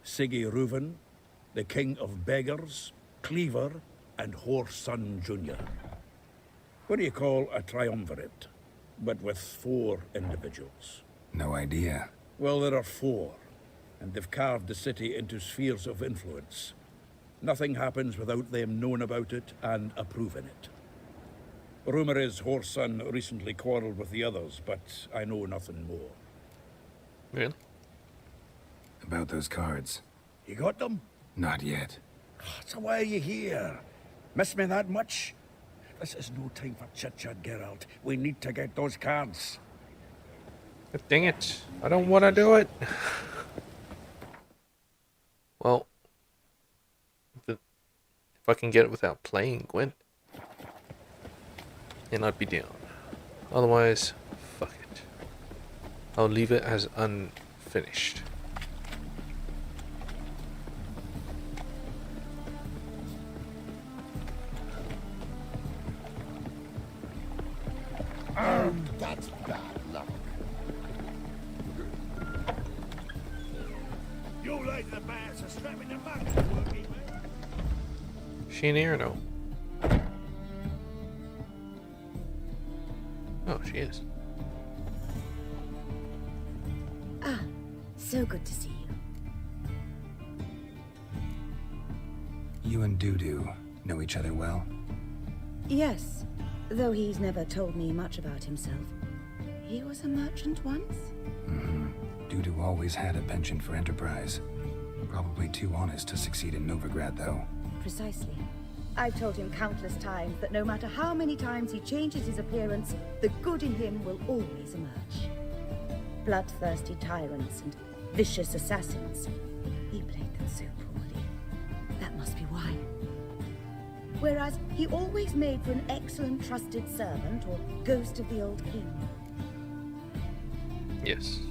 Siggy Reuven, the King of Beggars, Cleaver, and Whoreson Jr. What do you call a triumvirate, but with 4 individuals? No idea. Well, there are 4, and they've carved the city into spheres of influence. Nothing happens without them knowing about it and approving it. Rumor is Whoreson recently quarreled with the others, but I know nothing more. Really? About those cards? You got them? Not yet. So why are you here? Miss me that much? This is no time for chit-chat, Geralt. We need to get those cards. But dang it. I don't want to do it. Well, if I can get it without playing Gwent, then I'd be down. Otherwise, fuck it. I'll leave it as unfinished. That's bad luck. You like the bass are strapping the mountain working, man. She in here or no? Oh, she is. Ah, so good to see you. You and Dudu know each other well? Yes, though he's never told me much about himself. He was a merchant once? Mm-hmm. Dudu always had a penchant for enterprise. Probably too honest to succeed in Novigrad, though. Precisely. I've told him countless times that no matter how many times he changes his appearance, the good in him will always emerge. Bloodthirsty tyrants and vicious assassins. He played them so poorly. That must be why. Whereas he always made for an excellent trusted servant or ghost of the old king. Yes.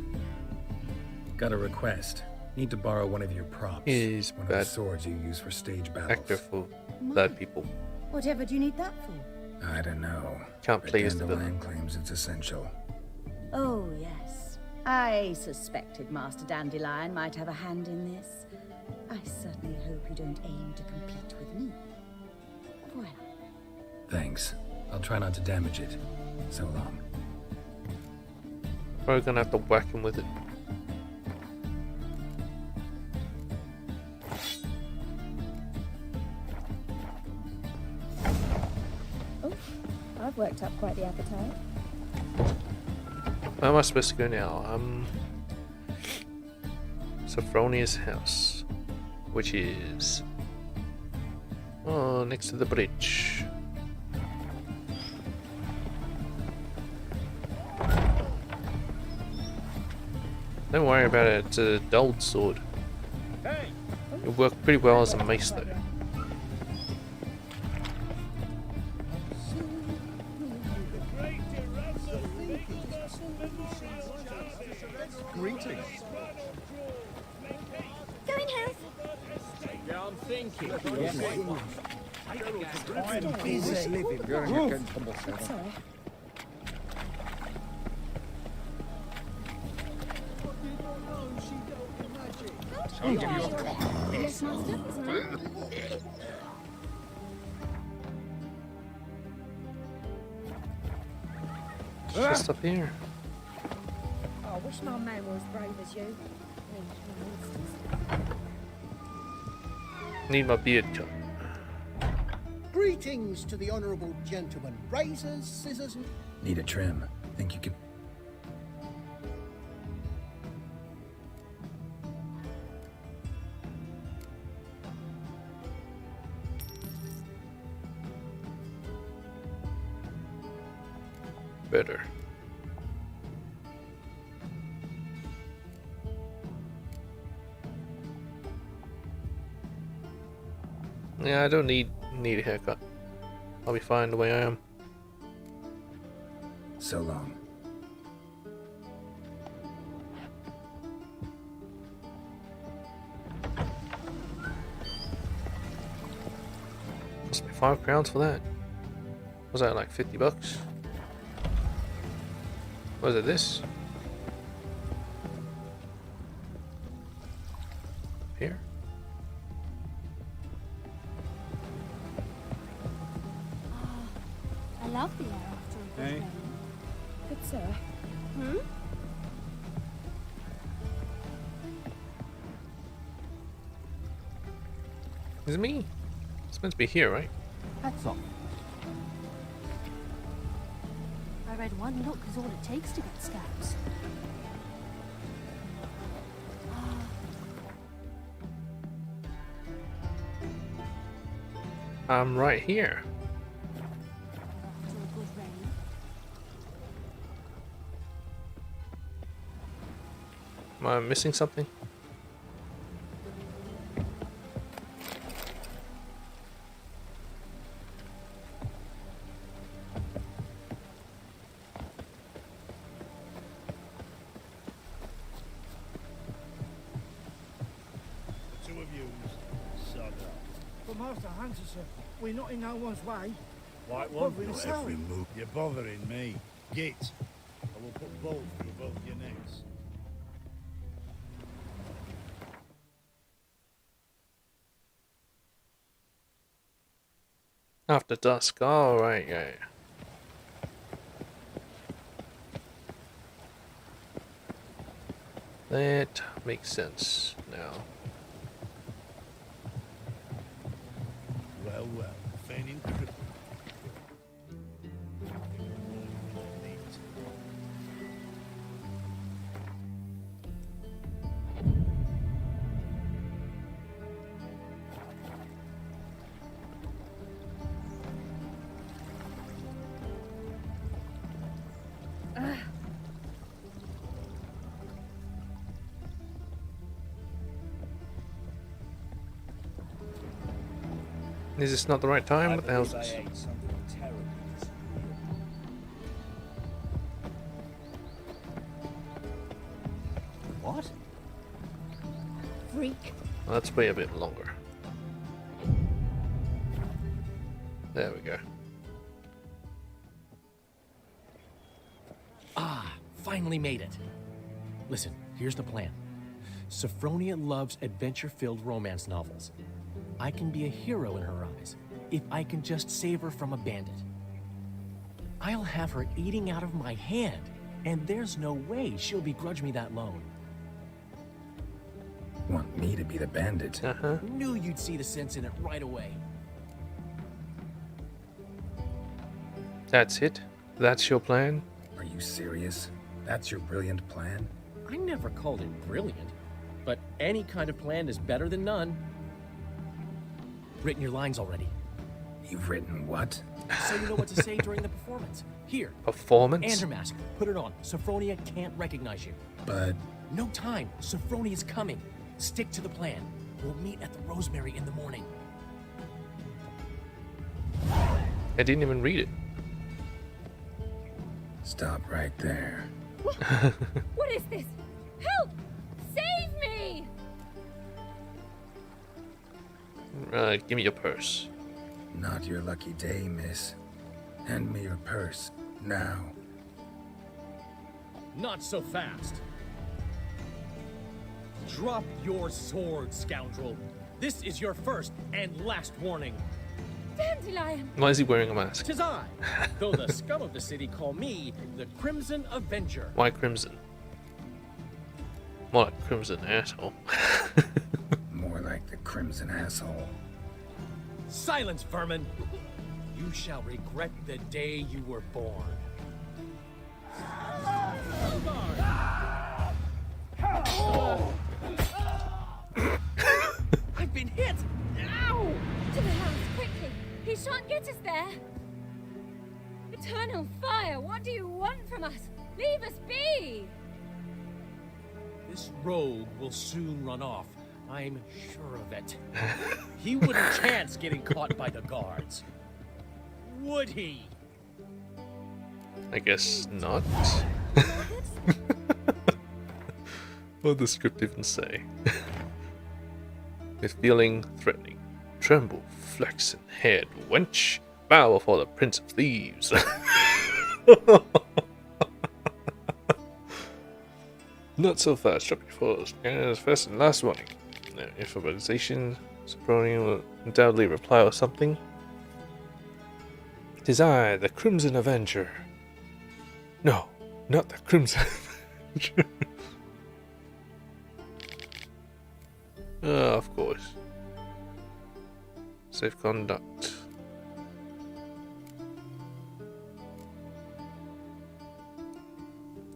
Got a request. Need to borrow one of your props. He's one of bad the swords you use for stage battles. actor for bad people. Whatever do you need that for? I don't know. Can't But play as the Dandelion claims it's essential. Oh, yes. I suspected Master Dandelion might have a hand in this. I certainly hope you don't aim to compete with me. Voilà. Thanks. I'll try not to damage it. So long. Probably gonna have to whack him with it. Oh, I've worked up quite the appetite. Where am I supposed to go now? Sophronia's house, which is next to the bridge. Don't worry about it. It's a dulled sword. It worked pretty well as a mace, though. Greetings. Go in, Health. Yeah, I'm thinking. I'm busy living. Sorry. Yes, Master. Just up here. Oh, I wish my man were as brave as you. Need my beard cut. Greetings to the honourable gentleman. Razors, scissors, and... Need a trim. Think you could... Better. Yeah, I don't need a haircut. I'll be fine the way I am. So long. Cost me 5 crowns for that. Was that like 50 bucks? Was it this? Here? I love the air after a good rain. Good sir. Hmm? Is it me? It's meant to be here, right? Hats off. I read one look is all it takes to get scabs. I'm right here. After a good rain. Am I missing something? Two of you. Sod But Master Hunter, sir, we're not in no one's way. Like What one will for it every say? move. You're bothering me. Git. I will put balls through both your necks. After dusk. All right, yeah. That makes sense now. Well, well. Feigning cripple. Is this not the right time? What the hell's this? What? Freak. Well, let's wait a bit longer. There we go. Ah, finally made it. Listen, here's the plan. Sophronia loves adventure-filled romance novels. I can be a hero in her eyes if I can just save her from a bandit. I'll have her eating out of my hand, and there's no way she'll begrudge me that loan. Want me to be the bandit? Knew you'd see the sense in it right away. That's it? That's your plan? Are you serious? That's your brilliant plan? I never called it brilliant, but any kind of plan is better than none. Written your lines already. You've written what? So you know what to say during the performance. Here. Performance? Andromask, put it on. Sophronia can't recognize you. But... No time. Sophronia's coming. Stick to the plan. We'll meet at the Rosemary in the morning. I didn't even read it. Stop right there. What is this? Help! Save me! Give me your purse. Not your lucky day, miss. Hand me your purse, now. Not so fast. Drop your sword, scoundrel. This is your first and last warning. Dandelion! Why is he wearing a mask? 'Tis I, though the scum of the city call me the Crimson Avenger. Why Crimson? More like Crimson Asshole. More like the Crimson Asshole. Silence, vermin! You shall regret the day you were born. I've been hit! Ow! To the house, quickly! He shan't get us there! Eternal fire, what do you want from us? Leave us be! This rogue will soon run off. I'm sure of it. He wouldn't chance getting caught by the guards. Would he? I guess not. What does the script even say? With feeling threatening. Tremble, flaxen head, wench. Bow before the Prince of Thieves. Not so fast, drop your foes. As first and last warning. No information. Sophronia will undoubtedly reply or something. 'Tis I, the Crimson Avenger. No, not the Crimson Avenger. Of course. Safe conduct.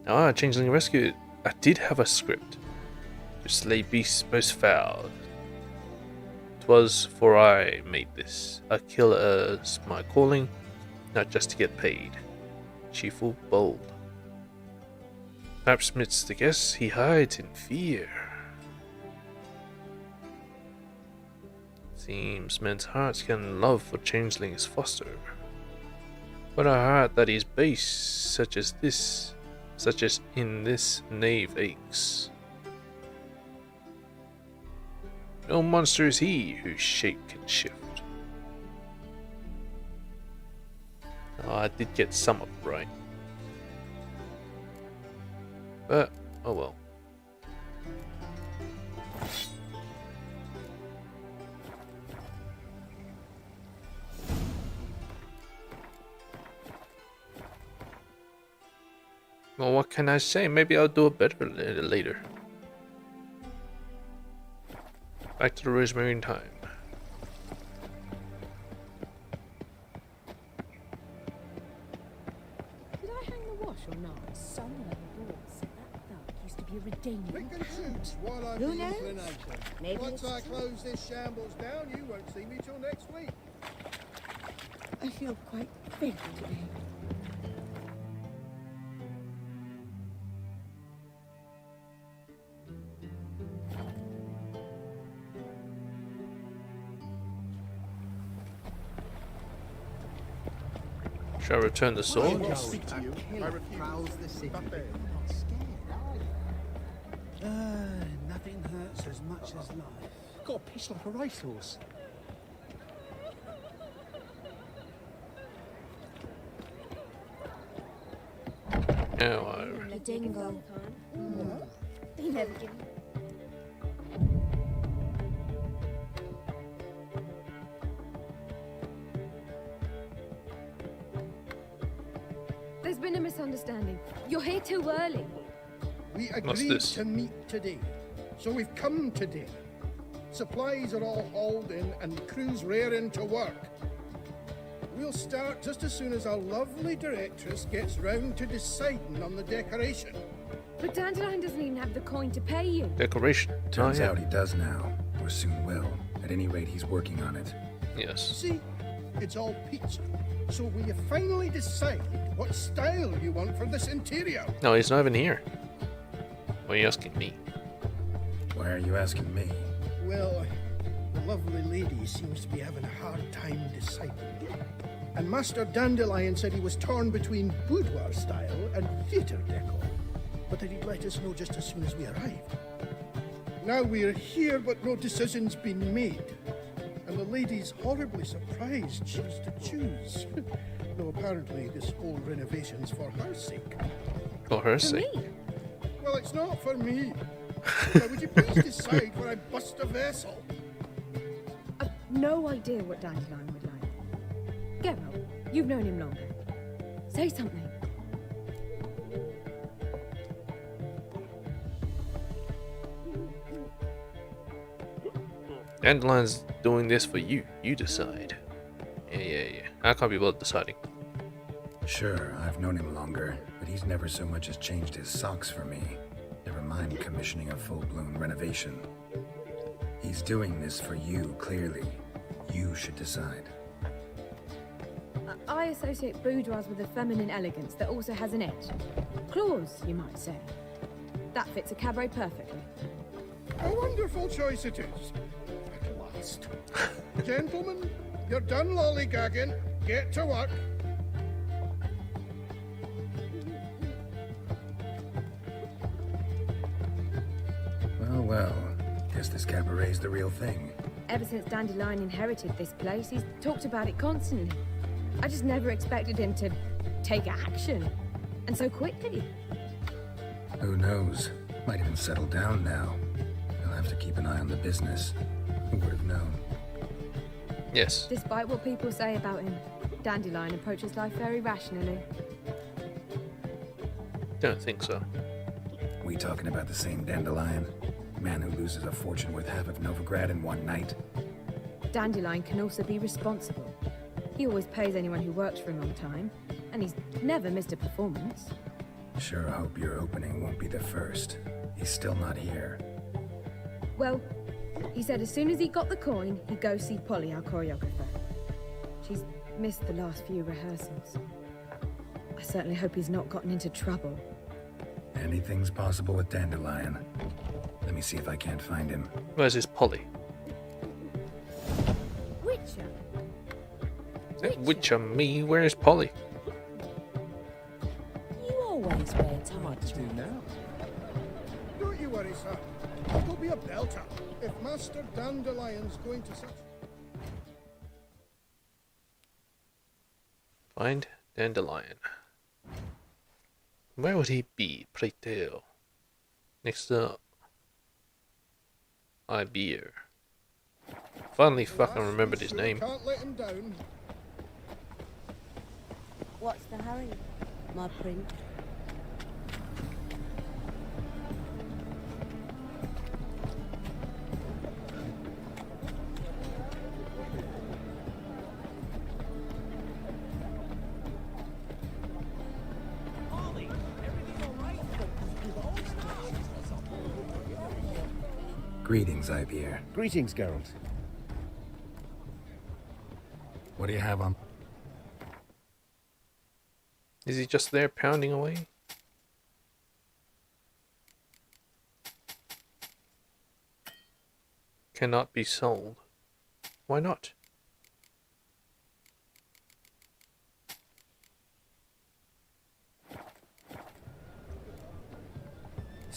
Ah, Changeling Rescue. I did have a script. To slay beasts most foul. 'Twas for I made this. A killer's my calling, not just to get paid. Cheerful, bold. Perhaps midst the guests he hides in fear. Seems men's hearts can love for changelings foster. But a heart that is base, such as in this knave aches. No monster is he whose shape can shift. Oh, I did get some up right. But, oh well. Well, what can I say? Maybe I'll do it better later. Back to the Rosemary in time. Did I hang the wash or not? Someone at the door said that thug used to be a Redanian. Pick and choose while I've Who the knows? inclination. Maybe Once it's I true. close this shambles down, you won't see me till next week. I feel quite faithful today. Shall I return the sword? Speak to you. I refuse. Nothing hurts as much as life. Got a piss like a racehorse. No, A dingo. They never give me. There's been a misunderstanding. You're here too early. We What's agreed this? to meet today, so we've come today. Supplies are all hauled in and the crew's raring to work. We'll start just as soon as our lovely directress gets round to deciding on the decoration. But Dandelion doesn't even have the coin to pay you. Decoration. Turns Oh, yeah. out he does now, or soon will. At any rate, he's working on it. Yes. See, it's all peachy. So will you finally decide what style you want for this interior? No, he's not even here. Why are you asking me? Why are you asking me? Well, the lovely lady seems to be having a hard time deciding. And Master Dandelion said he was torn between boudoir style and theatre decor, but that he'd let us know just as soon as we arrived. Now we're here, but no decision's been made. And the lady's horribly surprised she was to choose. Though apparently this whole renovation's for her sake. For her sake. Well, it's not for me. Now, would you please decide where I bust a vessel? I've no idea what Dandelion would like. Geralt, you've known him longer. Say something. Dandelion's doing this for you. You decide. Yeah. I can't be bothered deciding. Sure, I've known him longer, but he's never so much as changed his socks for me. Never mind commissioning a full-blown renovation. He's doing this for you, clearly. You should decide. I associate boudoirs with a feminine elegance that also has an edge. Claws, you might say. That fits a cabaret perfectly. A wonderful choice it is. At last. Gentlemen, you're done lollygagging. Get to work. Well, guess this cabaret's the real thing. Ever since Dandelion inherited this place, he's talked about it constantly. I just never expected him to take action. And so quickly. Who knows? Might even settle down now. He'll have to keep an eye on the business. Who would have known? Yes. Despite what people say about him, Dandelion approaches life very rationally. Don't think so. We talking about the same Dandelion? Man who loses a fortune worth half of Novigrad in one night? Dandelion can also be responsible. He always pays anyone who works for him on time, and he's never missed a performance. Sure hope your opening won't be the first. He's still not here. Well, he said as soon as he got the coin, he'd go see Polly, our choreographer. She's missed the last few rehearsals. I certainly hope he's not gotten into trouble. Anything's possible with Dandelion. Let me see if I can't find him. Where's his Polly? Witcher? Witcher me? Where's Polly? You always wear tights. Do now. Don't you worry, sir. It'll be a belter. If Master Dandelion's going to such... Find Dandelion. Where would he be, pray tell? Next up. Ibeer. Finally fucking remembered his name. Can't let him down. What's the hurry, my prince? Greetings, Ibeer. Greetings, Geralt. What do you have on? Is he just there pounding away? Cannot be sold. Why not?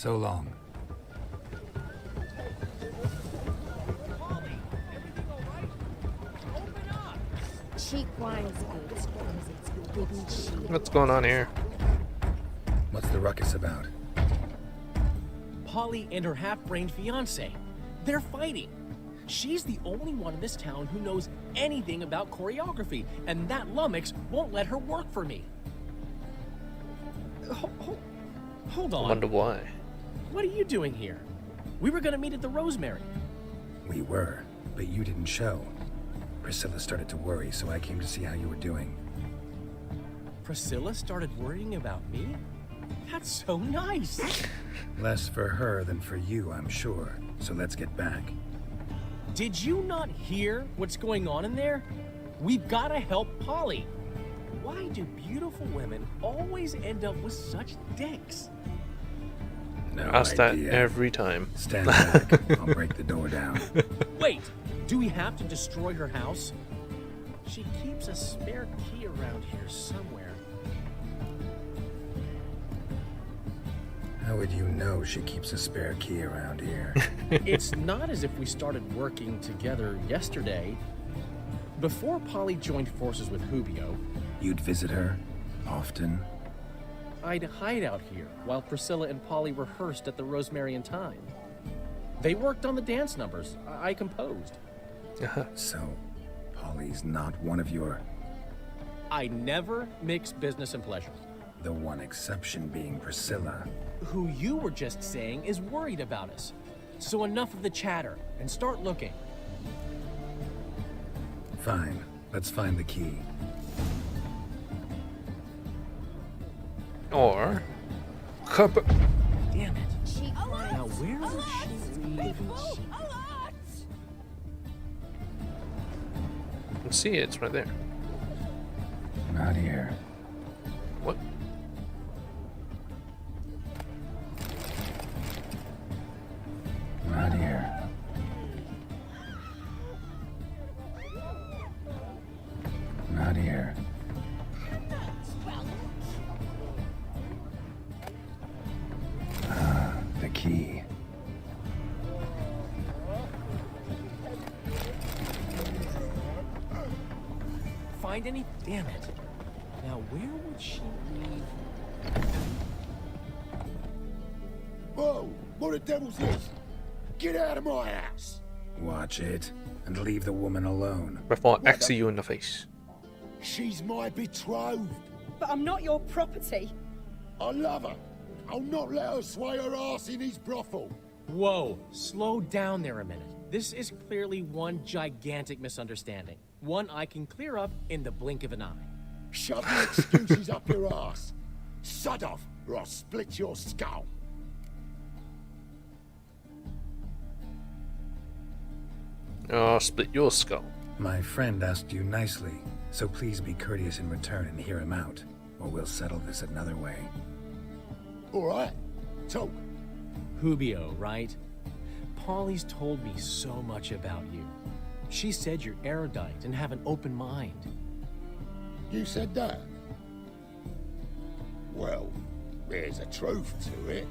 So long. Cheek wine is good. It's good and cheap. What's going on here? What's the ruckus about? Polly and her half-brained fiancé. They're fighting. She's the only one in this town who knows anything about choreography, and that lummox won't let her work for me. Hold on. I wonder why. What are you doing here? We were gonna meet at the Rosemary. We were, but you didn't show. Priscilla started to worry, so I came to see how you were doing. Priscilla started worrying about me? That's so nice. Less for her than for you, I'm sure. So let's get back. Did you not hear what's going on in there? We've gotta help Polly. Why do beautiful women always end up with such dicks? No Ask that idea. every time. Stand back. I'll break the door down. Wait, do we have to destroy her house? She keeps a spare key around here somewhere. How would you know she keeps a spare key around here? It's not as if we started working together yesterday. Before Polly joined forces with Hubio, You'd visit her? Often? I'd hide out here while Priscilla and Polly rehearsed at the Rosemary and Thyme. They worked on the dance numbers I composed. So, Polly's not one of your... I never mix business and pleasure. The one exception being Priscilla. Who you were just saying is worried about us. So enough of the chatter and start looking. Fine. Let's find the key. Or... Damn it. Now where would she leave? You can see it, it's right there. Not here. What? Not here. Not here. The key. Find any? Damn it. Now where would she leave? Whoa! What the devil's this? Get out of my house! Watch it, and leave the woman alone. Before I axe you in the face. She's my betrothed. But I'm not your property. I love her. I'll not let her sway her ass in his brothel. Whoa, slow down there a minute. This is clearly one gigantic misunderstanding. One I can clear up in the blink of an eye. Shove your excuses up your ass. Sod off, or I'll split your skull. Oh, split your skull. My friend asked you nicely, so please be courteous in return and hear him out, or we'll settle this another way. All right, talk. Hubio, right? Polly's told me so much about you. She said you're erudite and have an open mind. You said that? Well, there's a truth to it.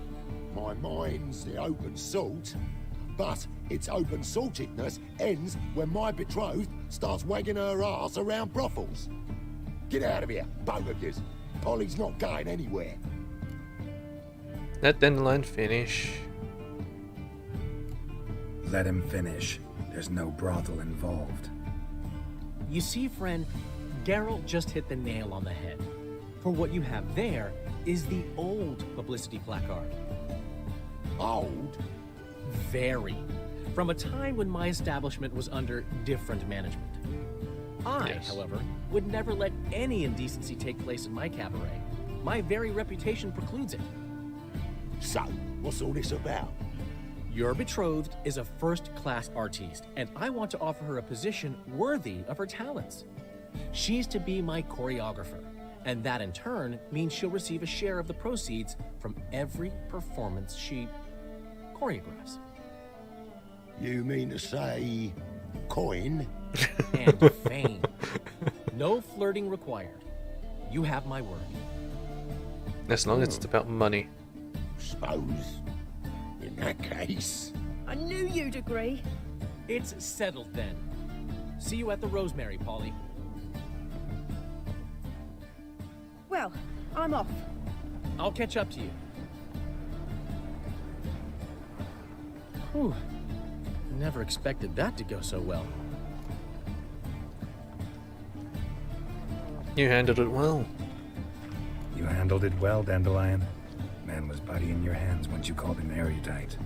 My mind's the open salt, but its open saltedness ends when my betrothed starts wagging her ass around brothels. Get out of here, both of yous. Polly's not going anywhere. Let Dandelion finish. Let him finish. There's no brothel involved. You see, friend, Geralt just hit the nail on the head. For what you have there is the old publicity placard. Old? Very. From a time when my establishment was under different management. I, however, would never let any indecency take place in my cabaret. My very reputation precludes it. So, what's all this about? Your betrothed is a first-class artiste, and I want to offer her a position worthy of her talents. She's to be my choreographer, and that in turn means she'll receive a share of the proceeds from every performance she choreographs. You mean to say coin? And fame. No flirting required. You have my word. As long as it's about money. Suppose in that case. I knew you'd agree. It's settled then. See you at the Rosemary, Polly. Well, I'm off. I'll catch up to you. Whew. Never expected that to go so well. You handled it well. You handled it well, Dandelion. Man was buddy in your hands once you called him erudite.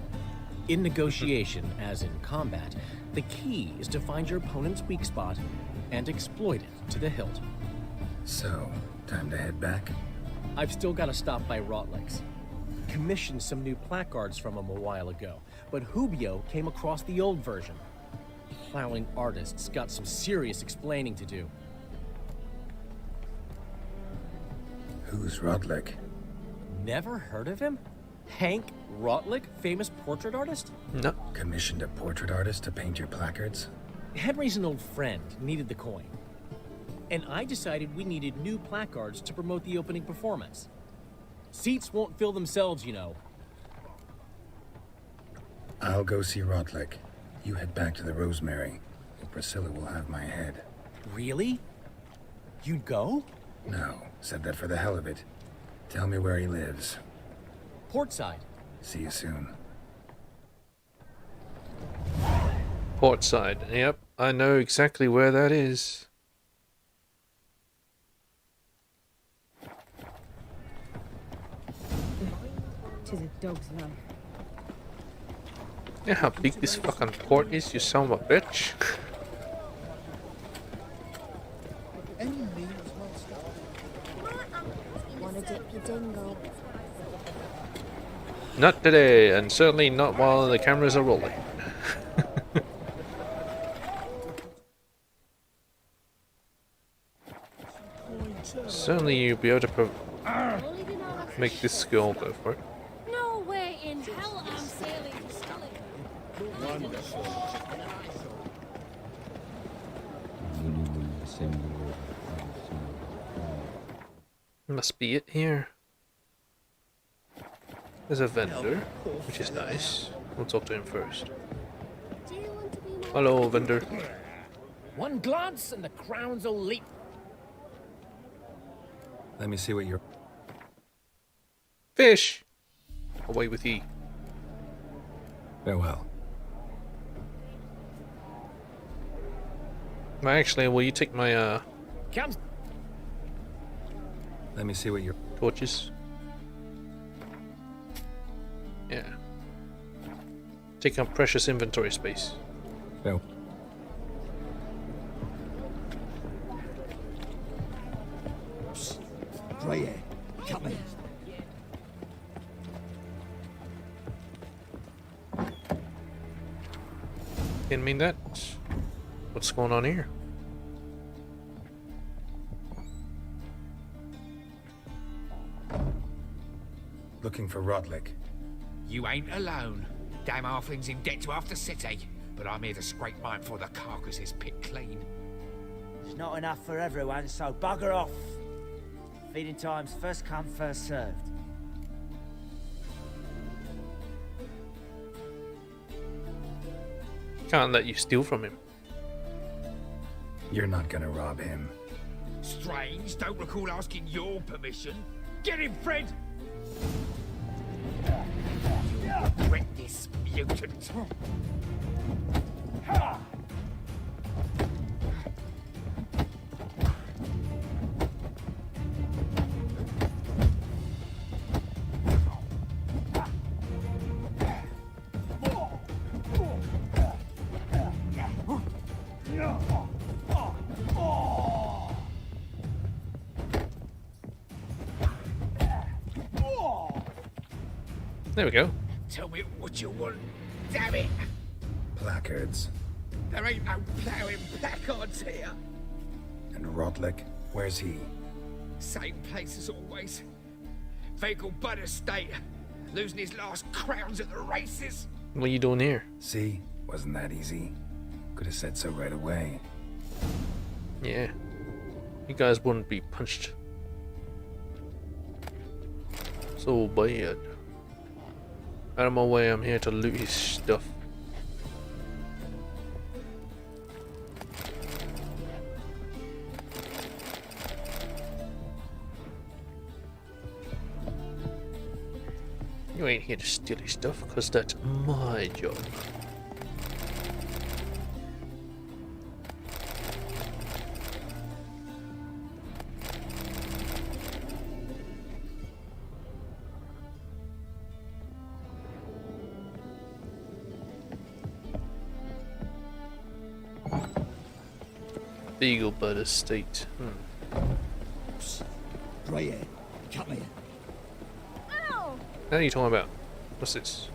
In negotiation, as in combat, the key is to find your opponent's weak spot and exploit it to the hilt. So, time to head back? I've still got to stop by Rotlex. Commissioned some new placards from him a while ago, but Hubio came across the old version. Plowing artists got some serious explaining to do. Who's Rotlick? Never heard of him? Hank Rotlick, famous portrait artist? No. Commissioned a portrait artist to paint your placards? Henry's an old friend, needed the coin. And I decided we needed new placards to promote the opening performance. Seats won't fill themselves, you know. I'll go see Rotlick. You head back to the Rosemary. Priscilla will have my head. Really? You'd go? No, said that for the hell of it. Tell me where he lives. Portside. See you soon. Portside. Yep, I know exactly where that is. Tis a dog's life. You know how big this fucking port is, you son of a bitch? Wanna dip your dingle? Not today, and certainly not while the cameras are rolling. Certainly you'll be able to make this girl go for it. No way in hell I'm sailing to Scully. Must be it here. There's a vendor, which is nice. We'll talk to him first. Hello, vendor. One glance and the crowns will leap. Let me see what you're... Fish! Away with ye. Farewell. Actually, will you take my, Comes. Let me see what you're... torches? Yeah. Take up precious inventory space. No. Freya, come in. Didn't mean that. What's going on here? Looking for Rotlick. You ain't alone. Damn halfling's in debt to half the city, but I'm here to scrape mine before the carcass is picked clean. There's not enough for everyone, so bugger off. Feeding time's first come, first served. Can't let you steal from him. You're not gonna rob him. Strange, don't recall asking your permission. Get him, Fred! You regret this, mutant. There we go. Tell me what you want, damn it! Placards. There ain't no ploughing placards here. And Rotlick, where's he? Same place as always. Vegal Bud Estate. Losing his last crowns at the races. What are you doing here? See? Wasn't that easy? Could have said so right away. Yeah. You guys wouldn't be punched so bad. Out of my way, I'm here to loot his stuff. You ain't here to steal his stuff, because that's my job. Beaglebud Estate. Right here. Come here. What are you talking about? What's this?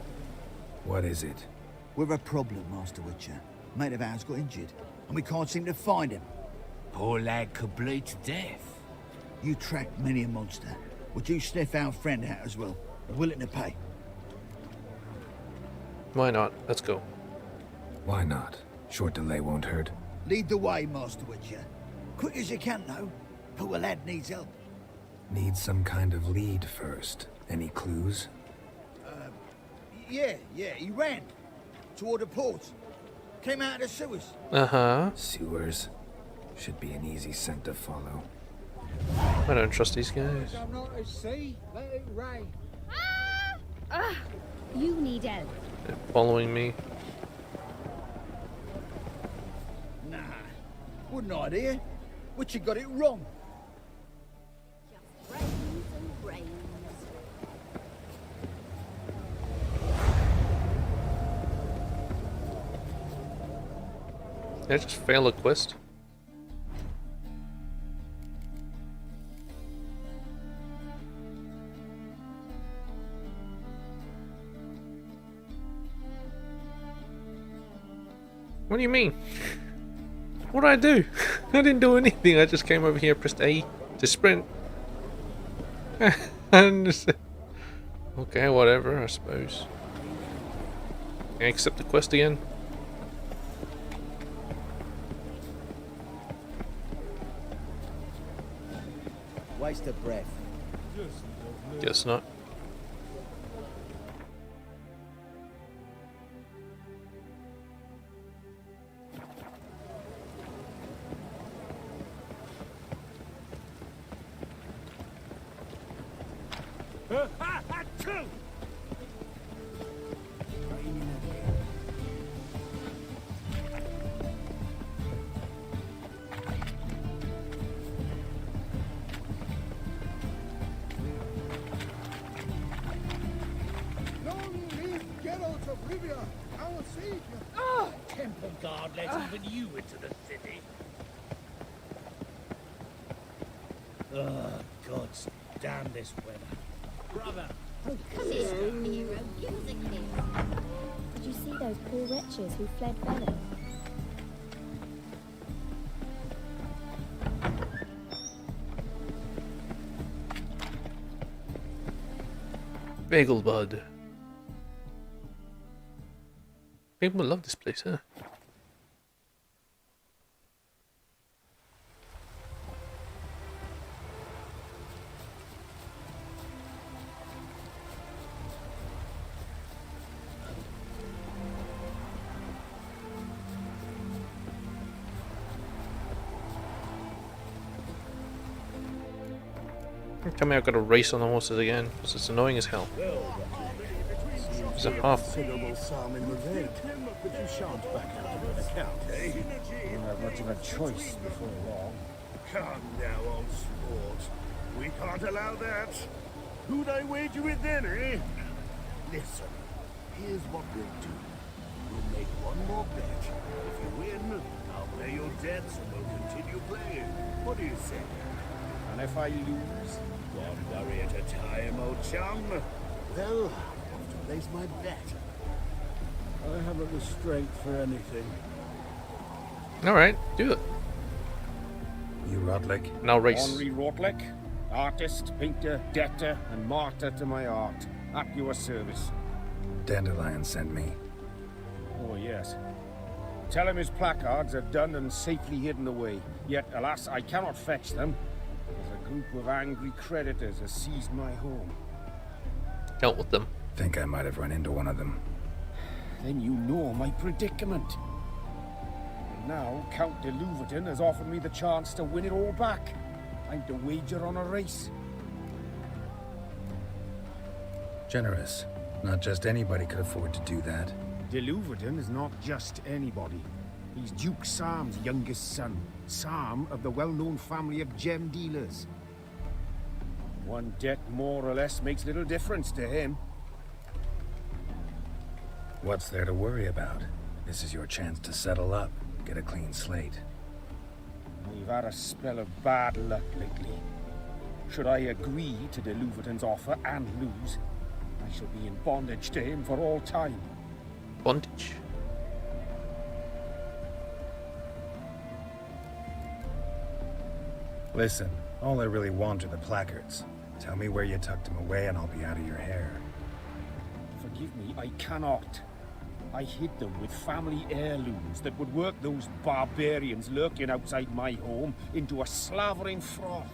What is it? We're a problem, Master Witcher. Mate of ours got injured, and we can't seem to find him. Poor lad could bleed to death. You tracked many a monster. Would you sniff our friend out as well? We're willing to pay. Why not? Let's go. Why not? Short delay won't hurt. Lead the way, Master Witcher. Quick as you can, though. Poor lad needs help. Need some kind of lead first. Any clues? Yeah, he ran. Toward the port. Came out of the sewers. Uh-huh. Sewers. Should be an easy scent to follow. I don't trust these guys. I'm not at sea. Let it rain. You need help. They're following me. Nah, wouldn't idea. Witcher got it wrong. Just brains and brains. Did I just fail a quest? What do you mean? What did I do? I didn't do anything. I just came over here, pressed A to sprint. And just, okay, whatever, I suppose. Can I accept the quest again? Waste of breath. Guess not. Temple Guard let even you into the city. God damn this weather. Brother! Sister hero, give us a kiss. Did you see those poor wretches who fled Velen? Beaglebud. People love this place, huh? Tell me I've got to race on the horses again, because it's annoying as hell. There's a half. Considerable sum in revenge, but you shan't back out of an account, eh? You won't have much of a choice before long. Come now, old sport. We can't allow that. Who'd I wager with then, eh? Listen, here's what we'll do. We'll make one more bet. If you win, I'll pay your debts and we'll continue playing. What do you say? And if I lose? One worry at a time, old chum. Well, place my bet. I haven't the strength for anything. Alright, do it. You Rodlick? Now race. Henry Rodlick, artist, painter, debtor, and martyr to my art. At your service. Dandelion sent me. Oh, yes. Tell him his placards are done and safely hidden away. Yet, alas, I cannot fetch them, as a group of angry creditors has seized my home. Dealt with them. think I might have run into one of them. Then you know my predicament. And now Count de Louverton has offered me the chance to win it all back. Time to wager on a race. Generous. Not just anybody could afford to do that. De Louverton is not just anybody. He's Duke Sam's youngest son. Sam of the well-known family of gem dealers. One debt more or less makes little difference to him. What's there to worry about? This is your chance to settle up, get a clean slate. We've had a spell of bad luck lately. Should I agree to de Louverton's offer and lose, I shall be in bondage to him for all time. Bondage? Listen, all I really want are the placards. Tell me where you tucked them away and I'll be out of your hair. Forgive me, I cannot. I hid them with family heirlooms that would work those barbarians lurking outside my home into a slavering froth.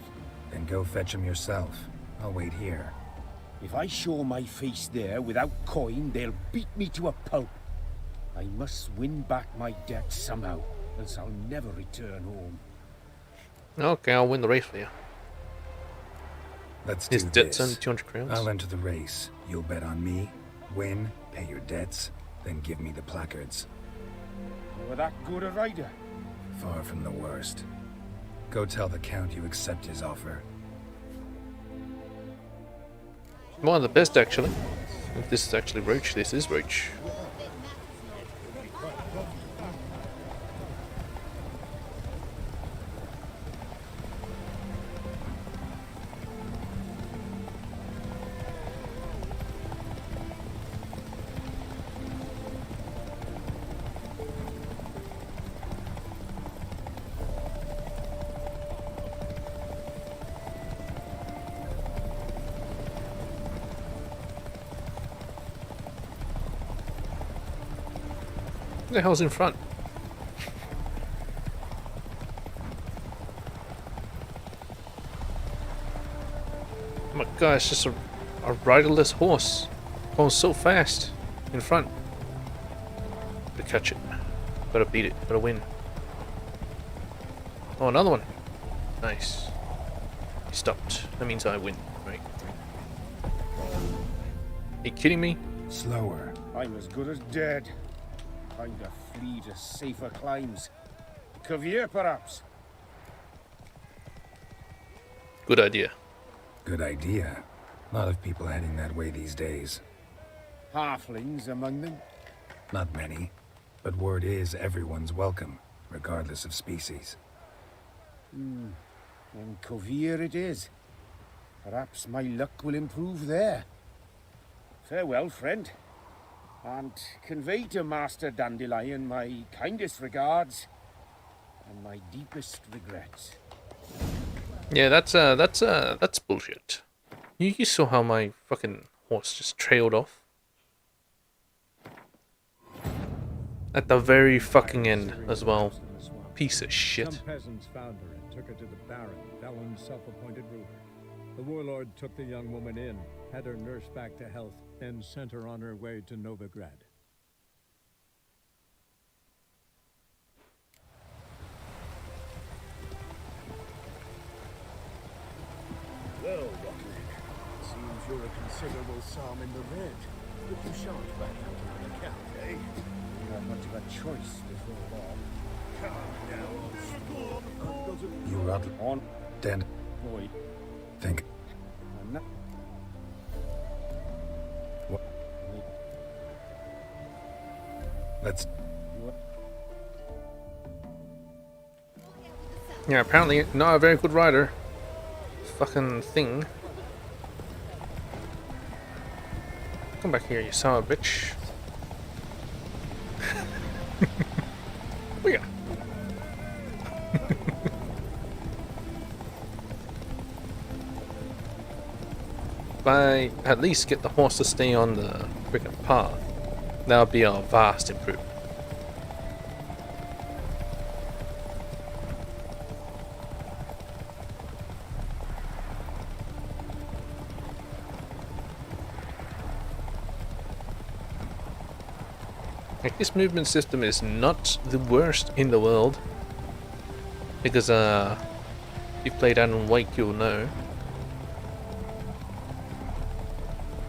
Then go fetch them yourself. I'll wait here. If I show my face there without coin, they'll beat me to a pulp. I must win back my debt somehow, else I'll never return home. Okay, I'll win the race for you. Let's His do debt's this. only 200 crowns. I'll enter the race. You'll bet on me, win, pay your debts, then give me the placards. You were that good a rider? Far from the worst. Go tell the Count you accept his offer. One of the best, actually. If this is actually Roach, this is Roach. What the hell's in front? Oh my god, it's just a riderless horse. Going so fast in front. Gotta catch it. Gotta beat it. Gotta win. Oh, another one. Nice. He stopped. That means I win. Right. Are you kidding me? Slower. I'm as good as dead. Time to flee to safer climes. Cavier, perhaps? Good idea. Good idea. A lot of people heading that way these days. Halflings among them? Not many. But word is everyone's welcome, regardless of species. Then Cavier it is. Perhaps my luck will improve there. Farewell, friend. And convey to Master Dandelion my kindest regards and my deepest regrets. Yeah, that's bullshit. You saw how my fucking horse just trailed off? At the very fucking end as well. Piece of shit. Some peasants found her and took her to the Baron, Felon's self-appointed ruler. The warlord took the young woman in, had her nursed back to health, and sent her on her way to Novigrad. Well, Rockland, seems you're a considerable psalm in the red, but you shan't back out of an account, eh? You have much of a choice before long. Come now, old sport. I've got a... You rattle on. Dan. Boy. Think. I'm not... What? Let's... Yeah, apparently not a very good rider. Fucking thing. Come back here, you son of a bitch. Booyah. If I at least get the horse to stay on the freaking path, that would be a vast improvement. Like, this movement system is not the worst in the world. Because, if you've played Alan Wake, you'll know.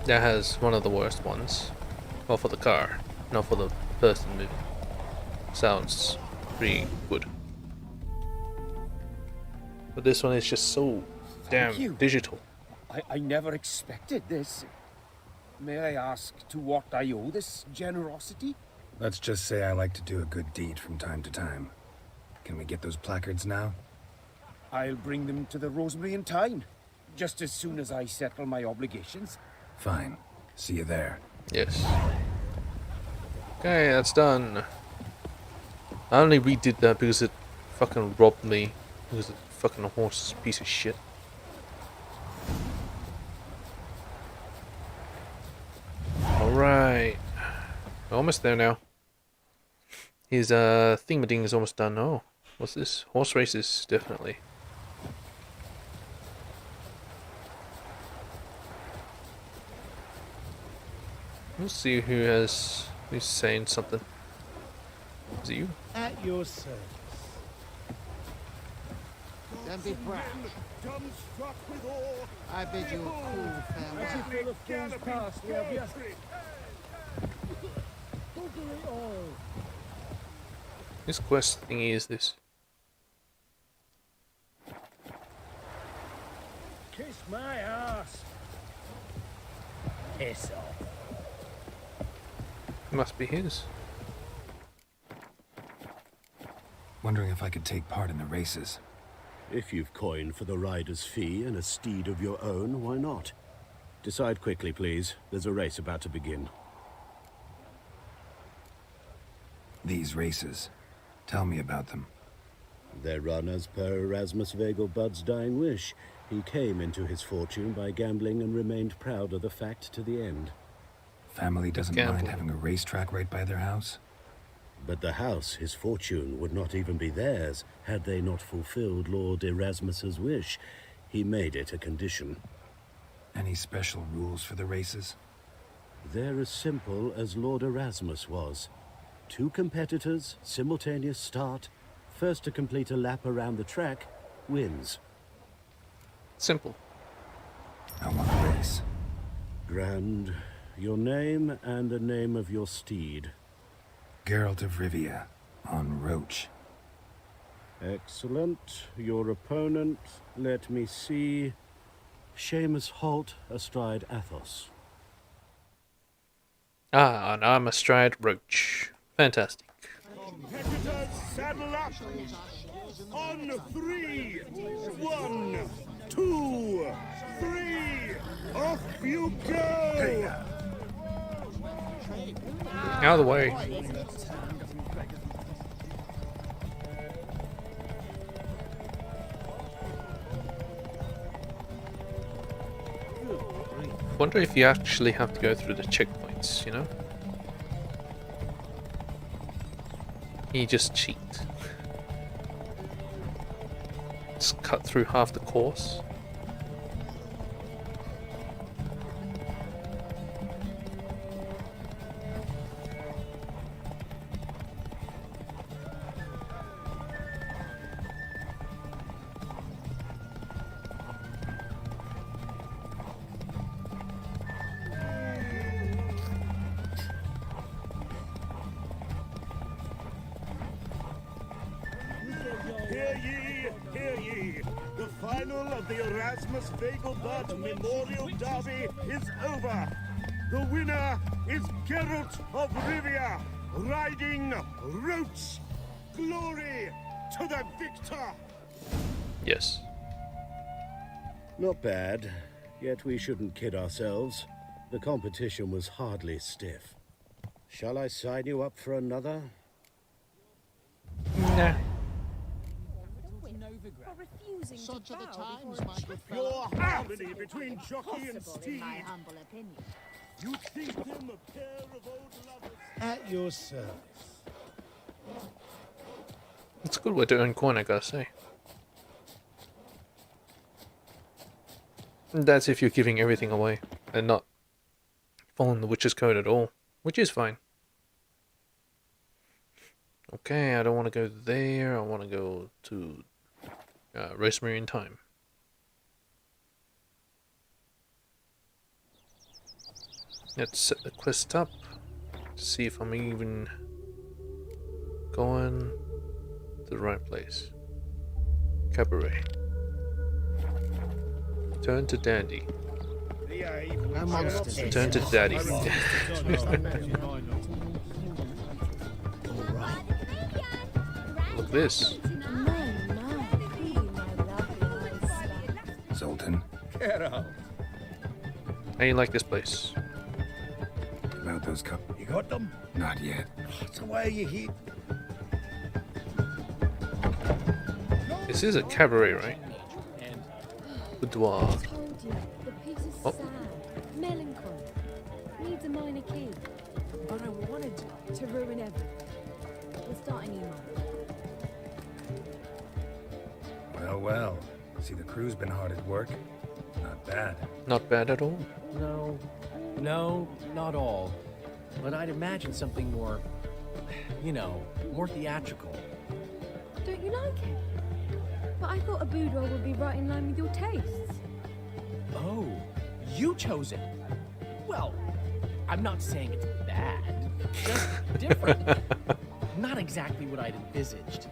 That has one of the worst ones. Well, for the car, not for the person moving. Sounds pretty good. But this one is just so damn digital. I never expected this. May I ask to what I owe this generosity? Let's just say I like to do a good deed from time to time. Can we get those placards now? I'll bring them to the Rosemary in time, just as soon as I settle my obligations. Fine. See you there. Yes. Okay, that's done. I only redid that because it fucking robbed me. Because the fucking horse is a piece of shit. Alright. Almost there now. His thingamading is almost done. Oh, what's this? Horse races, definitely. We'll see who's saying something. Is it you? At your service. Don't be brash. I bid you a cool farewell. This quest thingy is this. Kiss my ass. Piss off. Must be his. Wondering if I could take part in the races. If you've coin for the rider's fee and a steed of your own, why not? Decide quickly, please. There's a race about to begin. These races. Tell me about them. They're run as per Erasmus Vegelbud's dying wish. He came into his fortune by gambling and remained proud of the fact to the end. Family doesn't mind having a racetrack right by their house? But the house, his fortune, would not even be theirs had they not fulfilled Lord Erasmus's wish. He made it a condition. Any special rules for the races? They're as simple as Lord Erasmus was. 2 competitors, simultaneous start. First to complete a lap around the track wins. Simple. I want a race. Grand. Your name and the name of your steed. Geralt of Rivia, on Roach. Excellent. Your opponent, let me see. Seamus Holt astride Athos. Ah, and I'm astride Roach. Fantastic. Competitors, saddle up. On 3. 1, 2, 3. Off you go. Out of the way. Wonder if you actually have to go through the checkpoints, you know? You just cheat. Just cut through half the course. Hear ye! The final of the Erasmus Vegelbud Memorial Derby is over. The winner is Geralt of Rivia, riding Roach. Glory to the victor! Yes. Not bad, yet we shouldn't kid ourselves. The competition was hardly stiff. Shall I sign you up for another? Nah. Such are the times, my good Your fellow. harmony between jockey and steed. humble opinion. You think them a pair of old lovers? At your service. It's a good way to earn coin, I gotta say. And that's if you're giving everything away and not following the Witch's Code at all, which is fine. Okay, I don't want to go there. I want to go to Rosemary in Time. Let's set the quest up to see if I'm even going to the right place. Cabaret. Turn to Dandy. Turn to Daddy. Look at this. Zoltan, Get out. How you like this place? about those cup. You got them? Not yet. So why are you here? This is a cabaret, right? Boudoir. Told you, the piece is Oh. sad, melancholy, needs a minor key. But I wanted to ruin everything. We're starting in Well, well. See, the crew's been hard at work. Not bad. Not bad at all. No, not all. But I'd imagine something more, more theatrical. Don't you like it? But I thought a boudoir would be right in line with your tastes. Oh, you chose it. Well, I'm not saying it's bad, just different. Not exactly what I'd envisaged.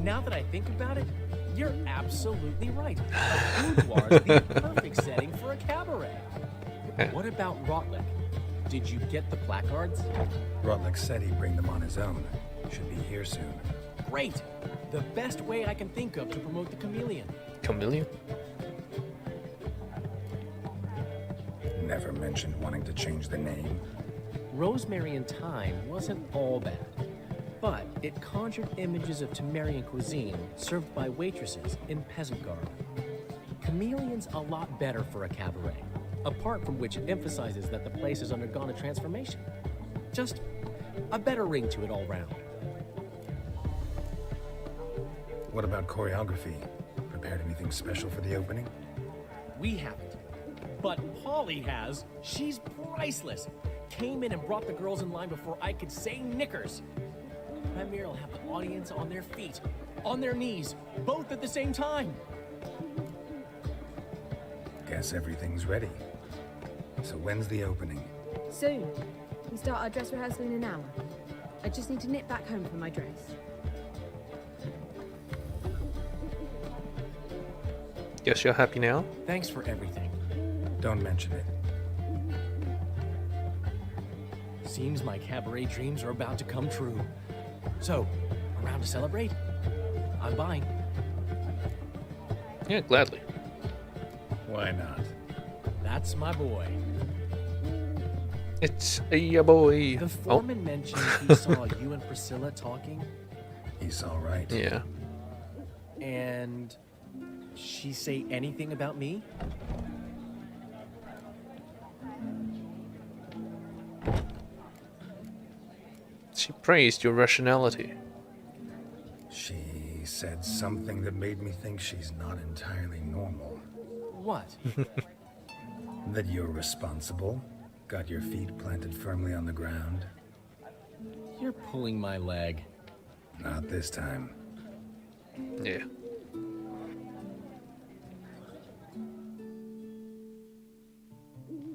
Now that I think about it, you're absolutely right. A boudoir is the perfect setting for a cabaret. What about Rotlick? Did you get the placards? Rotlick said he'd bring them on his own. Should be here soon. Great! The best way I can think of to promote the Chameleon. Chameleon? Never mentioned wanting to change the name. Rosemary in Time wasn't all bad, but it conjured images of Temerian cuisine served by waitresses in peasant garb. Chameleon's a lot better for a cabaret, apart from which it emphasizes that the place has undergone a transformation. Just a better ring to it all round. What about choreography? Prepared anything special for the opening? We haven't. But Polly has. She's priceless. Came in and brought the girls in line before I could say knickers. Premier will have the audience on their feet, on their knees, both at the same time. Guess everything's ready. So when's the opening? Soon. We start our dress rehearsal in an hour. I just need to nip back home for my dress. Guess you're happy now? Thanks for everything. Don't mention it. Seems my cabaret dreams are about to come true. So, around to celebrate? I'm buying. Yeah, gladly. Why not? That's my boy. It's a boy. The foreman mentioned he saw you and Priscilla talking. He's all right. Yeah. And she say anything about me? She praised your rationality. She said something that made me think she's not entirely normal. What? That you're responsible, got your feet planted firmly on the ground. You're pulling my leg. Not this time. Yeah.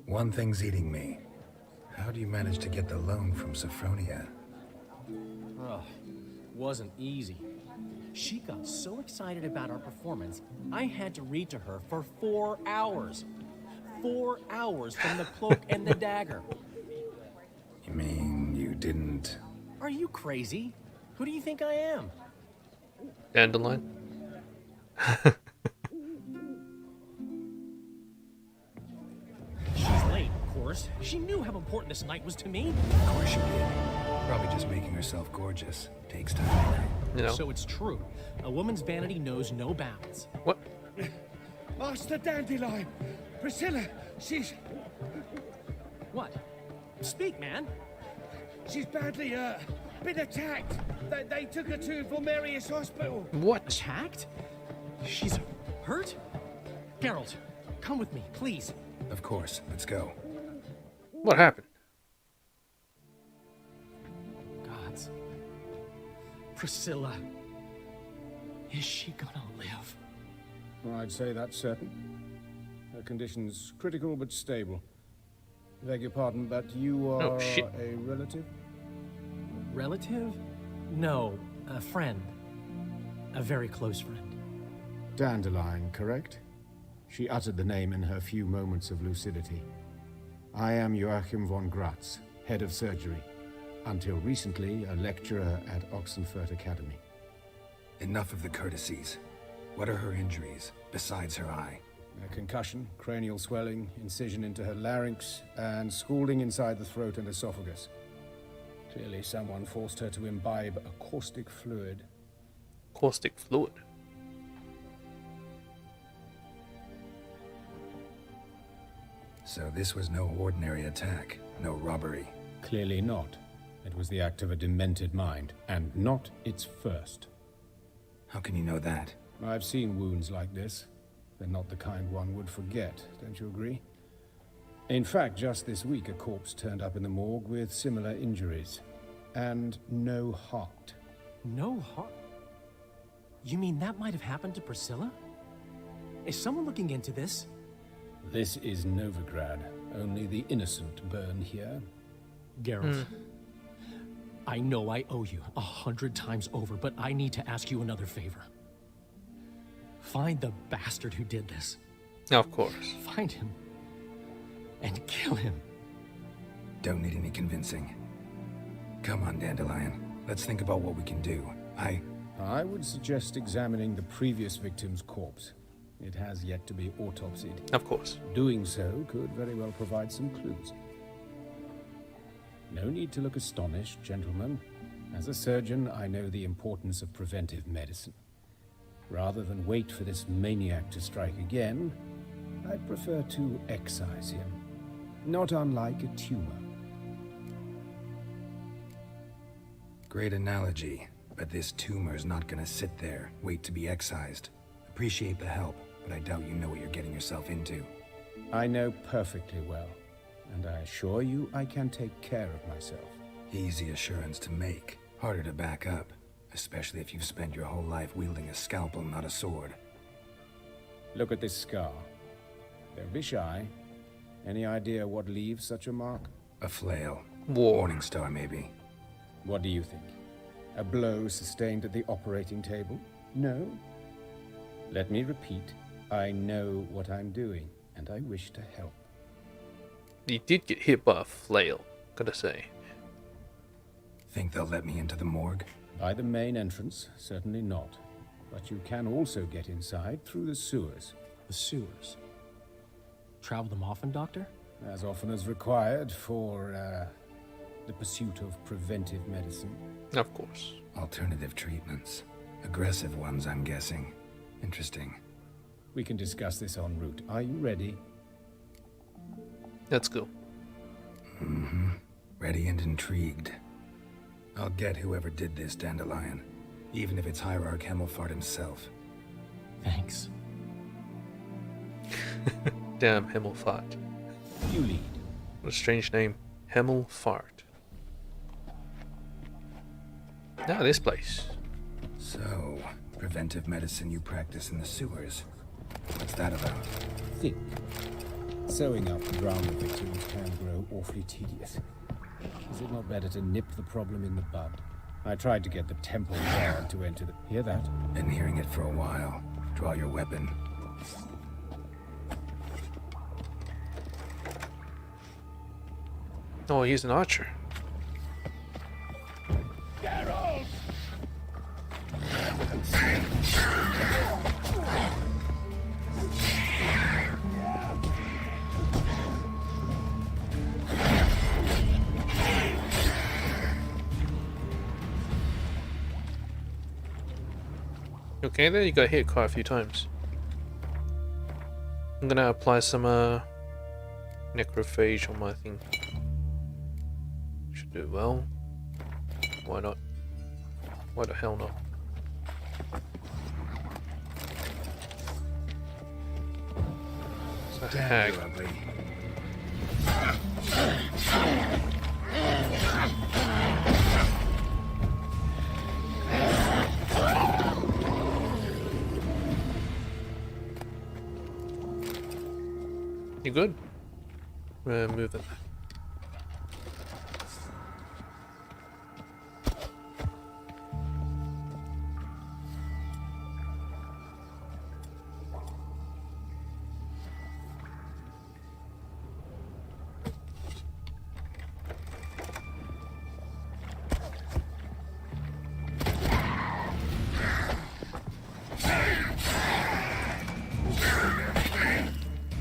One thing's eating me. How do you manage to get the loan from Sophronia? Ugh, wasn't easy. She got so excited about our performance, I had to read to her for 4 hours. 4 hours from the cloak and the dagger. You mean you didn't... Are you crazy? Who do you think I am? Dandelion? She's late, of course. She knew how important this night was to me. Of course she did. Probably just making herself gorgeous. Takes time. You know. So it's true. A woman's vanity knows no bounds. What? Master Dandelion! Priscilla, she's... What? Speak, man. She's badly, been attacked. They took her to Vulmerius Hospital. What? Attacked? She's hurt? Geralt, come with me, please. Of course. Let's go. What happened? Gods. Priscilla. Is she gonna live? I'd say that's certain. Her condition's critical but stable. Beg your pardon, but you are a relative? Relative? No, a friend. A very close friend. Dandelion, correct? She uttered the name in her few moments of lucidity. I am Joachim von Gratz, head of surgery. Until recently, a lecturer at Oxenfurt Academy. Enough of the courtesies. What are her injuries, besides her eye? A concussion, cranial swelling, incision into her larynx, and scalding inside the throat and esophagus. Clearly someone forced her to imbibe a caustic fluid. Caustic fluid? So this was no ordinary attack, no robbery. Clearly not. It was the act of a demented mind, and not its first. How can you know that? I've seen wounds like this. They're not the kind one would forget, don't you agree? In fact, just this week a corpse turned up in the morgue with similar injuries. And no heart. No heart? You mean that might have happened to Priscilla? Is someone looking into this? This is Novigrad. Only the innocent burn here. Geralt, I know I owe you 100 times over, but I need to ask you another favor. Find the bastard who did this. Of course. Find him. And kill him. Don't need any convincing. Come on, Dandelion. Let's think about what we can do. I would suggest examining the previous victim's corpse. It has yet to be autopsied. Of course. Doing so could very well provide some clues. No need to look astonished, gentlemen. As a surgeon, I know the importance of preventive medicine. Rather than wait for this maniac to strike again, I'd prefer to excise him. Not unlike a tumor. Great analogy, but this tumor's not gonna sit there, wait to be excised. Appreciate the help, but I doubt you know what you're getting yourself into. I know perfectly well, and I assure you I can take care of myself. Easy assurance to make, harder to back up, especially if you've spent your whole life wielding a scalpel, not a sword. Look at this scar. Don't be shy. Any idea what leaves such a mark? A flail. War. Morning star, maybe. What do you think? A blow sustained at the operating table? No? Let me repeat. I know what I'm doing, and I wish to help. He did get hit by a flail, gotta say. Think they'll let me into the morgue? By the main entrance, certainly not. But you can also get inside through the sewers. The sewers? Travel them often, Doctor? As often as required for, the pursuit of preventive medicine. Of course. Alternative treatments. Aggressive ones, I'm guessing. Interesting. We can discuss this en route. Are you ready? Let's go. Mm-hmm. Ready and intrigued. I'll get whoever did this, Dandelion. Even if it's Hierarch Hemmelfart himself. Thanks. Damn Hemmelfart. You lead. What a strange name. Hemmelfart. Now this place. So, preventive medicine you practice in the sewers. What's that about? Think. Sewing up drama victims can grow awfully tedious. Is it not better to nip the problem in the bud? I tried to get the temple guard to enter the... Hear that? Been hearing it for a while. Draw your weapon. Oh, he's an archer. Geralt! Okay, there you got hit quite a few times. I'm gonna apply some necrophage on my thing. Should do well. Why not? Why the hell not? It's a hag. You good? Move it.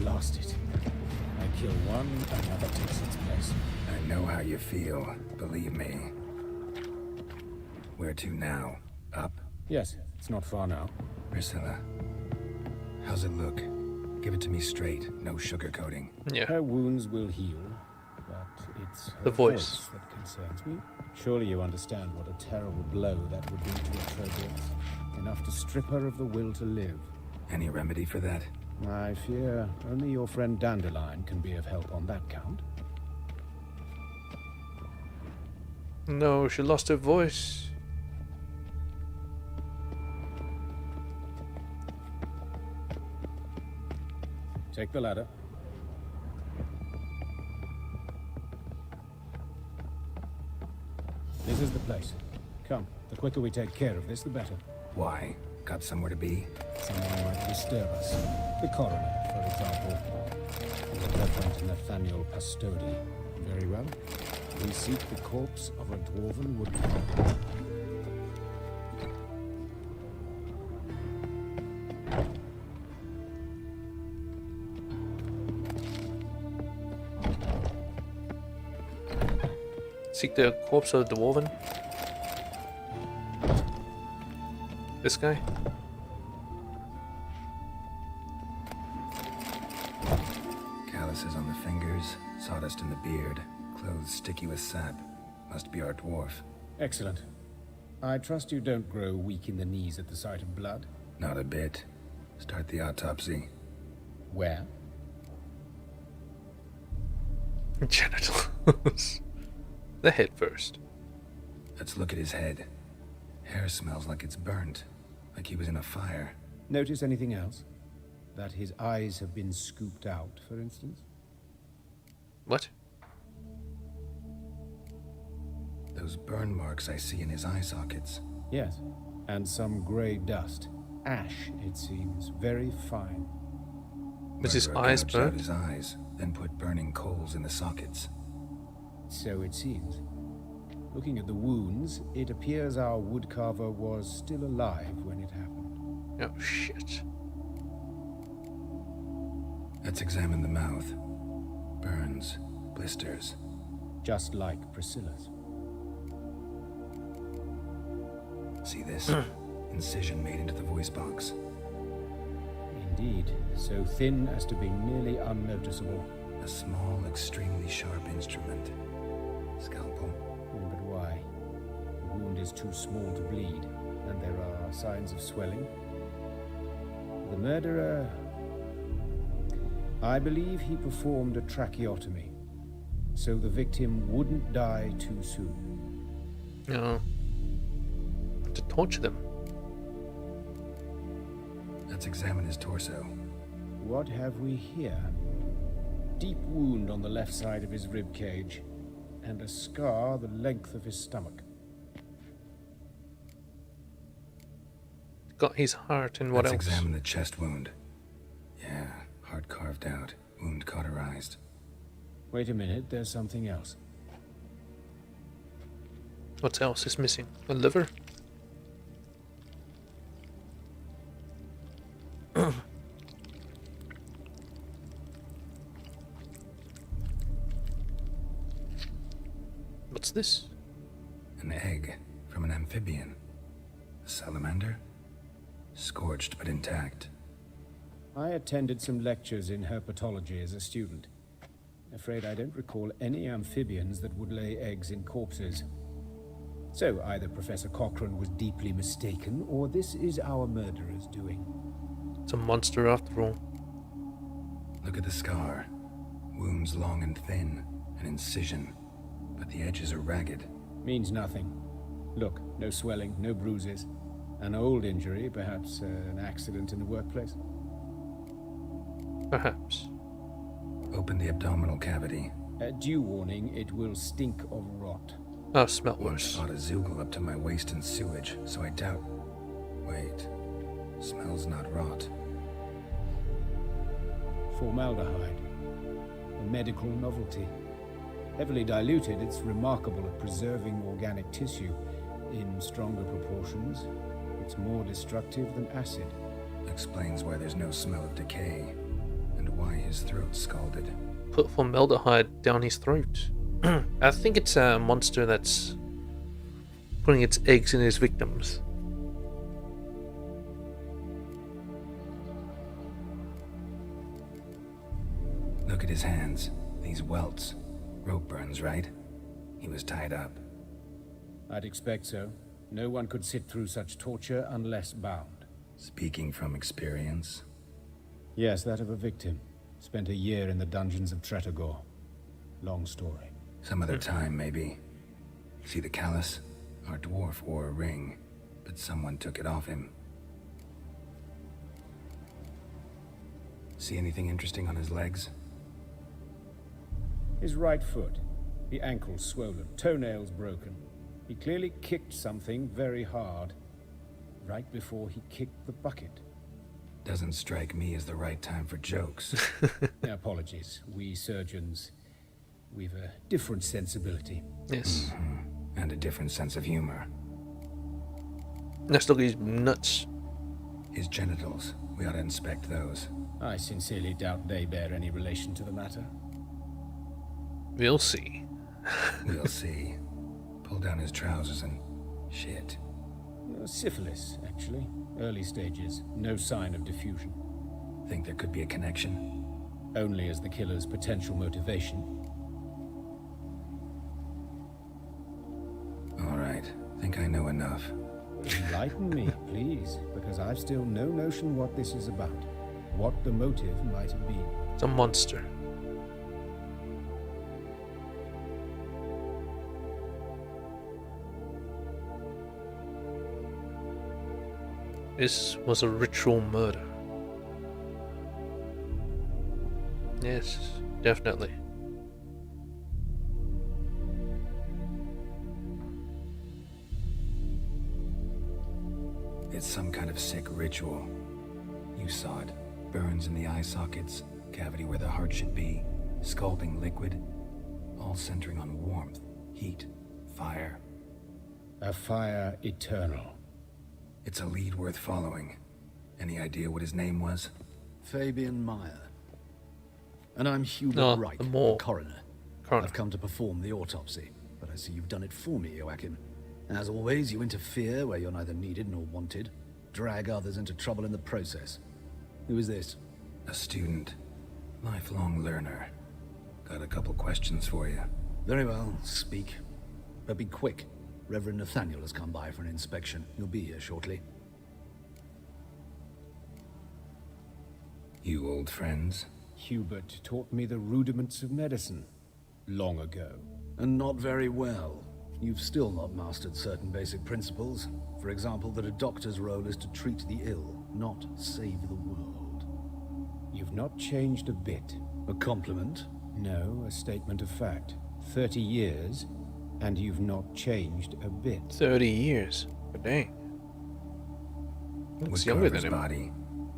Lost it. I kill one, another takes its place. I know how you feel, believe me. Where to now? Up? Yes, it's not far now. Priscilla, how's it look? Give it to me straight, no sugarcoating. Yeah. Her wounds will heal, but it's her The voice. that concerns me. Surely you understand what a terrible blow that would be to Atreus. Enough to strip her of the will to live. Any remedy for that? I fear only your friend Dandelion can be of help on that count. No, she lost her voice. Take the ladder. This is the place. Come, the quicker we take care of this, the better. Why? Got somewhere to be? Someone might disturb us. The coroner, for example. The Reverend Nathaniel Pastodi. Very well. We seek the corpse of a dwarven woodcarver. Seek the corpse of the dwarven. This guy? Calluses on the fingers, sawdust in the beard, clothes sticky with sap. Must be our dwarf. Excellent. I trust you don't grow weak in the knees at the sight of blood. Not a bit. Start the autopsy. Where? Genitals. The head first. Let's look at his head. Hair smells like it's burnt. Like he was in a fire. Notice anything else? That his eyes have been scooped out, for instance? What? Those burn marks I see in his eye sockets. Yes. And some grey dust. Ash, it seems. Very fine. Was his Murderer eyes gouged out burnt? his eyes, then put burning coals in the sockets. So it seems. Looking at the wounds, it appears our woodcarver was still alive when it happened. Oh, shit. Let's examine the mouth. Burns, blisters. Just like Priscilla's. See this? Incision made into the voice box. Indeed, so thin as to be nearly unnoticeable. A small, extremely sharp instrument. Scalpel. But why? The wound is too small to bleed, and there are signs of swelling. The murderer... I believe he performed a tracheotomy, so the victim wouldn't die too soon. No. To torture them. Let's examine his torso. What have we here? Deep wound on the left side of his rib cage, and a scar the length of his stomach. Got his heart and what Let's else? examine the chest wound. Yeah, heart carved out, wound cauterized. Wait a minute, there's something else. What else is missing? A liver? What's this? An egg from an amphibian. A salamander? Scorched but intact. I attended some lectures in herpetology as a student. Afraid I don't recall any amphibians that would lay eggs in corpses. So either Professor Cochrane was deeply mistaken, or this is our murderer's doing. It's a monster after all. Look at the scar. Wounds long and thin, an incision, but the edges are ragged. Means nothing. Look, no swelling, no bruises. An old injury, perhaps an accident in the workplace. Perhaps. Open the abdominal cavity. Due warning, it will stink of rot. Oh, smell Once worse. fought a Zoogle up to my waist in sewage, so I doubt. Wait. Smells not rot. Formaldehyde. A medical novelty. Heavily diluted, it's remarkable at preserving organic tissue. In stronger proportions, it's more destructive than acid. Explains why there's no smell of decay, and why his throat's scalded. Put formaldehyde down his throat. I think it's a monster that's putting its eggs in his victims. Look at his hands. These welts. Rope burns, right? He was tied up. I'd expect so. No one could sit through such torture unless bound. Speaking from experience? Yes, that of a victim. Spent a year in the dungeons of Tretogor. Long story. Some other time, maybe. See the callus? Our dwarf wore a ring, but someone took it off him. See anything interesting on his legs? His right foot. The ankles swollen, toenails broken. He clearly kicked something very hard. Right before he kicked the bucket. Doesn't strike me as the right time for jokes. Apologies. We surgeons, we've a different sensibility. Yes. And a different sense of humor. Let's look at his nuts. His genitals. We ought to inspect those. I sincerely doubt they bear any relation to the matter. We'll see. We'll see. Pull down his trousers and... shit. Syphilis, actually. Early stages. No sign of diffusion. Think there could be a connection? Only as the killer's potential motivation. All right. Think I know enough. Enlighten me, please, because I've still no notion what this is about. What the motive might have been. It's a monster. This was a ritual murder. Yes, definitely. It's some kind of sick ritual. You saw it. Burns in the eye sockets, cavity where the heart should be, scalding liquid, all centering on warmth, heat, fire. A fire eternal. It's a lead worth following. Any idea what his name was? Fabian Meyer. And I'm Hubert Wright, the coroner. I've come to perform the autopsy, but I see you've done it for me, Joachim. As always, you interfere where you're neither needed nor wanted. Drag others into trouble in the process. Who is this? A student. Lifelong learner. Got a couple questions for you. Very well, speak. But be quick. Reverend Nathaniel has come by for an inspection. He'll be here shortly. You old friends? Hubert taught me the rudiments of medicine. Long ago. And not very well. You've still not mastered certain basic principles. For example, that a doctor's role is to treat the ill, not save the world. You've not changed a bit. A compliment? No, a statement of fact. 30 years, and you've not changed a bit. 30 years? But dang. Looks younger than him. Body.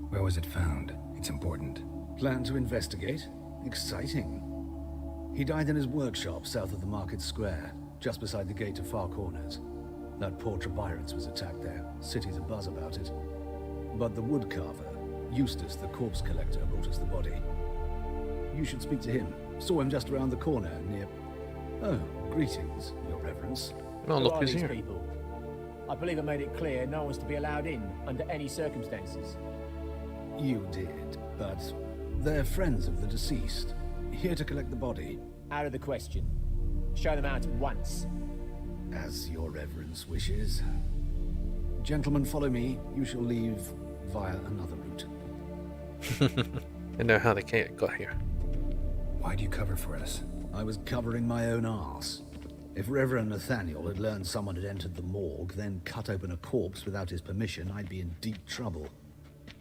Where was it found? It's important. Plan to investigate? Exciting. He died in his workshop south of the Market Square, just beside the gate to Far Corners. That poor Trebirates was attacked there. City's abuzz about it. But the woodcarver, Eustace, the corpse collector, brought us the body. You should speak to him. Saw him just around the corner near... Oh, greetings, Your Reverence. Oh, look who's here. People? I believe I made it clear no one's to be allowed in under any circumstances. You did, but they're friends of the deceased. Here to collect the body. Out of the question. Show them out at once. As Your Reverence wishes. Gentlemen, follow me. You shall leave via another route. I know how they got here. Why do you cover for us? I was covering my own arse. If Reverend Nathaniel had learned someone had entered the morgue, then cut open a corpse without his permission, I'd be in deep trouble.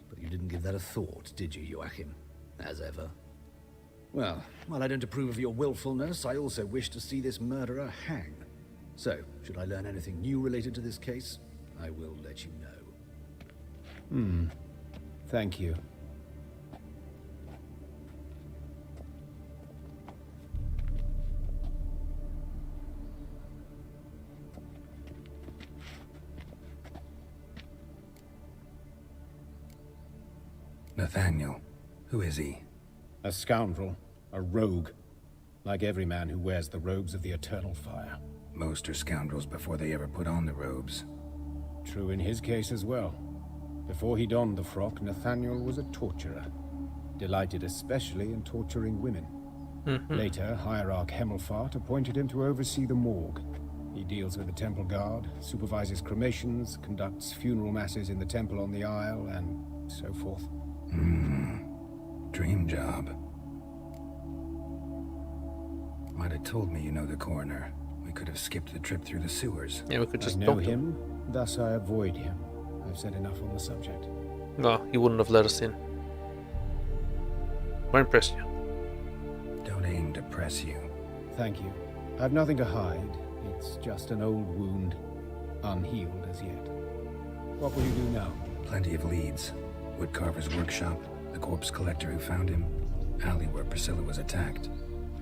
But you didn't give that a thought, did you, Joachim? As ever. Well, while I don't approve of your willfulness, I also wish to see this murderer hang. So, should I learn anything new related to this case, I will let you know. Thank you. Nathaniel. Who is he? A scoundrel. A rogue. Like every man who wears the robes of the Eternal Fire. Most are scoundrels before they ever put on the robes. True in his case as well. Before he donned the frock, Nathaniel was a torturer. Delighted especially in torturing women. Later, Hierarch Hemmelfart appointed him to oversee the morgue. He deals with the temple guard, supervises cremations, conducts funeral masses in the temple on the Isle, and so forth. Dream job. Might have told me you know the coroner. We could have skipped the trip through the sewers. Yeah, we could just I know him, thus I avoid him. I've said enough on the subject. No, he wouldn't have let us in. We're impressed you. Don't aim to press you. Thank you. I've nothing to hide. It's just an old wound, unhealed as yet. What will you do now? Plenty of leads. Woodcarver's workshop, the corpse collector who found him, alley where Priscilla was attacked.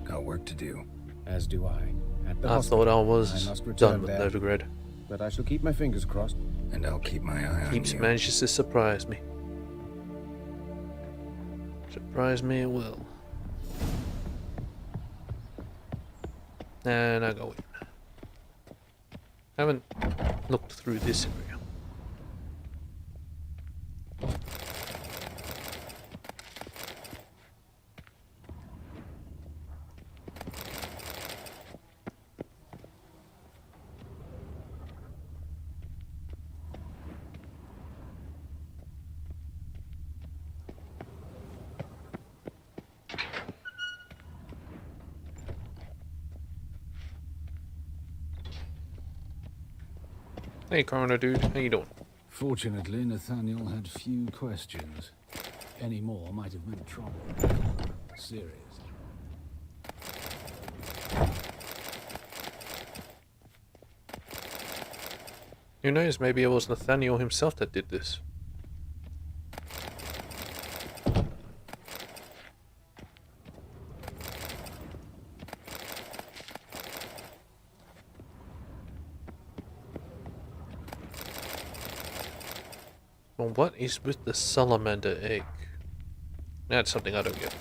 Got work to do. As do I. At the I hospital, thought I was must return done with there, Novigrad. but I shall keep my fingers crossed. And I'll keep my eye on Keeps you. manages to surprise me. Surprise me it will. And I go in. Haven't looked through this area. Hey, Coroner dude, how you doing? Fortunately, Nathaniel had few questions. Any more might have meant trouble. Serious. Who knows, maybe it was Nathaniel himself that did this. Well, what is with the salamander egg? That's something I don't get.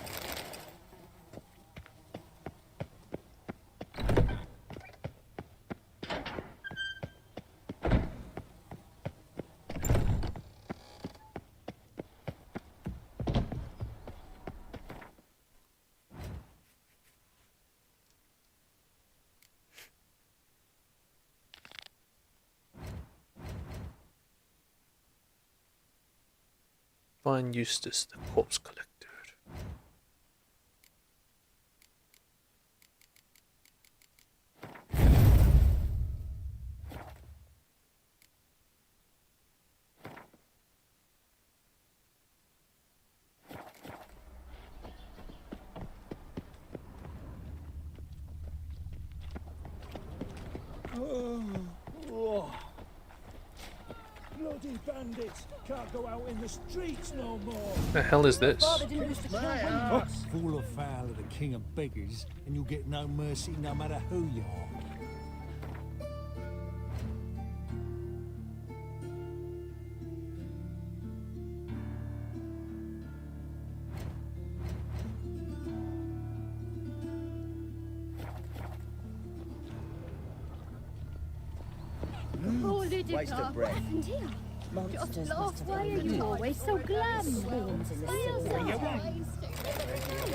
Find Eustace, the corpse collector. Bloody bandits! Can't go out in the streets no more! The hell is this? Full of foul of the king of beggars, and you'll get no mercy no matter who you are. Waste of breath. Just laugh. Why are you always so glam?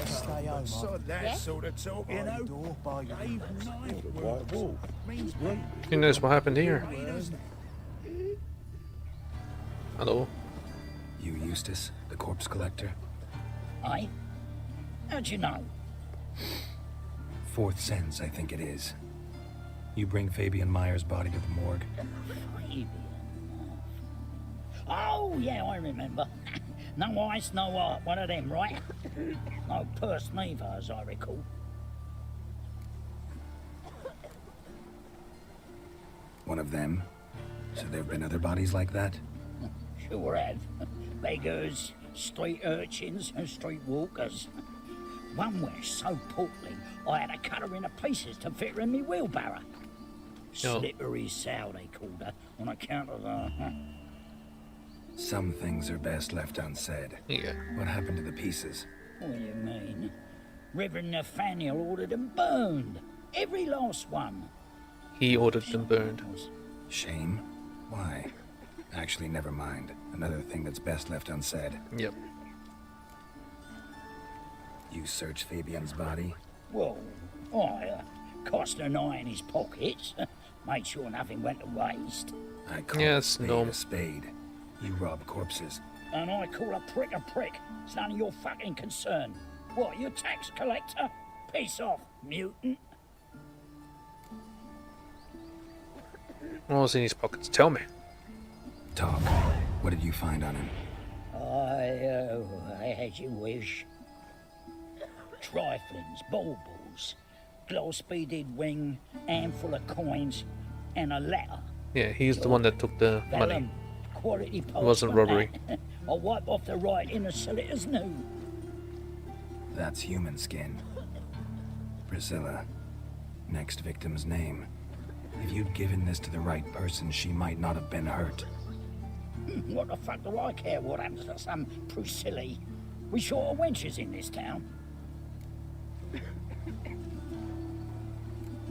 Stay home. Sod that sort of talk, you know. Brave knife wolf means weak. Who knows what happened here? Hello? You Eustace, the corpse collector? Aye? How'd you know? Fourth Sense, I think it is. You bring Fabian Meyer's body to the morgue. Fabian? Oh, yeah, I remember. No ice, no art, one of them, right? No purse neither, as I recall. One of them? So there have been other bodies like that? Sure have. Beggars, street urchins, and street walkers. One was so portly, I had to cut her into pieces to fit her in me wheelbarrow. Slippery sow, they called her, on account of her. Some things are best left unsaid. Yeah. What happened to the pieces? What do you mean? Reverend Nathaniel ordered them burned. Every last one. He ordered them burned. Shame? Why? Actually, never mind. Another thing that's best left unsaid. Yep. You searched Fabian's body? Well, I cost an eye in his pockets. Made sure nothing went to waste. I call Yeah, a it's spade normal. a spade. You rob corpses. And I call a prick a prick. It's none of your fucking concern. What, you tax collector? Piss off, mutant. What was in his pockets? Tell me. Talk. What did you find on him? I as you wish. Triflings, baubles, gloss-beaded ring, handful of coins, and a letter. Yeah, he's the one that took the money. Quality It wasn't postman, robbery. that. I'll wipe off the writing and sell it as new. That's human skin. Priscilla. Next victim's name. If you'd given this to the right person, she might not have been hurt. What the fuck do I care what happens to some Priscilla? We short of wenches in this town.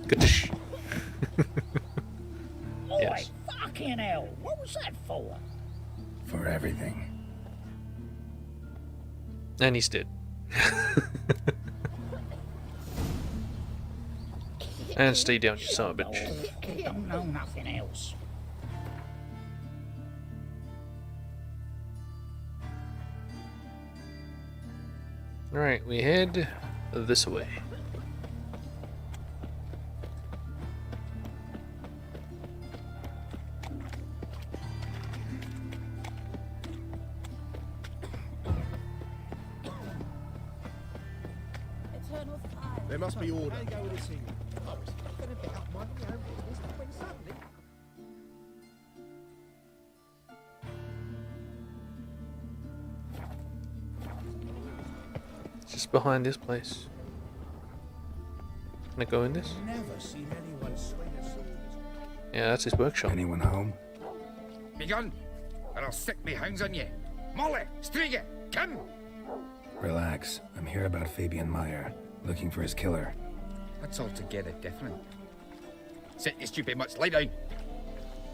Good to Oi, Yes. fucking hell, what was that for? For everything. And he's dead. And stay down, you son of a bitch. Don't know nothing else. Alright, we head this way. There must be order. Just behind this place. Can I go in this? Never seen anyone swing a sword. Yeah, that's his workshop. Anyone home? Me gun, or I'll sick me hounds on you. Molly, Striga, come! Relax. I'm here about Fabian Meyer. Looking for his killer. That's altogether different. Sit your stupid mutts, lie down.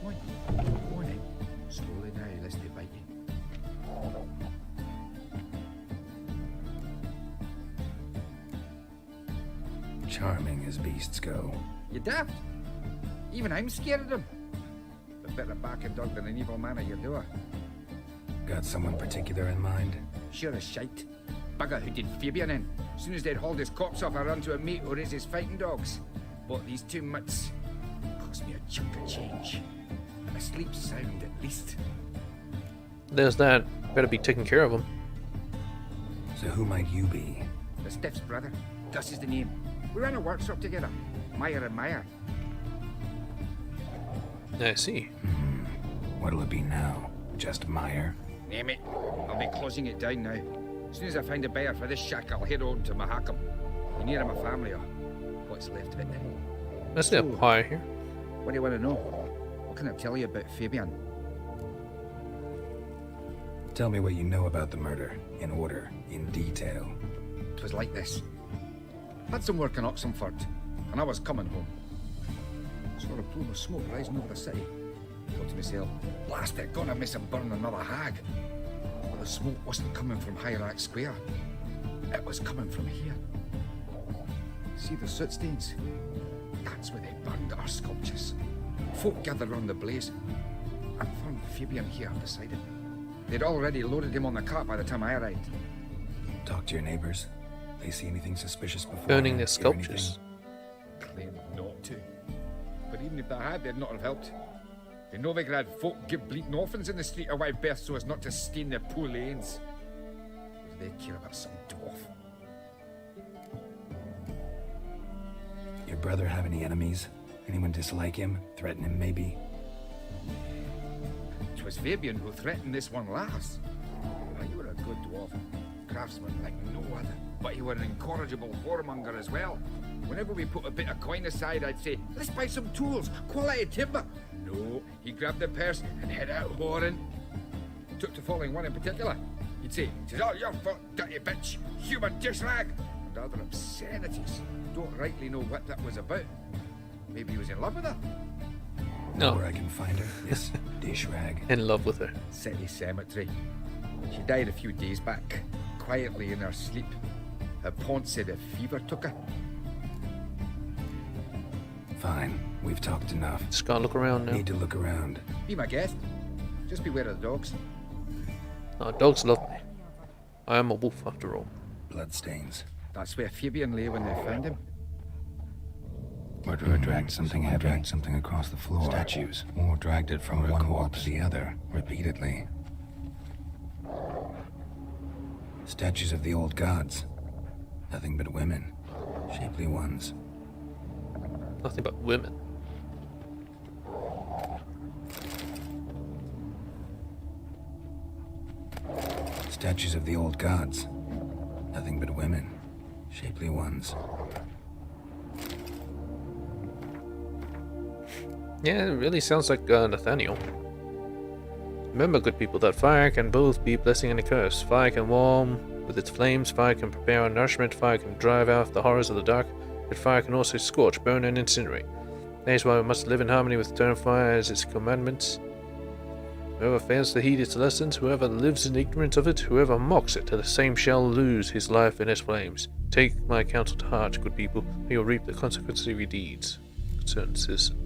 Morning. Slowly now, lest they bite you. Charming as beasts go. You daft? Even I'm scared of them. But better back a dog than an evil man at your door. Got someone particular in mind? Sure as shite. Bugger who did Fabian in. As soon as they'd hauled his corpse off, I run to a mate who raises fighting dogs. Bought these two mutts. Cost me a chunk of change. I sleep sound at least. There's that. Better be taking care of him. So who might you be? The Stiff's brother. Gus is the name. We ran a workshop together. Meyer and Meyer. I see. What'll it be now? Just Meyer? Name it. I'll be closing it down now. As soon as I find a buyer for this shack, I'll head on to Mahakam. You near my family, or what's left of it now. Let's get a pie here. What do you want to know? What can I tell you about Fabian? Tell me what you know about the murder, in order, in detail. It was like this. Had some work in Oxenford, and I was coming home. Saw a plume of smoke rising over the city. Thought to myself, blast it, gonna miss him burn another hag. But the smoke wasn't coming from Hierarch Square. It was coming from here. See the soot stains? That's where they burned our sculptures. Folk gathered round the blaze. I found Fabian here beside it. They'd already loaded him on the cart by the time I arrived. Talk to your neighbors. They see anything suspicious before? Burning their sculptures. Claimed not to. But even if they had, they'd not have helped. They know they could have folk give bleating orphans in the street a wide berth so as not to stain their poor lanes. they care about some dwarf? Your brother have any enemies? Anyone dislike him? Threaten him, maybe? 'Twas Fabian who threatened this one last. Now, you were a good dwarf, craftsman like no other, but you were an incorrigible whoremonger as well. Whenever we put a bit of coin aside, I'd say, let's buy some tools, quality timber. No, he grabbed the purse and head out whoring. Took to following one in particular. He'd say, "'Tis all your fault, dirty bitch, human dish rag," and other obscenities. Don't rightly know what that was about. Maybe he was in love with her. No. Where I can find her, this dish rag. In love with her. City Cemetery. She died a few days back, quietly in her sleep. Her pawn said a fever took her. Fine, we've talked enough. Just gotta look around now. Need to look around. Be my guest. Just beware of the dogs. Oh, dogs love me. I am a wolf after all. Bloodstains. That's where Fabian lay when they found him. Murderer dragged something heavy. Dragged something across the floor. Statues. Or dragged it from one wall to the other, repeatedly. Statues of the old gods. Nothing but women. Shapely ones. Nothing but women. Statues of the old gods. Nothing but women. Shapely ones. Yeah, it really sounds like Nathaniel. Remember, good people, that fire can both be a blessing and a curse. Fire can warm with its flames, fire can prepare our nourishment, fire can drive out the horrors of the dark, but fire can also scorch, burn, and incinerate. That is why we must live in harmony with eternal fire as its commandments. Whoever fails to heed its lessons, whoever lives in ignorance of it, whoever mocks it, the same shall lose his life in its flames. Take my counsel to heart, good people, or you'll reap the consequences of your deeds. Concerned citizen.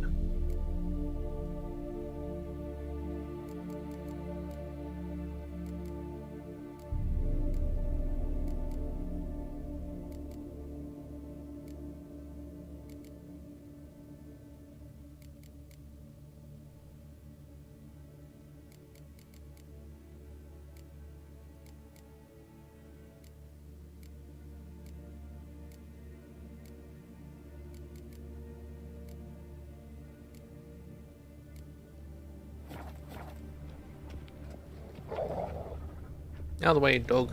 Out of the way, dog.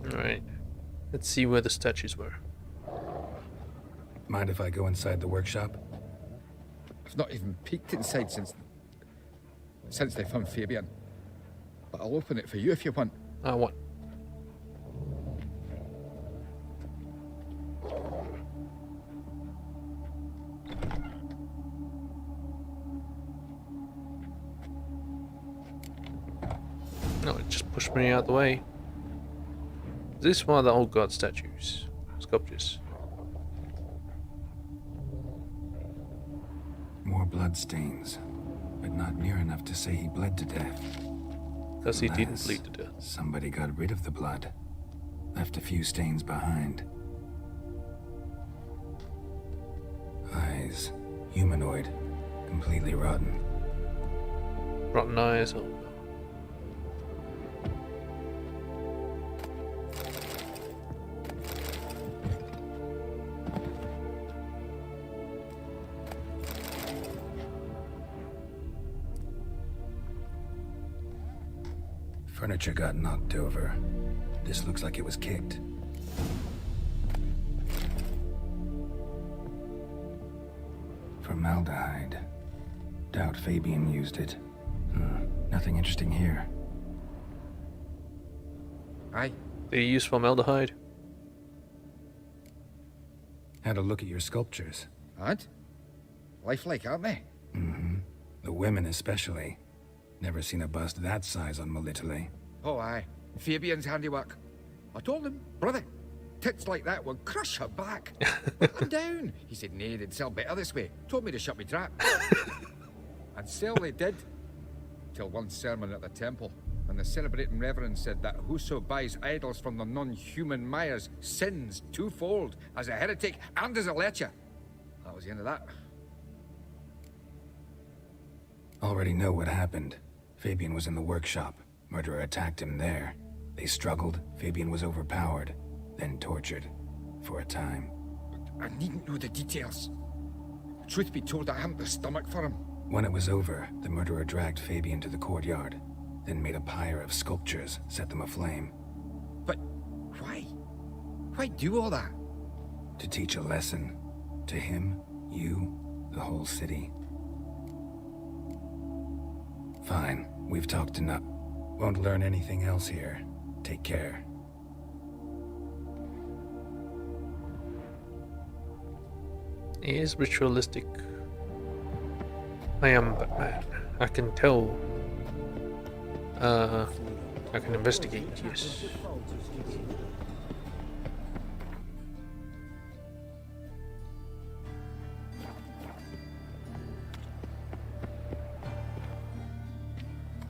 Alright. Let's see where the statues were. Mind if I go inside the workshop? I've not even peeked inside since they found Fabian. But I'll open it for you if you want. I want. No, it just pushed me out the way. Is this one of the old god statues? Sculptures. More bloodstains, but not near enough to say he bled to death. Because he didn't bleed to death. Somebody got rid of the blood. Left a few stains behind. Eyes. Humanoid. Completely rotten. Rotten eyes. Oh. Furniture got knocked over. This looks like it was kicked. Formaldehyde. Doubt Fabian used it. Nothing interesting here. Aye. Did he use formaldehyde? Had a look at your sculptures. And? Lifelike, aren't they? Mm-hmm. The women especially. Never seen a bust that size on Melitele. Oh, aye. Fabian's handiwork. I told him, brother, tits like that will crush her back. Put them down. He said, nay, they'd sell better this way. Told me to shut me trap. And sell they did. Till one sermon at the temple, and the celebrating reverend said that whoso buys idols from the non-human Mayas sins twofold, as a heretic and as a lecher. That was the end of that. Already know what happened. Fabian was in the workshop. Murderer attacked him there. They struggled. Fabian was overpowered, then tortured. For a time. I needn't know the details. Truth be told, I haven't the stomach for him. When it was over, the murderer dragged Fabian to the courtyard, then made a pyre of sculptures, set them aflame. But why? Why do all that? To teach a lesson. To him, you, the whole city. Fine, we've talked enough. Won't learn anything else here. Take care. He is ritualistic. I am Batman. I can tell. I can investigate, yes.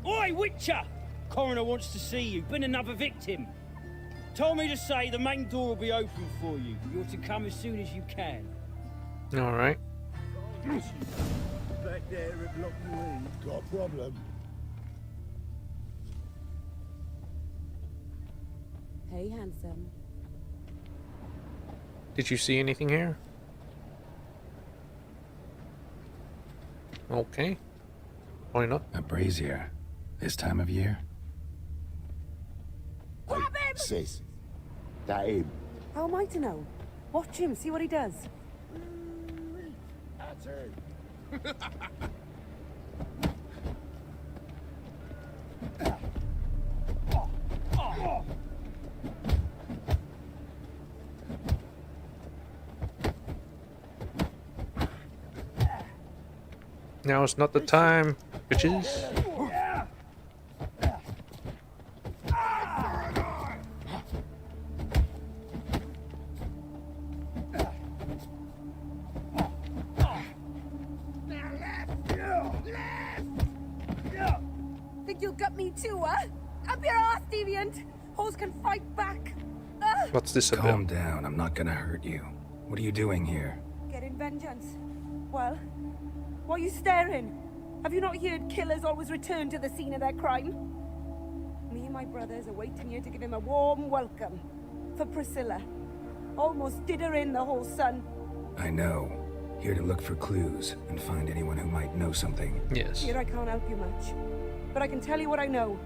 Oi, Witcher! Coroner wants to see you. Been another victim. Told me to say the main door will be open for you. You're to come as soon as you can. Alright. Back there at Lock Marine. Got a problem? Hey, handsome. Did you see anything here? Okay. Why not? A brazier. This time of year? Grab him! Sis. That him. How am I to know? Watch him, see what he does. That's him. Now is not the time, bitches. Think you'll gut me too, huh? Up your ass, deviant! Hoes can fight back! What's this about? Calm down, I'm not gonna hurt you. What are you doing here? Getting vengeance. Well, why are you staring? Have you not heard killers always return to the scene of their crime? Me and my brothers are waiting here to give him a warm welcome. For Priscilla. Almost did her in, the whole son. I know. Here to look for clues and find anyone who might know something. Yes. Here I can't help you much. But I can tell you what I know.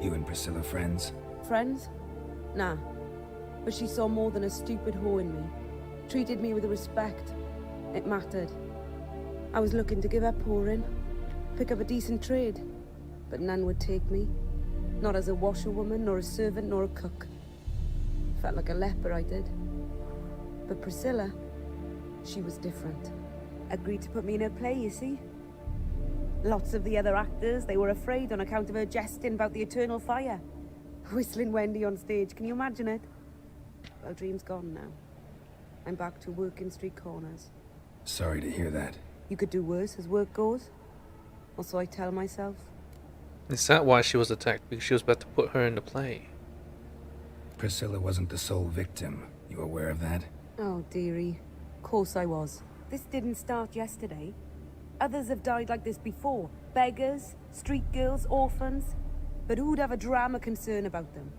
You and Priscilla friends? Friends? Nah. But she saw more than a stupid whore in me. Treated me with respect. It mattered. I was looking to give up whoring. Pick up a decent trade. But none would take me. Not as a washerwoman, nor a servant, nor a cook. Felt like a leper, I did. But Priscilla, she was different. Agreed to put me in her play, you see? Lots of the other actors, they were afraid on account of her jesting about the eternal fire. Whistling Wendy on stage, can you imagine it? Well, dream's gone now. I'm back to working street corners. Sorry to hear that. You could do worse as work goes. Or so I tell myself. Is that why she was attacked? Because she was about to put her into play. Priscilla wasn't the sole victim. You aware of that? Oh, dearie. Course I was. This didn't start yesterday. Others have died like this before. Beggars, street girls, orphans. But who'd have a drama concern about them?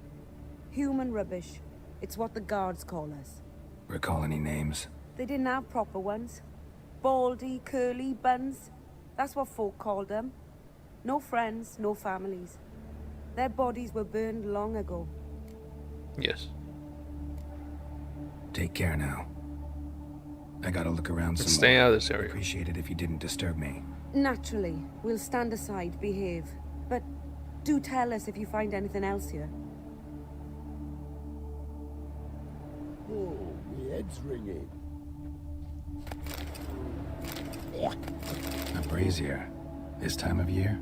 Human rubbish. It's what the guards call us. Recall any names? They didn't have proper ones. Baldy, curly, buns. That's what folk called them. No friends, no families. Their bodies were burned long ago. Yes. Take care now. I gotta look around some Stay more. out of this area. Appreciate it if you didn't disturb me. Naturally, we'll stand aside, behave. But do tell us if you find anything else here. Oh, my head's ringing. A brazier. This time of year?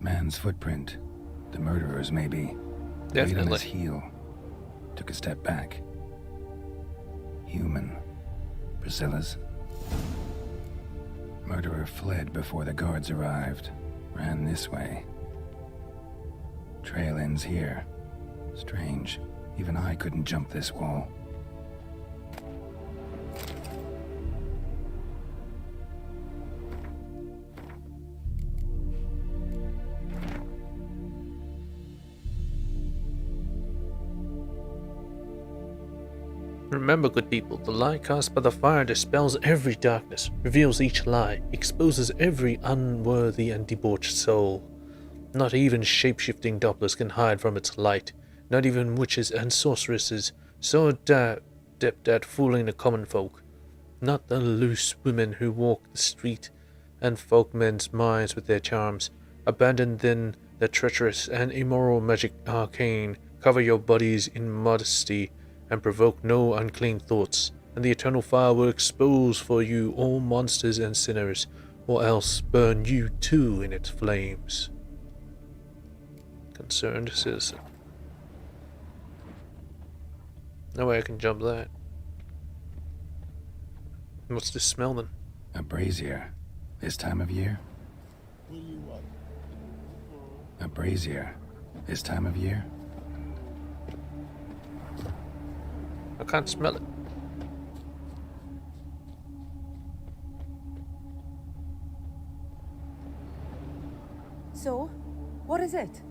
Man's footprint. The murderer's maybe. Laid on his heel. Took a step back. Human. Priscilla's. Murderer fled before the guards arrived. Ran this way. Trail ends here. Strange. Even I couldn't jump this wall. Remember, good people, the light cast by the fire dispels every darkness, reveals each lie, exposes every unworthy and debauched soul. Not even shape-shifting Dopplers can hide from its light, not even witches and sorceresses, so adept at fooling the common folk. Not the loose women who walk the street and folk men's minds with their charms. Abandon then the treacherous and immoral magic arcane, cover your bodies in modesty, and provoke no unclean thoughts, and the eternal fire will expose for you all monsters and sinners, or else burn you too in its flames. Concerned citizen. No way I can jump that. What's this smell then? A brazier. This time of year? A brazier. This time of year? I can't smell it. So, what is it?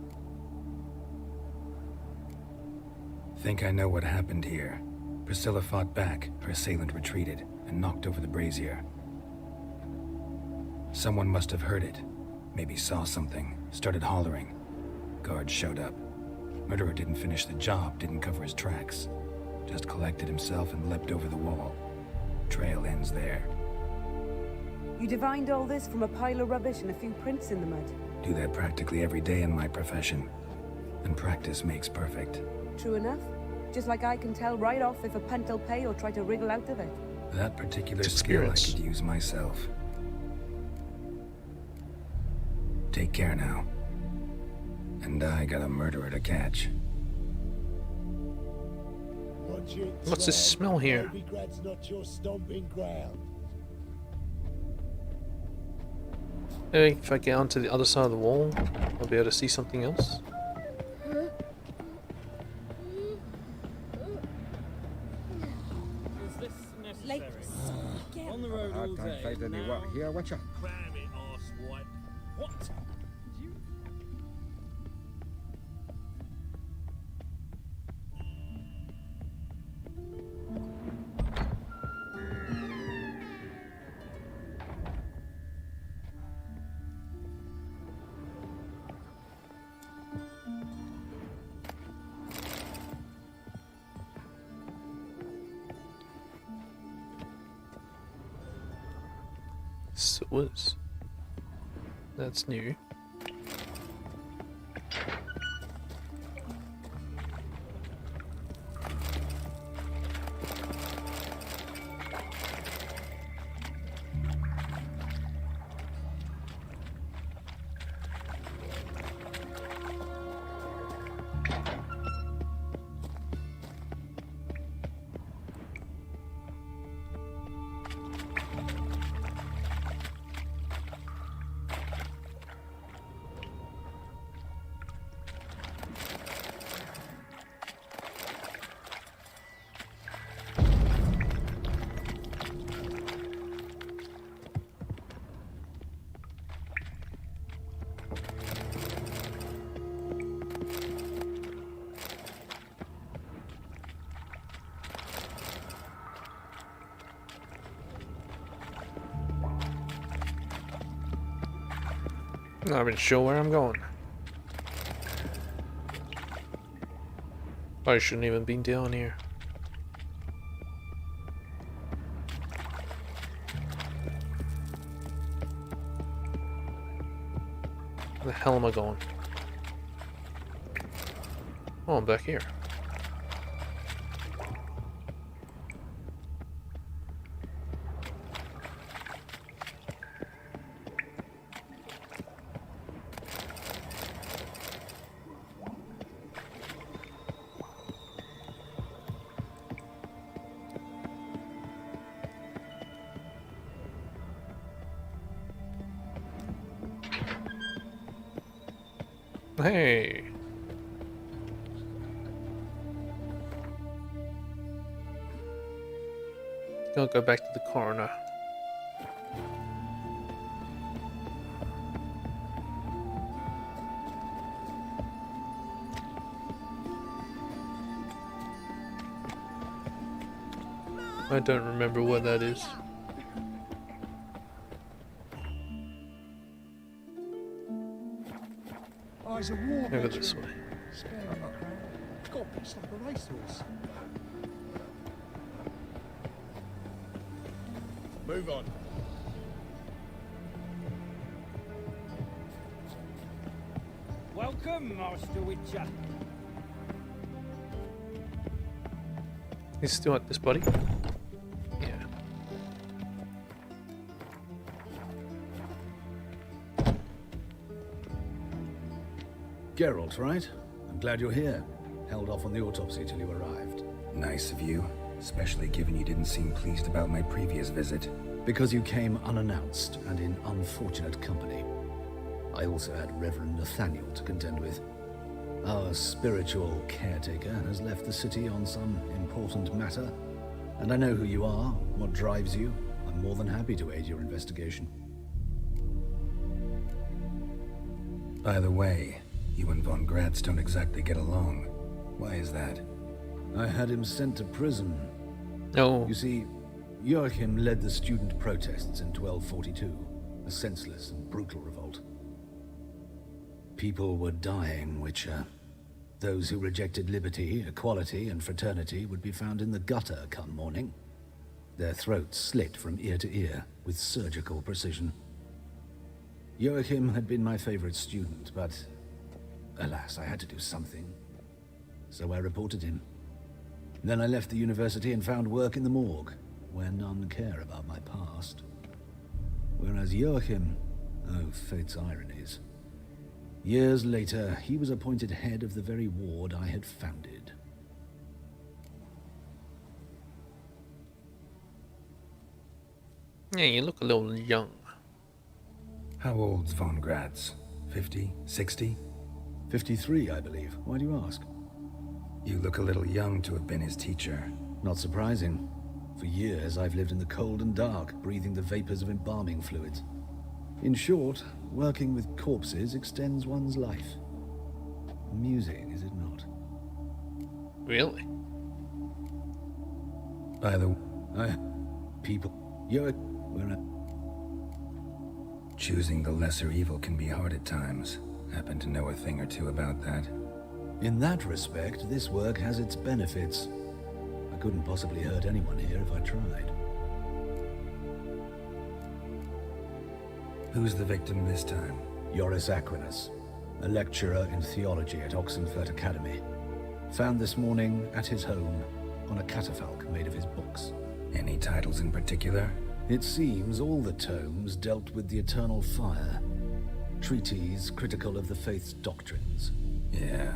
Think I know what happened here. Priscilla fought back, her assailant retreated, and knocked over the brazier. Someone must have heard it. Maybe saw something, started hollering. Guards showed up. Murderer didn't finish the job, didn't cover his tracks. Just collected himself and leapt over the wall. Trail ends there. You divined all this from a pile of rubbish and a few prints in the mud. Do that practically every day in my profession. And practice makes perfect. True enough. Just like I can tell right off if a punt will pay or try to wriggle out of it. That particular skill I could use myself. Take care now. And I got a murderer to catch. What's this smell here? Maybe if I get onto the other side of the wall, I'll be able to see something else. On the road all day. Find any work here, Witcher? Cram it, arsewipe. What? Sewers. That's new. Not even sure where I'm going. I shouldn't even be down here. Where the hell am I going? Oh, I'm back here. Hey. I'll go back to the coroner. I don't remember what that is. Oh, he's a war Go this way. God, it's like a racehorse. Move on. Welcome, Master Witcher. He's still at this body? Yeah. Geralt, right? I'm glad you're here. Held off on the autopsy till you arrived. Nice of you, especially given you didn't seem pleased about my previous visit. Because you came unannounced and in unfortunate company. I also had Reverend Nathaniel to contend with. Our spiritual caretaker has left the city on some important matter, and I know who you are, what drives you. I'm more than happy to aid your investigation. By the way, you and von Gratz don't exactly get along. Why is that? I had him sent to prison. No. You see, Joachim led the student protests in 1242, a senseless and brutal revolt. People were dying, Witcher. Those who rejected liberty, equality, and fraternity would be found in the gutter come morning. Their throats slit from ear to ear with surgical precision. Joachim had been my favorite student, but alas, I had to do something. So I reported him. Then I left the university and found work in the morgue, where none care about my past. Whereas Joachim, oh, fate's ironies. Years later, he was appointed head of the very ward I had founded. Yeah, you look a little young. How old's von Gratz? 50? 60? 53, I believe. Why do you ask? You look a little young to have been his teacher. Not surprising. For years, I've lived in the cold and dark, breathing the vapors of embalming fluids. In short, working with corpses extends one's life. Amusing, is it not? Really? By the people, you're choosing the lesser evil can be hard at times. Happen to know a thing or two about that. In that respect, this work has its benefits. I couldn't possibly hurt anyone here if I tried. Who's the victim this time? Joris Aquinas, a lecturer in theology at Oxenfurt Academy. Found this morning at his home on a catafalque made of his books. Any titles in particular? It seems all the tomes dealt with the eternal fire. Treatises critical of the faith's doctrines. Yeah,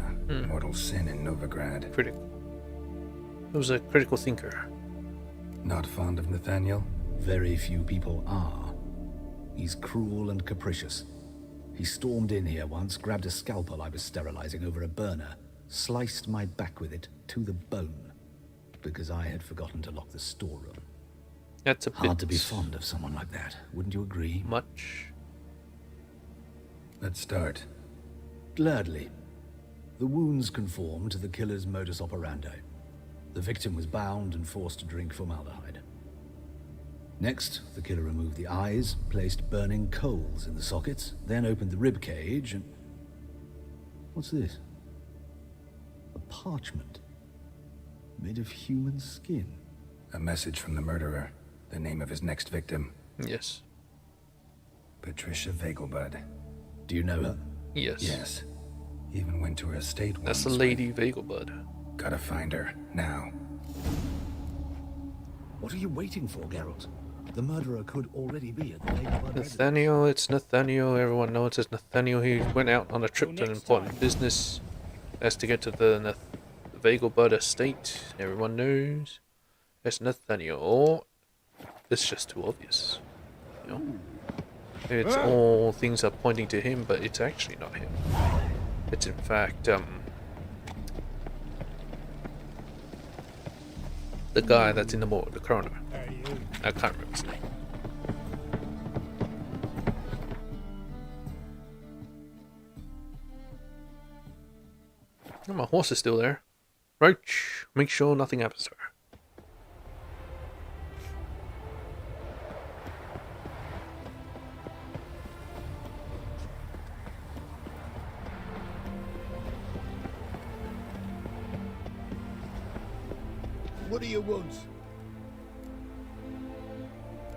mortal sin in Novigrad. Critical. He was a critical thinker. Not fond of Nathaniel? Very few people are. He's cruel and capricious. He stormed in here once, grabbed a scalpel I was sterilizing over a burner, sliced my back with it to the bone, because I had forgotten to lock the storeroom. That's a hard to be fond of someone like that, wouldn't you agree? Much. Let's start. Gladly. The wounds conform to the killer's modus operandi. The victim was bound and forced to drink formaldehyde. Next, the killer removed the eyes, placed burning coals in the sockets, then opened the rib cage and... What's this? A parchment. Made of human skin. A message from the murderer. The name of his next victim. Yes. Patricia Vegelbud. Do you know her? Yes. Yes. Even went to her estate once. That's the Lady Vegelbud. Gotta find her, now. What are you waiting for, Geralt? The murderer could already be at the Vegelbud Nathaniel, it's Nathaniel. Everyone knows it's Nathaniel. He went out on a trip to an important business. Has to get to the Vegelbud estate. Everyone knows. It's Nathaniel. Or it's just too obvious. You know? It's all things are pointing to him, but it's actually not him. It's in fact, the guy that's in the morgue, the coroner. I can't remember his name. Oh, my horse is still there. Roach, make sure nothing happens to her. What do you want?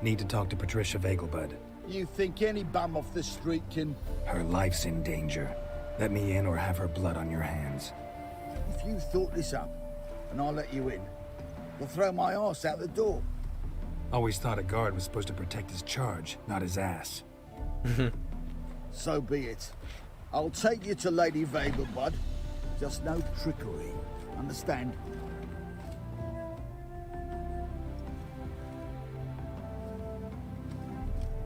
Need to talk to Patricia Vegelbud. You think any bum off the street can... Her life's in danger. Let me in or have her blood on your hands. If you thought this up, and I'll let you in, you'll throw my ass out the door. Always thought a guard was supposed to protect his charge, not his ass. So be it. I'll take you to Lady Vegelbud. Just no trickery. Understand?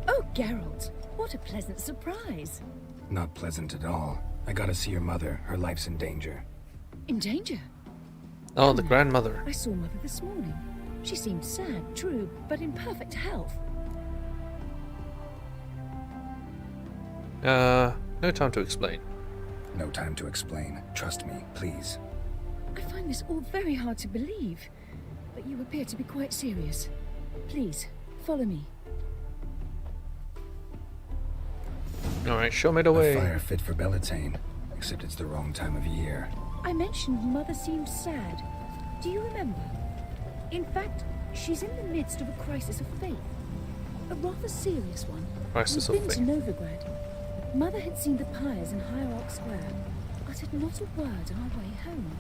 Oh, Geralt, what a pleasant surprise. Not pleasant at all. I gotta see your mother. Her life's in danger. In danger? Oh, the grandmother. I saw Mother this morning. She seemed sad, true, but in perfect health. No time to explain. No time to explain. Trust me, please. I find this all very hard to believe, but you appear to be quite serious. Please, follow me. Alright, show me the way. A fire fit for Bellatane, except it's the wrong time of year. I mentioned Mother seemed sad. Do you remember? In fact, she's in the midst of a crisis of faith. A rather serious one. Crisis of We've been faith. to Novigrad. Mother had seen the pyres in Hierarch Square, uttered not a word on our way home.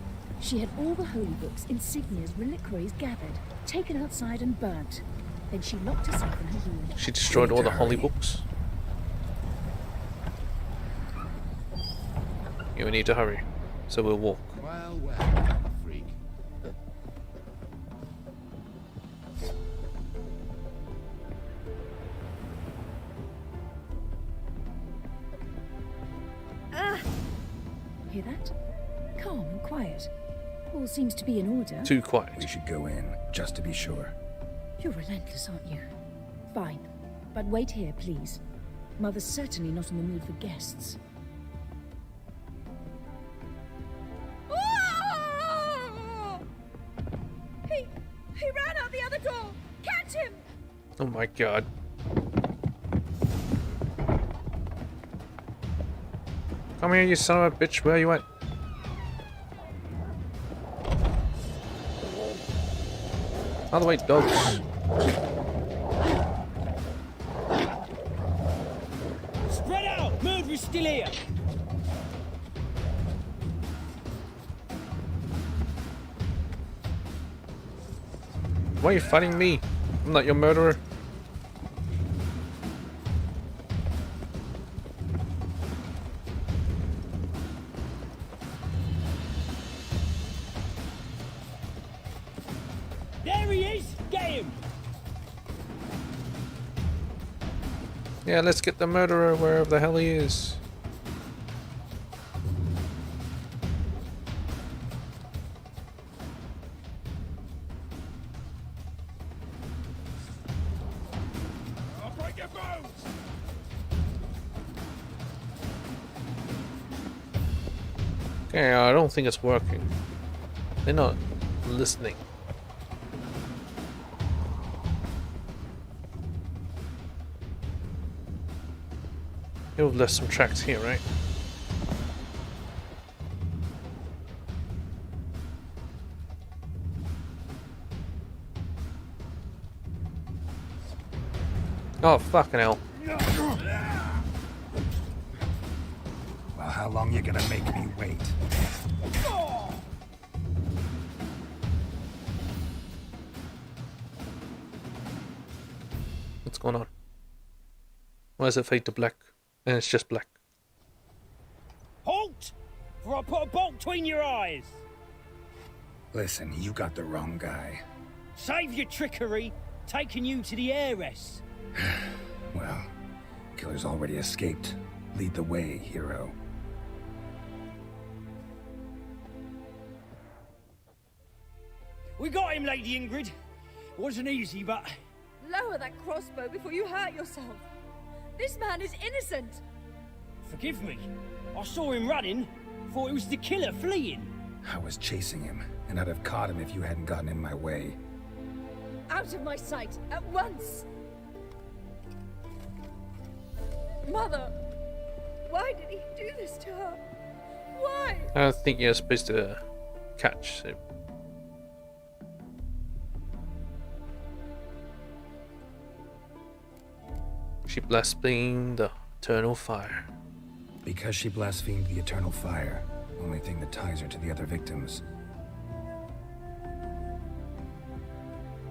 She had all the holy books, insignias, reliquaries gathered, taken outside and burnt. Then she locked herself in her room. She destroyed all the holy books. Yeah, we need to hurry, so we'll walk. Well, well, I'm a freak. Hear that? Calm and quiet. All seems to be in order. Too quiet. We should go in, just to be sure. You're relentless, aren't you? Fine. But wait here, please. Mother's certainly not in the mood for guests. He ran out the other door! Catch him! Oh my god. Come here, you son of a bitch. Where you at? Out of the way, dogs. Spread out! Murderer's still here! Why are you fighting me? I'm not your murderer. There he is! Get him! Yeah, let's get the murderer wherever the hell he is. I'll break your bones! Okay, I don't think it's working. They're not listening. You've left some tracks here, right? Oh, fucking hell. Well, how long you gonna make me wait? What's going on? Why does it fade to black? And it's just black. Halt! For I put a bolt between your eyes! Listen, you got the wrong guy. Save your trickery, taking you to the heiress. Well, killer's already escaped. Lead the way, hero. We got him, Lady Ingrid. Wasn't easy, but... Lower that crossbow before you hurt yourself. This man is innocent. Forgive me. I saw him running. Thought it was the killer fleeing. I was chasing him, and I'd have caught him if you hadn't gotten in my way. Out of my sight, at once! Mother! Why did he do this to her? Why? I don't think you're supposed to catch him. She blasphemed the eternal fire. Because she blasphemed the eternal fire, only thing that ties her to the other victims.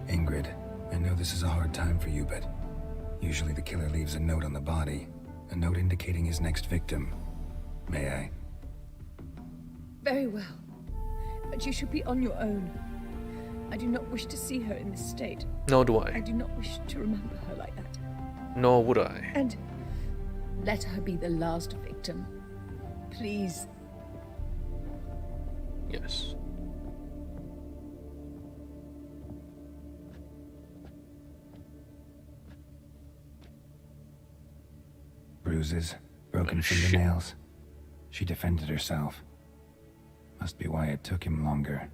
Ingrid, I know this is a hard time for you, but usually the killer leaves a note on the body, a note indicating his next victim. May I? Very well. But you should be on your own. I do not wish to see her in this state. Nor do I I. do not wish to remember her like that. Nor would I. And let her be the last victim. Please. Yes. Bruises, broken fingernails. She defended herself. Must be why it took him longer,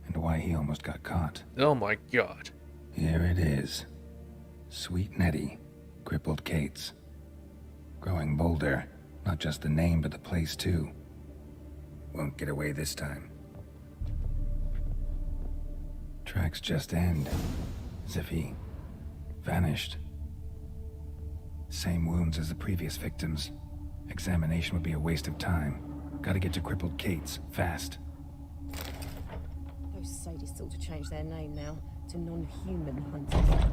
and why he almost got caught. Oh my god. Here it is. Sweet Nettie, crippled Kate's. Growing bolder, not just the name, but the place too. Won't get away this time. Tracks just end, as if he vanished. Same wounds as the previous victims. Examination would be a waste of time. Gotta get to crippled Kate's, fast. Those sadists ought to change their name now to non-human hunters.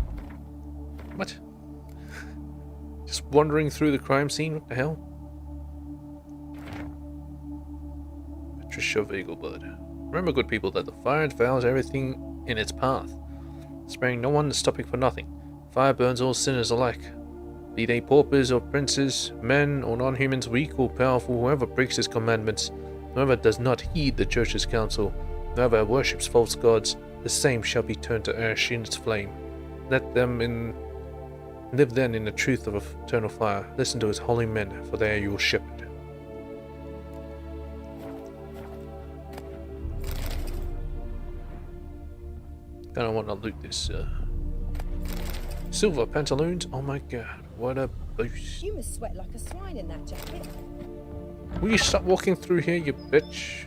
What? Just wandering through the crime scene? What the hell? Patricia Vegelbud. Remember, good people, that the fire devours everything in its path, sparing no one and stopping for nothing. Fire burns all sinners alike. Be they paupers or princes, men or non-humans, weak or powerful, whoever breaks his commandments, whoever does not heed the church's counsel, whoever worships false gods, the same shall be turned to ash in its flame. Let them live then in the truth of eternal fire. Listen to his holy men, for they are your shepherd. Kinda want to loot this silver pantaloons. Oh my god, what a boost. You must sweat like a swine in that jacket. Will you stop walking through here, you bitch?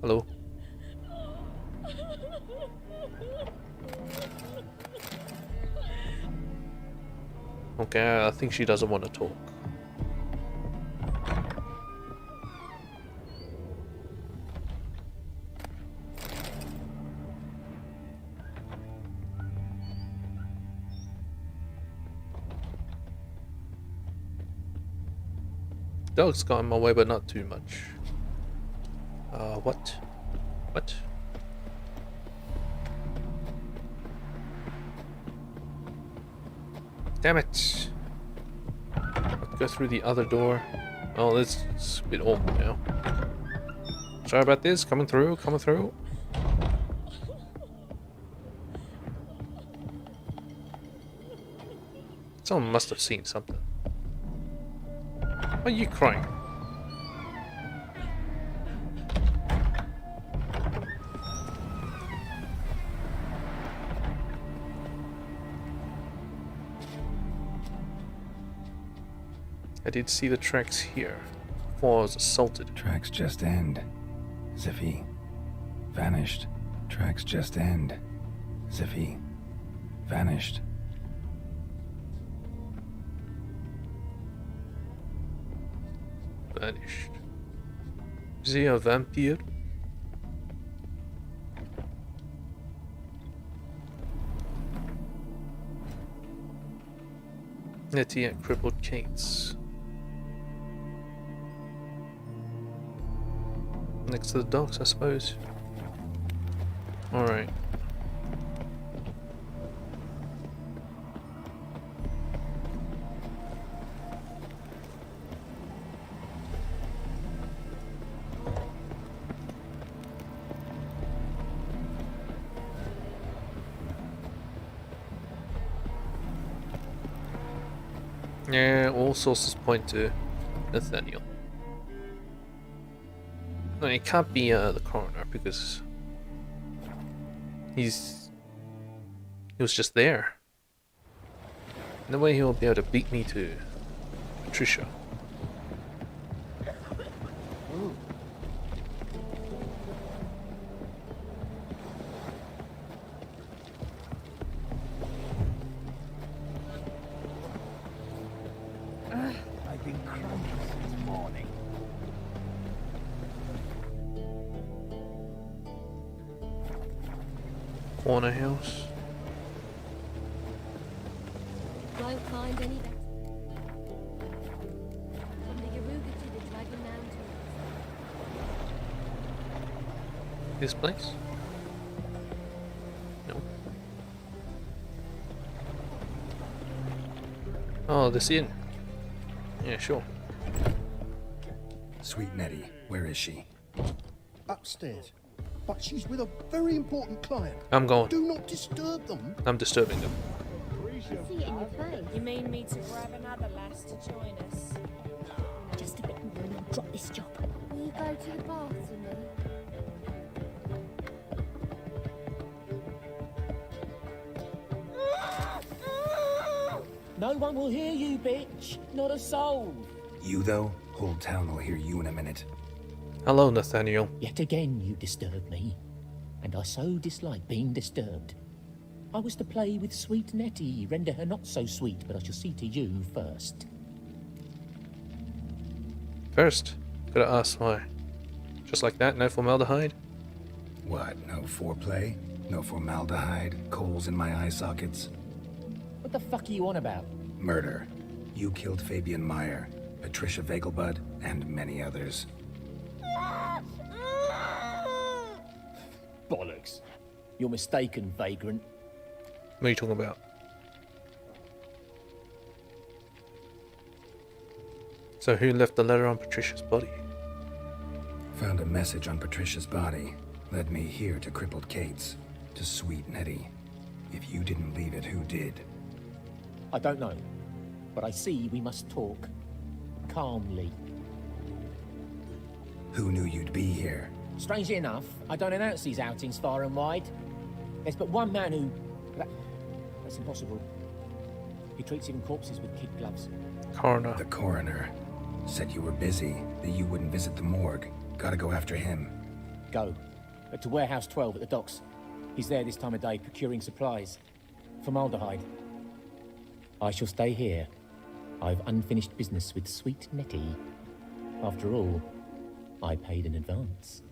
Hello? Okay, I think she doesn't want to talk. Dog's got in my way, but not too much. What? What? Damn it! Let's go through the other door. Oh, this is a bit awkward now. Sorry about this. Coming through, coming through. Someone must have seen something. Why are you crying? I did see the tracks here. Before I was assaulted. Tracks just end. As if he vanished. Tracks just end. As if he vanished. Vanished. Is he a vampire? Nettie at crippled Kate's. Next to the docks, I suppose. Alright. Yeah, all sources point to Nathaniel. No, it can't be the coroner because he was just there. No way he'll be able to beat me to Patricia. in crumbles this morning. Corner house. Won't find any better. From the Yaruga to the Dragon Mountains. This place? No. Oh, this inn. Yeah, sure. Sweet Nettie, where is she? Upstairs. But she's with a very important client. I'm going. Do not disturb them. I'm disturbing them. See it in your face. You mean me to grab another lass to join us? Just a bit more and I'll drop this job. Will you go to the bath with me? No one will hear you, bitch. Not a soul. You, though? Whole town will hear you in a minute. Hello, Nathaniel. Yet again you disturb me. And I so dislike being disturbed. I was to play with sweet Nettie, render her not so sweet, but I shall see to you first. First, gotta ask why. Just like that, no formaldehyde? What, no foreplay? No formaldehyde? Coals in my eye sockets? What the fuck are you on about? Murder. You killed Fabian Meyer, Patricia Vegelbud, and many others. Bollocks. You're mistaken, vagrant. What are you talking about? So who left the letter on Patricia's body? Found a message on Patricia's body. Led me here to crippled Kate's. To sweet Nettie. If you didn't leave it, who did? I don't know. But I see we must talk. Calmly. Who knew you'd be here? Strangely enough, I don't announce these outings far and wide. There's but one man who... That's impossible. He treats even corpses with kid gloves. Coroner. The coroner. Said you were busy, that you wouldn't visit the morgue. Gotta go after him. Go. To Warehouse 12 at the docks. He's there this time of day, procuring supplies. Formaldehyde. I shall stay here. I've unfinished business with sweet Nettie. After all, I paid in advance.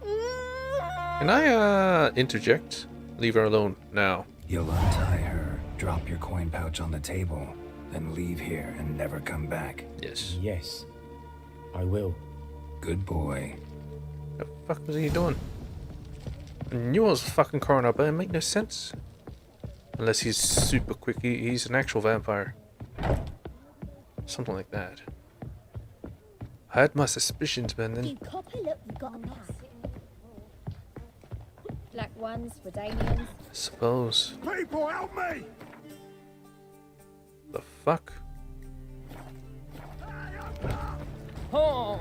Can I, interject? Leave her alone now. You'll untie her, drop your coin pouch on the table, then leave here and never come back. Yes. Yes. I will. Good boy. What the fuck was he doing? I knew I was a fucking coroner, but it make no sense. Unless he's super quick, he's an actual vampire. Something like that. I had my suspicions, but then... You copper, look, you've got a pass. Black ones, Redanians. I suppose. People, help me! The fuck? Oh!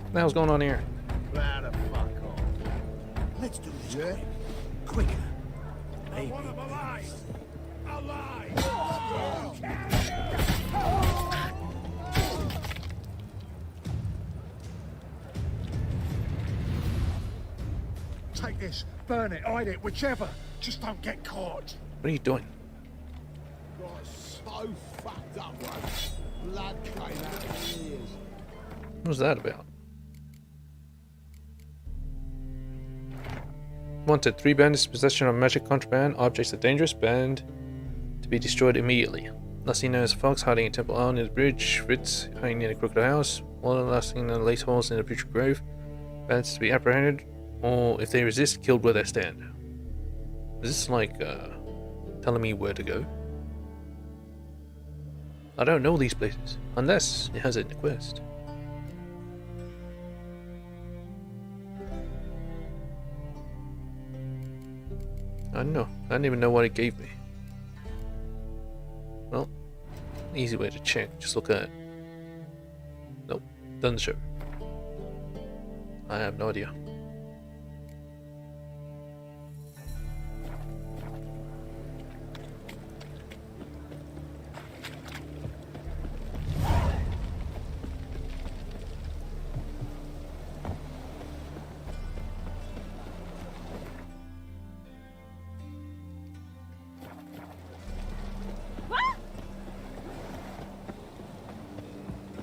What the hell's going on here? Now the fuck off. Let's do this quick. Quicker. Maybe. I want him alive! Alive! Take this, burn it, hide it, whichever. Just don't get caught. What are you doing? Got so fucked up once. Blood came out of his ears. What was that about? Wanted 3 bandits, possession of magic contraband, objects of dangerous band to be destroyed immediately. Last seen known as Fox hiding in Temple Island near the bridge, Fritz hiding near the Crocodile House, one last seen in the lace holes in the Butcher Grove. Bandits to be apprehended, or if they resist, killed where they stand. Is this like telling me where to go? I don't know these places, unless it has it in the quest. I don't know. I don't even know what it gave me. Well, easy way to check. Just look at it. Nope, doesn't show. I have no idea.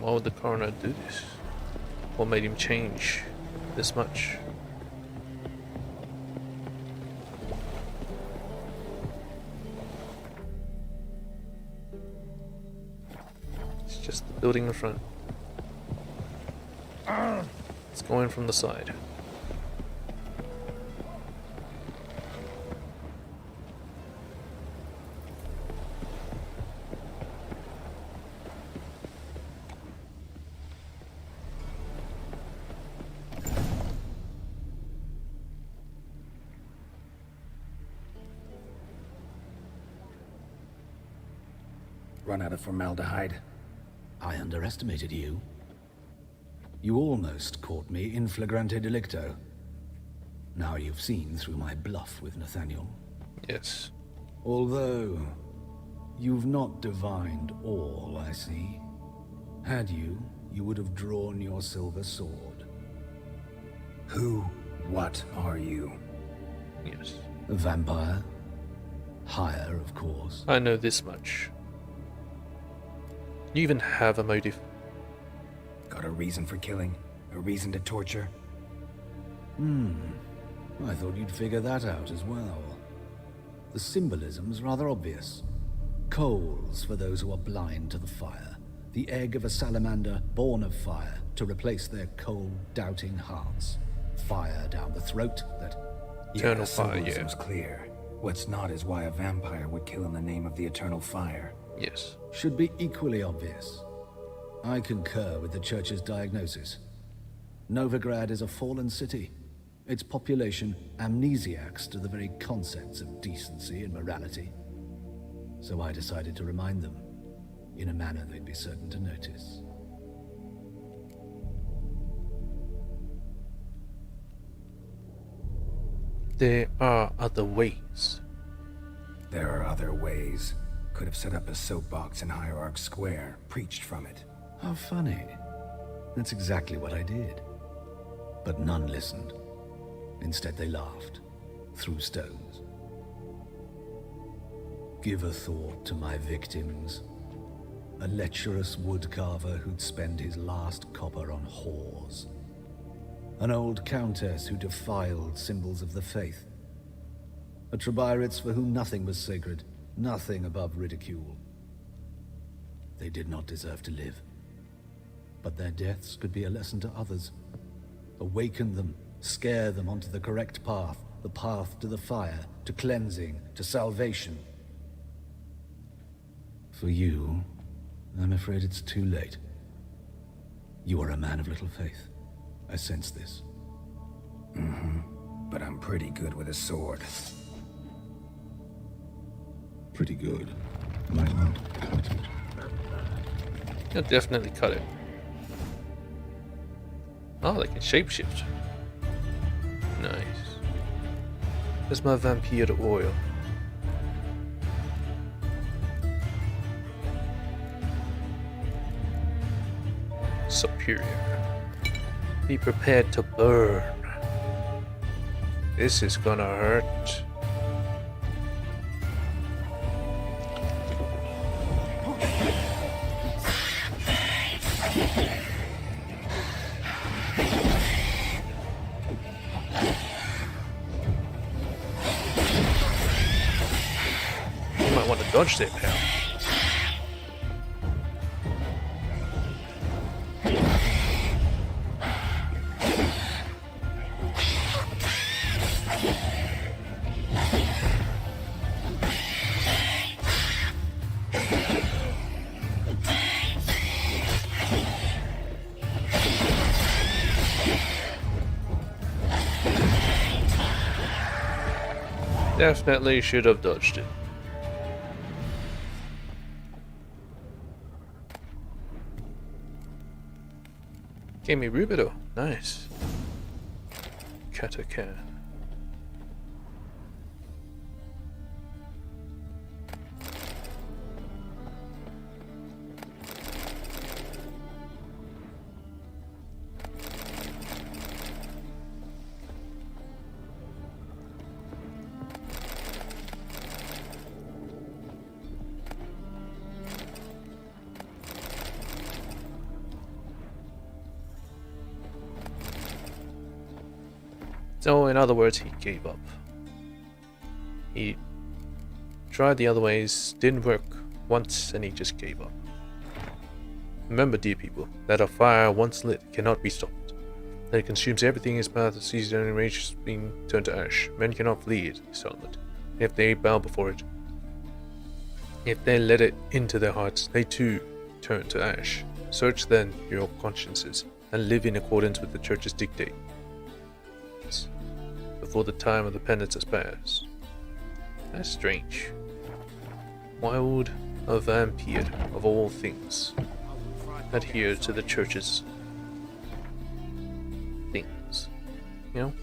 Why would the coroner do this? What made him change this much? It's just the building in front. It's going from the side. Run out of formaldehyde. I underestimated you. You almost caught me in flagrante delicto. Now you've seen through my bluff with Nathaniel. Yes. Although, you've not divined all, I see. Had you, you would have drawn your silver sword. What are you? Yes. A vampire. Higher, of course. I know this much. You even have a motive. Got a reason for killing? A reason to torture? I thought you'd figure that out as well. The symbolism's rather obvious. Coals for those who are blind to the fire. The egg of a salamander born of fire to replace their cold, doubting hearts. Fire down the throat that... Eternal the fire, yeah. symbolism's clear. What's not is why a vampire would kill in the name of the eternal fire. Yes. Should be equally obvious. I concur with the Church's diagnosis. Novigrad is a fallen city. Its population amnesiacs to the very concepts of decency and morality. So I decided to remind them, in a manner they'd be certain to notice. There are other ways. There are other ways. Could have set up a soapbox in Hierarch Square, preached from it. How funny. That's exactly what I did. But none listened. Instead they laughed, threw stones. Give a thought to my victims. A lecherous woodcarver who'd spend his last copper on whores. An old countess who defiled symbols of the faith. A Trebirates for whom nothing was sacred, nothing above ridicule. They did not deserve to live. But their deaths could be a lesson to others. Awaken them, scare them onto the correct path, the path to the fire, to cleansing, to salvation. For you, I'm afraid it's too late. You are a man of little faith. I sense this. But I'm pretty good with a sword. Pretty good. Might not cut it. You'll definitely cut it. Oh, they can shapeshift. Nice. There's my vampire oil. Superior. Be prepared to burn. This is gonna hurt. You might want to dodge that, pal. Definitely should have dodged it. Gave me Rubido. Nice. Katakan. So, in other words, he gave up. He tried the other ways, didn't work once, and he just gave up. Remember, dear people, that a fire once lit cannot be stopped. That it consumes everything in its path and sees only rage being turned to ash. Men cannot flee it, settlement, if they bow before it. If they let it into their hearts, they too turn to ash. Search then your consciences, and live in accordance with the Church's dictate, before the time of the penance has passed. That's strange. Why would a vampire, of all things, adhere to the Church's things? You know?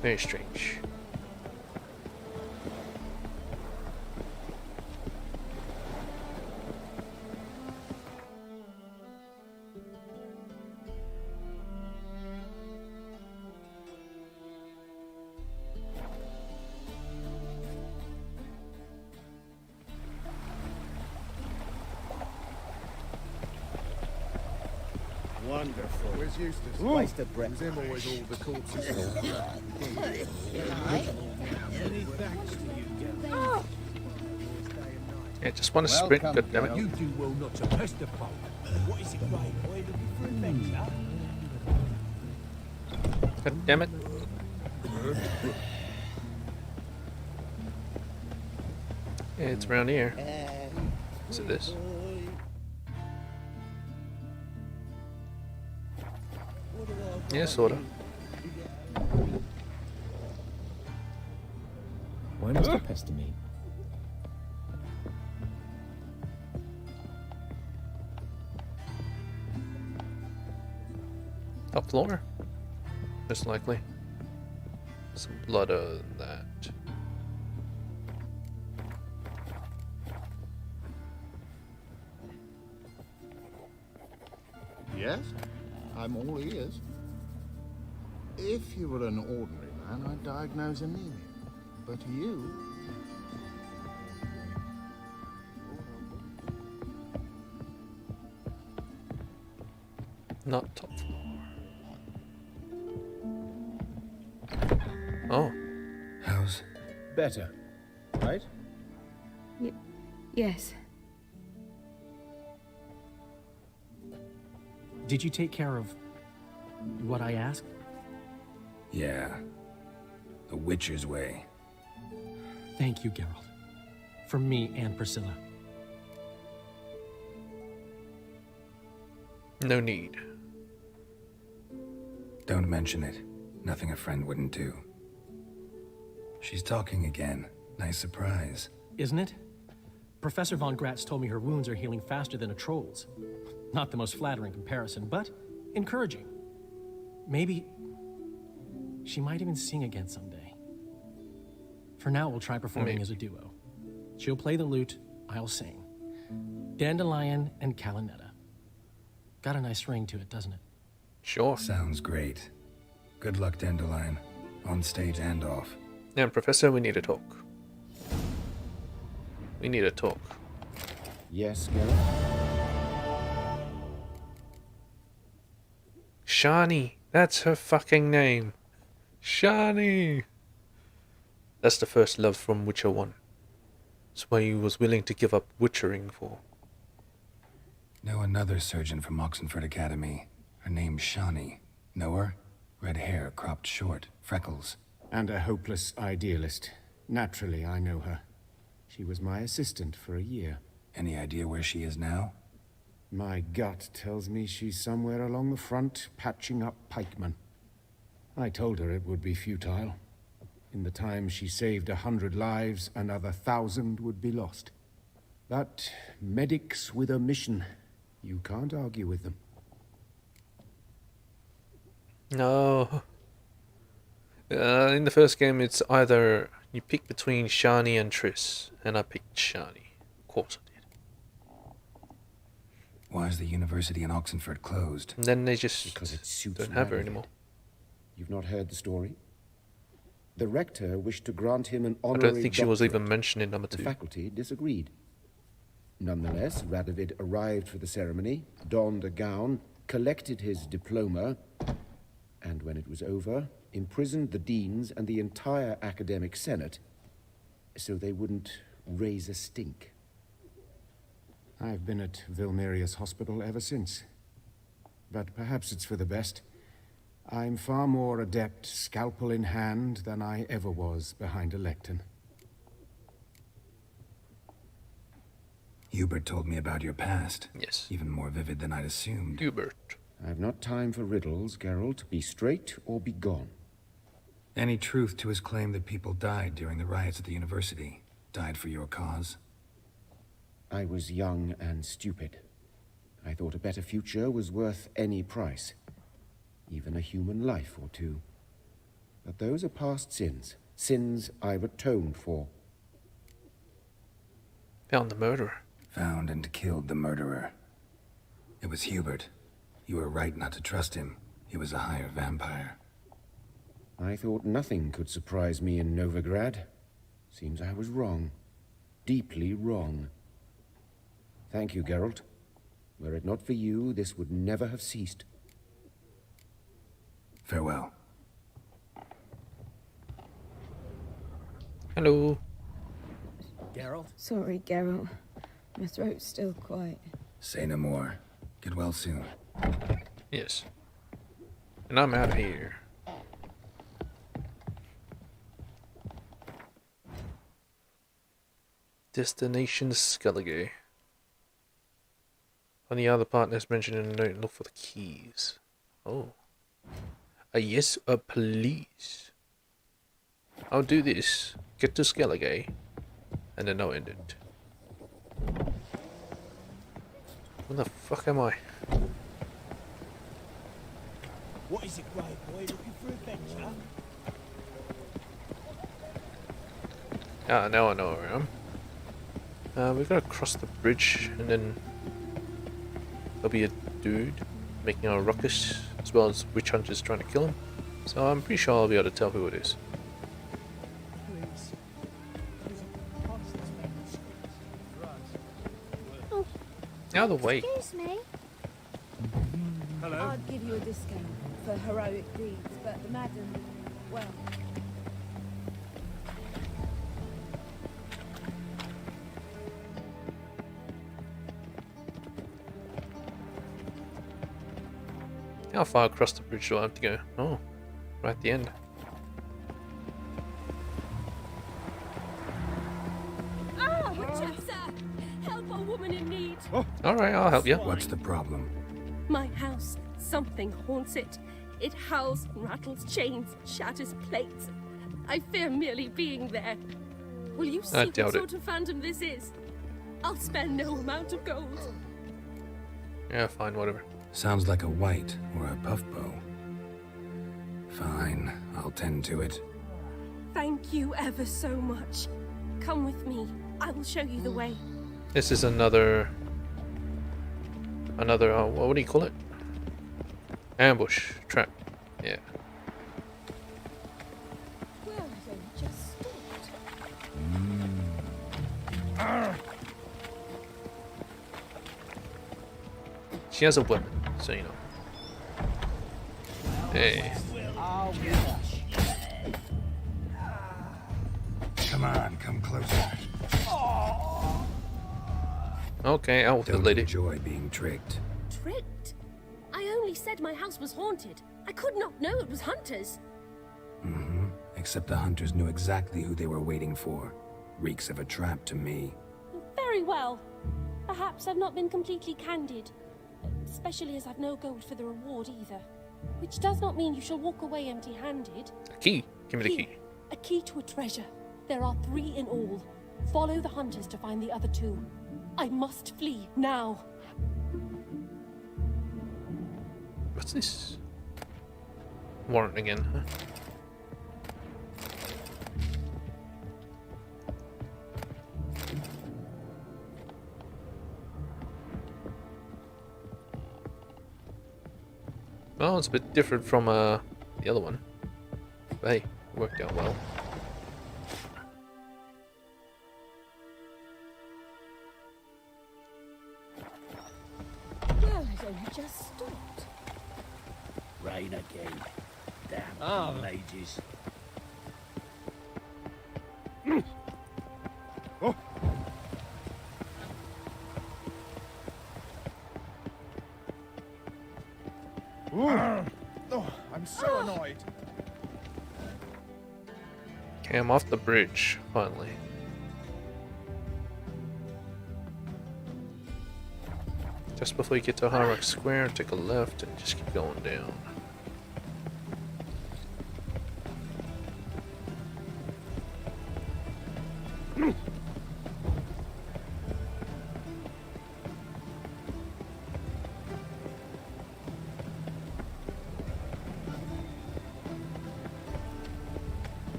Very strange. Wonderful. Where's Eustace? Waste of breath. Him always all the corpses. Yeah, just want to sprint, goddammit. You do well not to pest the folk. What is it, Ray? Are you looking for adventure? Goddammit. Yeah, it's around here. Is it this? Yeah, sorta. Why must you pester me? Top floor? Most likely. Some blood on that. Yes, I'm all ears. If you were an ordinary man, I'd diagnose anemia. But you... Not top floor. Oh. How's... Better, right? Yes. Did you take care of what I asked? Yeah. The Witcher's way. Thank you, Geralt. From me and Priscilla. No need. Don't mention it. Nothing a friend wouldn't do. She's talking again. Nice surprise. Isn't it? Professor Von Gratz told me her wounds are healing faster than a troll's. Not the most flattering comparison, but encouraging. Maybe she might even sing again someday. For now, we'll try performing as a duo. She'll play the lute, I'll sing. Dandelion and Calinetta. Got a nice ring to it, doesn't it? Sure. Sounds great. Good luck, Dandelion. On stage and off. And Professor, we need to talk. We need to talk. Yes, Geralt? Shani. That's her fucking name. Shani. That's the first love from Witcher 1. That's why he was willing to give up witchering for. Know another surgeon from Oxenford Academy. Her name's Shani. Know her? Red hair, cropped short, freckles. And a hopeless idealist. Naturally, I know her. She was my assistant for a year. Any idea where she is now? My gut tells me she's somewhere along the front, patching up pikemen. I told her it would be futile. In the time she saved 100 lives, another 1,000 would be lost. But medics with a mission, you can't argue with them. No. In the first game, it's either you pick between Shani and Triss, and I picked Shani. Of course I did. Why is the university in Oxenford closed? And then they just because it suits don't have her Mary. anymore. You've not heard the story? The rector wished to grant him an I honorary don't think she was doctorate. even mentioned in number 2. The faculty disagreed. Nonetheless, Radovid arrived for the ceremony, donned a gown, collected his diploma, and when it was over, imprisoned the deans and the entire academic senate so they wouldn't raise a stink. I've been at Vilmerius Hospital ever since. But perhaps it's for the best. I'm far more adept, scalpel in hand, than I ever was behind a lectern. Hubert told me about your past. Yes. Even more vivid than I'd assumed. Hubert. I've not time for riddles, Geralt. Be straight or be gone. Any truth to his claim that people died during the riots at the university? Died for your cause? I was young and stupid. I thought a better future was worth any price. Even a human life or two. But those are past sins. Sins I've atoned for. Found the murderer. Found and killed the murderer. It was Hubert. You were right not to trust him. He was a hired vampire. I thought nothing could surprise me in Novigrad. Seems I was wrong. Deeply wrong. Thank you, Geralt. Were it not for you, this would never have ceased. Farewell. Hello. Geralt? Sorry, Geralt. My throat's still quiet. Say no more. Get well soon. Yes. And I'm out of here. Destination Skellige. On the other partners mentioned in the note, look for the keys. Oh. Yes, please. I'll do this. Get to Skellige. And then I'll end it. Where the fuck am I? What is it, Grey Boy? Looking for adventure? Ah, now I know where I am. We've got to cross the bridge, and then there'll be a dude making a ruckus, as well as witch hunters trying to kill him. So I'm pretty sure I'll be able to tell who it is. Out of the way. Excuse me. Hello? I'd give you a discount for heroic deeds, but the madam, well... How far across the bridge do I have to go? Oh, right at the end. Ah, Richard, sir! Help a woman in need! Alright, I'll help you. What's the problem? My house. Something haunts it. It howls, rattles chains, shatters plates. I fear merely being there. Will you see what sort of phantom this is? I'll spare no amount of gold. Yeah, fine, whatever. Sounds like a white or a puff bow. Fine, I'll tend to it. Thank you ever so much. Come with me. I will show you the way. This is another, what do you call it? Ambush trap. Yeah. Well, then, just stopped. She has a weapon, so you know. Hey. Come on, come closer. Okay, out with the lady. Enjoy being tricked. Tricked? I only said my house was haunted. I could not know it was hunters. Mm-hmm. Except the hunters knew exactly who they were waiting for. Reeks of a trap to me. Very well. Perhaps I've not been completely candid. Especially as I've no gold for the reward either. Which does not mean you shall walk away empty-handed. A key. Give me the key. A key to a treasure. There are 3 in all. Follow the hunters to find the other 2. I must flee now. What's this? Warrant again, huh? Well, it's a bit different from the other one. But hey, it worked out well. just stopped. Rain again. Damn Oh. ages. Oh, I'm so annoyed. Okay, I'm off the bridge, finally. Just before you get to High Rock Square, take a left and just keep going down.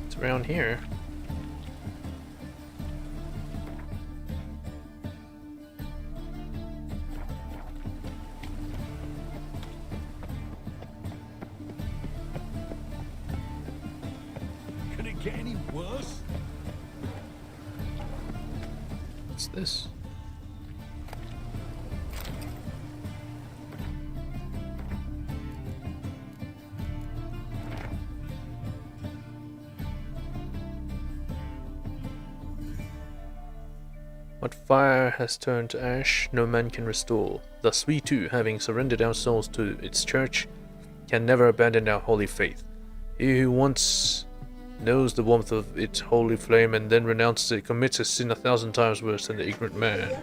It's around here. Could it get any worse? What's this? What fire has turned to ash, no man can restore. Thus we too, having surrendered our souls to its church, can never abandon our holy faith. He who once knows the warmth of its holy flame and then renounces it commits a sin 1,000 times worse than the ignorant man.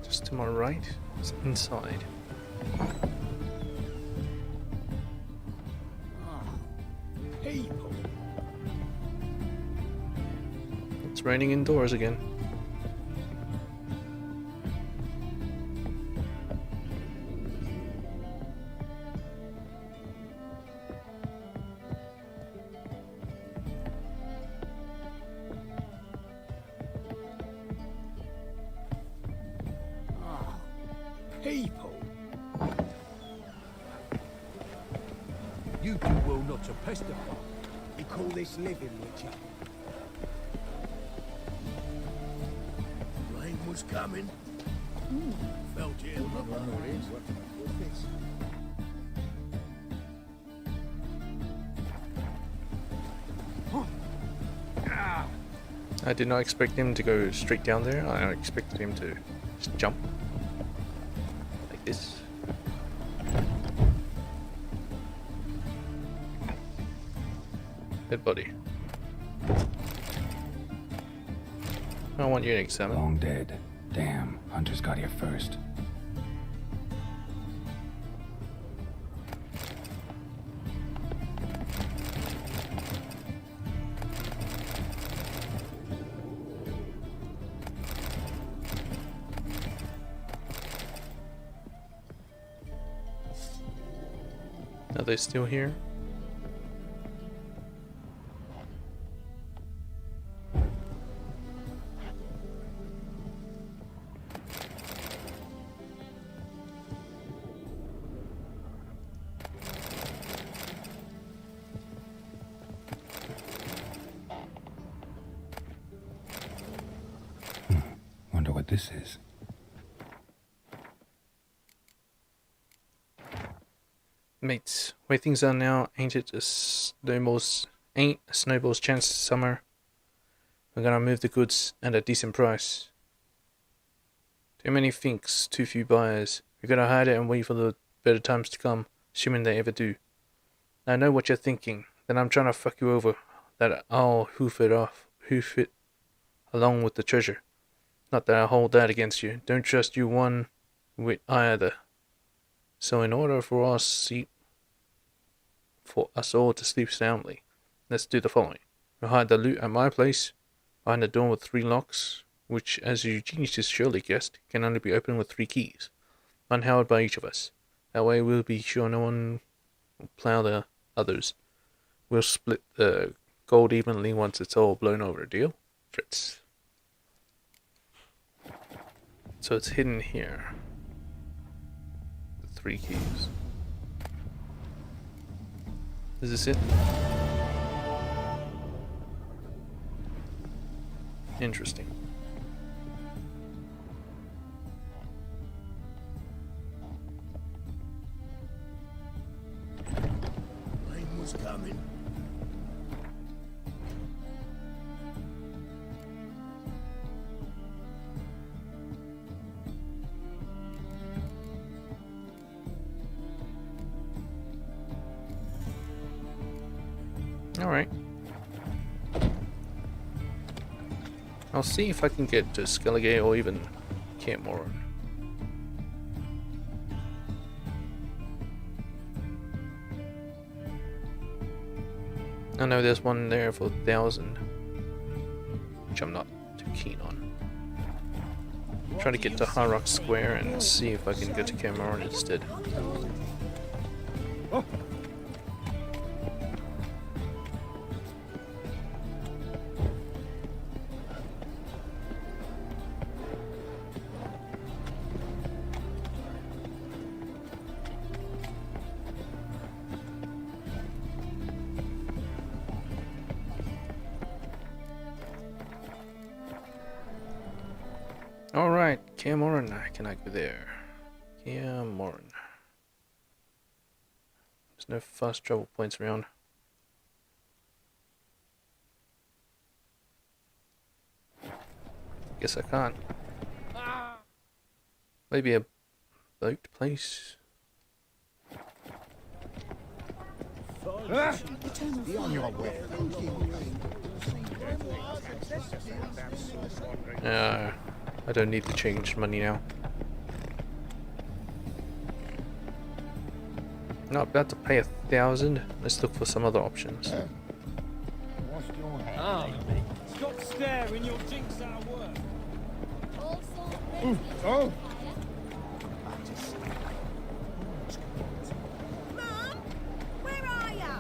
Just to my right, it's inside. People. It's raining indoors again. People. You do well not to pester her. We call this living, Witcher. Rain was coming. Felt it in my bones. I did not expect him to go straight down there. I expected him to just jump. Like this. Good buddy. I want you to examine. Long dead. Damn, Hunter's got here first. Are they still here? this is. Mates, way things are now, ain't a snowball's chance this summer. We're gonna move the goods at a decent price. Too many thinks, too few buyers. We gotta hide it and wait for the better times to come, assuming they ever do. I know what you're thinking, that I'm trying to fuck you over, that I'll hoof it along with the treasure. Not that I hold that against you. Don't trust you one whit either. So in order for us all to sleep soundly, let's do the following. We'll hide the loot at my place, behind a door with 3 locks, which, as you geniuses surely guessed, can only be opened with 3 keys, one held by each of us. That way we'll be sure no one will plow the others. We'll split the gold evenly once it's all blown over. Deal? Fritz. So it's hidden here. The 3 keys. Is this it? Interesting. Rain was coming. Alright. I'll see if I can get to Skellige or even Kaer Morhen. I know there's one there for 1,000, which I'm not too keen on. Try to get to High Rock Square and see if I can go to Kaer Morhen instead. Alright, Kaer Morhen, can I go there? Kaer Morhen. There's no fast travel points around. Guess I can't. Maybe a boat place? Be on your way. I don't need to change money now. Not about to pay 1,000. Let's look for some other options. Stop staring, you'll jinx our work. Oh! Mum, where are ya?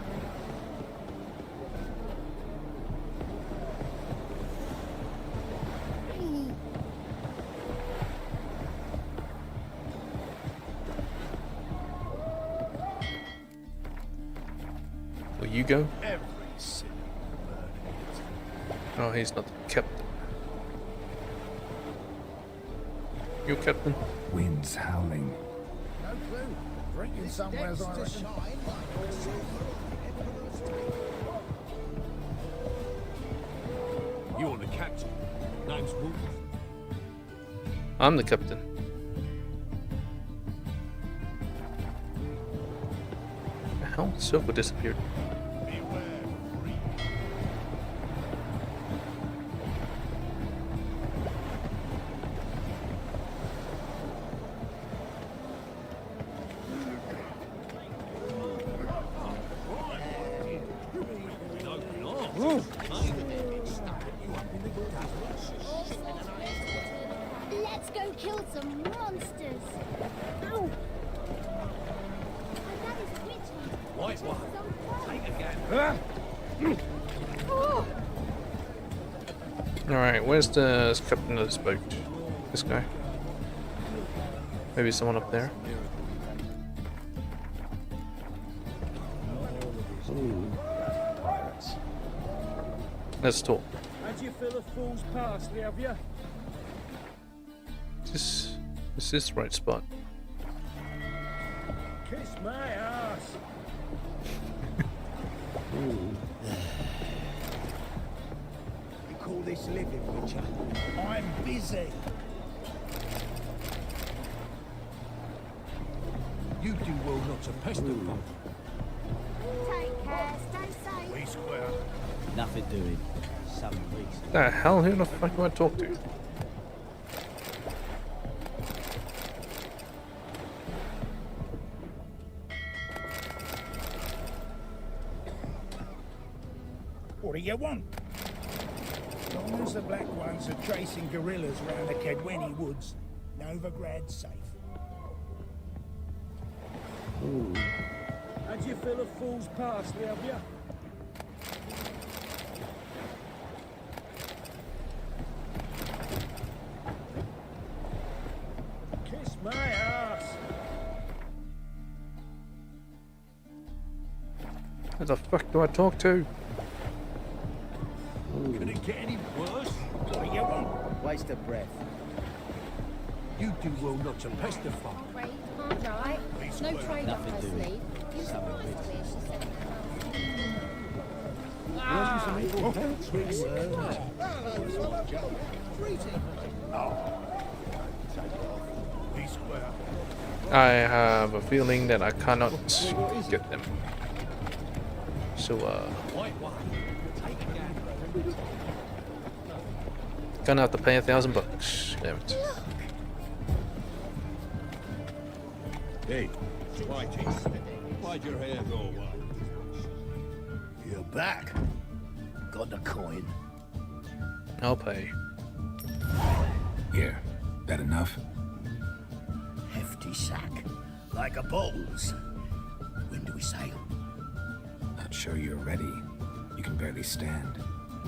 Will you go? Oh, he's not the captain. You captain? Winds howling. No clue. Drinking somewheres, I reckon. You're the captain. Name's Wolf. I'm the captain. The hell? Silver disappeared. Let's go kill some monsters. Ow! My dad is a witch hunter. White one. Take a gander. Oh! Alright, where's the captain of this boat? This guy? Maybe someone up there? Let's talk. How'd you fill a fool's parsley, have you? Is this the right spot? Kiss my ass. You call this living, Witcher? I'm busy. You do well not to pester them. Take care, stay safe. We square. Nothing doing. Some weeks. The hell? Who the fuck do I talk to? What do you want? As long as the Black Ones are tracing guerrillas round the Kedweni woods, Novigrad's safe. How'd you feel of Fool's Pass, Lydia? Kiss my ass. Who the fuck do I talk to? Can it get any worse? What do you want? Waste of breath. You do well not to pester folk. Right, right. No trade up her sleeve. You surprised where she said I have a feeling that I cannot get them. So, gonna have to pay $1,000. Damn it. Hey, Whitey, why'd your hair go white? You're back. Got the coin. I'll pay. Here, that enough? Hefty sack. Like a bowls. When do we sail? Not sure you're ready. You can barely stand.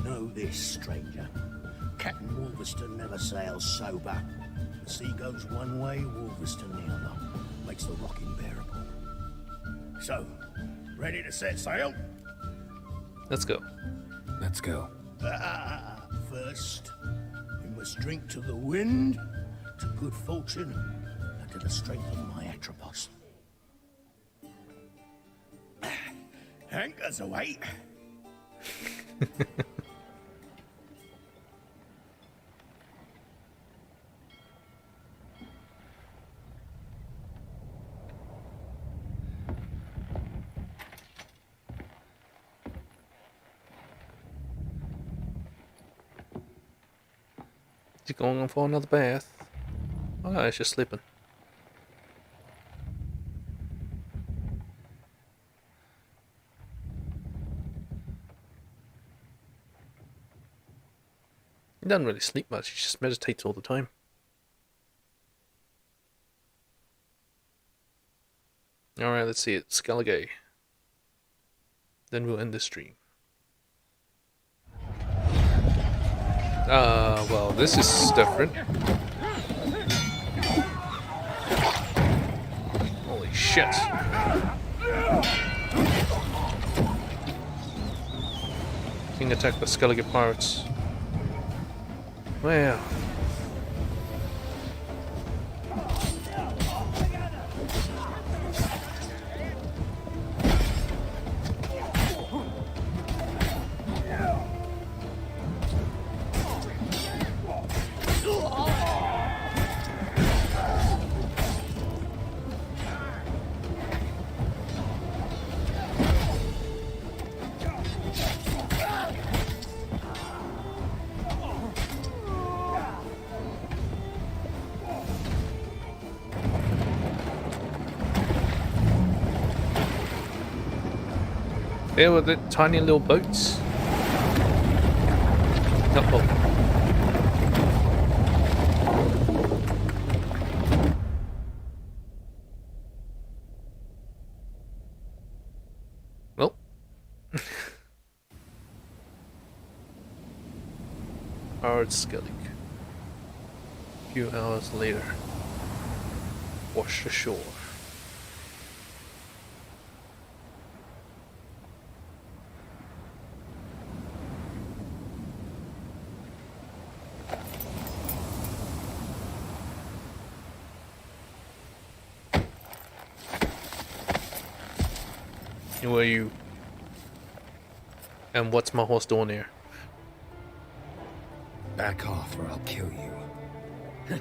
Know this, stranger. Captain Wolverston never sails sober. The sea goes one way, Wolverston the other. Makes the rocking bearable. So, ready to set sail? Let's go. Let's go. First, we must drink to the wind, to good fortune, and to the strength of my Atropos. Anchors away. Is he going on for another bath? Oh no, he's just sleeping. He doesn't really sleep much, he just meditates all the time. Alright, let's see it. Skellige. Then we'll end the stream. Well, this is different. Holy shit. King attacked the Skellige pirates. Well. There were the tiny little boats. Not boat. Well. Hard Skellige. A few hours later. Washed ashore. Who are you? And what's my horse doing here? Back off or I'll kill you.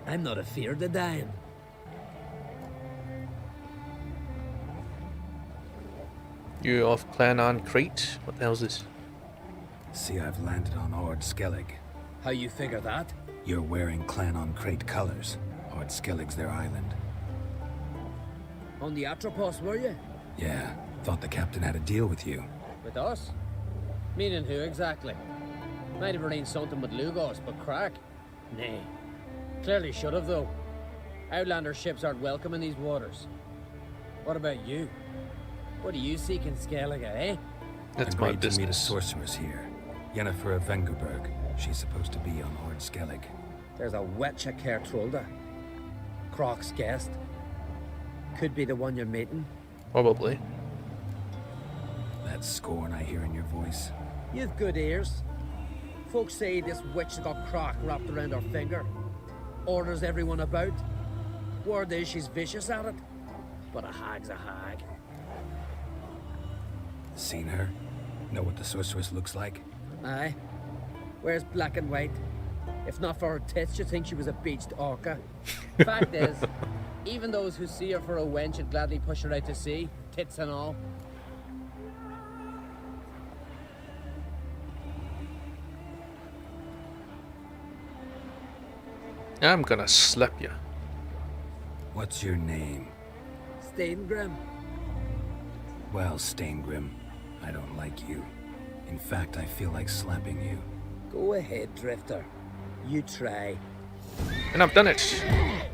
I'm not afeard of dying. You off Clan on Crete? What the hell's this? See, I've landed on Ord Skellig. How you figure that? You're wearing Clan on Crete colors. Ord Skellig's their island. On the Atropos, were you? Yeah, thought the captain had a deal with you. With us? Meaning who exactly? Might have arranged something with Lugos, but crack? Nay. Clearly should have, though. Outlander ships aren't welcome in these waters. What about you? What do you seek in Skellige, eh? That's my Agreed to meet a business. sorceress here. Yennefer of Vengerberg. She's supposed to be on Ord Skellig. There's a witch at Kertrolda. Croc's guest. Could be the one you're meeting. Probably. That scorn I hear in your voice. You've good ears. Folks say this witch got Croc wrapped around her finger. Orders everyone about. Word is she's vicious at it. But a hag's a hag. Seen her? Know what the sorceress looks like? Aye. Wears black and white. If not for her tits, you'd think she was a beached orca. Fact is, even those who see her for a wench would gladly push her out to sea, tits and all. I'm gonna slap you. What's your name? Steingrim. Well, Steingrim, I don't like you. In fact, I feel like slapping you. Go ahead, Drifter. You try. And I've done it.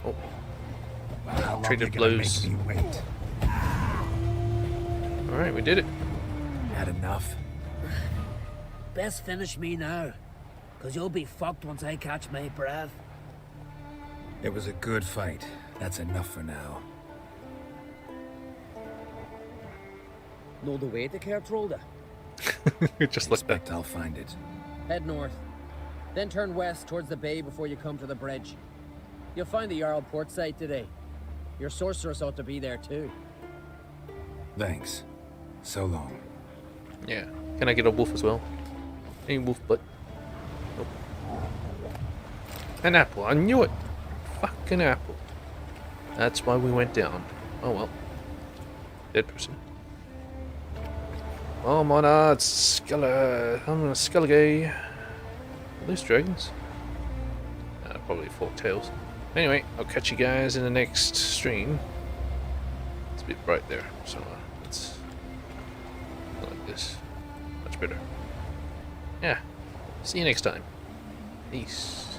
Oh. How long Traded you gonna blows. make me wait? Alright, we did it. Had enough? Best finish me now, cause you'll be fucked once I catch my breath. It was a good fight. That's enough for now. Know the way to Kertrolda? Just like that. Expect I'll find it. Head north. Then turn west towards the bay before you come to the bridge. You'll find the Jarl port site today. Your sorceress ought to be there too. Thanks. So long. Yeah. Can I get a wolf as well? Any wolf butt? Nope. An apple. I knew it. Fucking apple. That's why we went down. Oh well. Dead person. Oh my god, Skellige. Loose dragons? Probably forked tails. Anyway, I'll catch you guys in the next stream. It's a bit bright there, so let's go like this. Much better. Yeah. See you next time. Peace.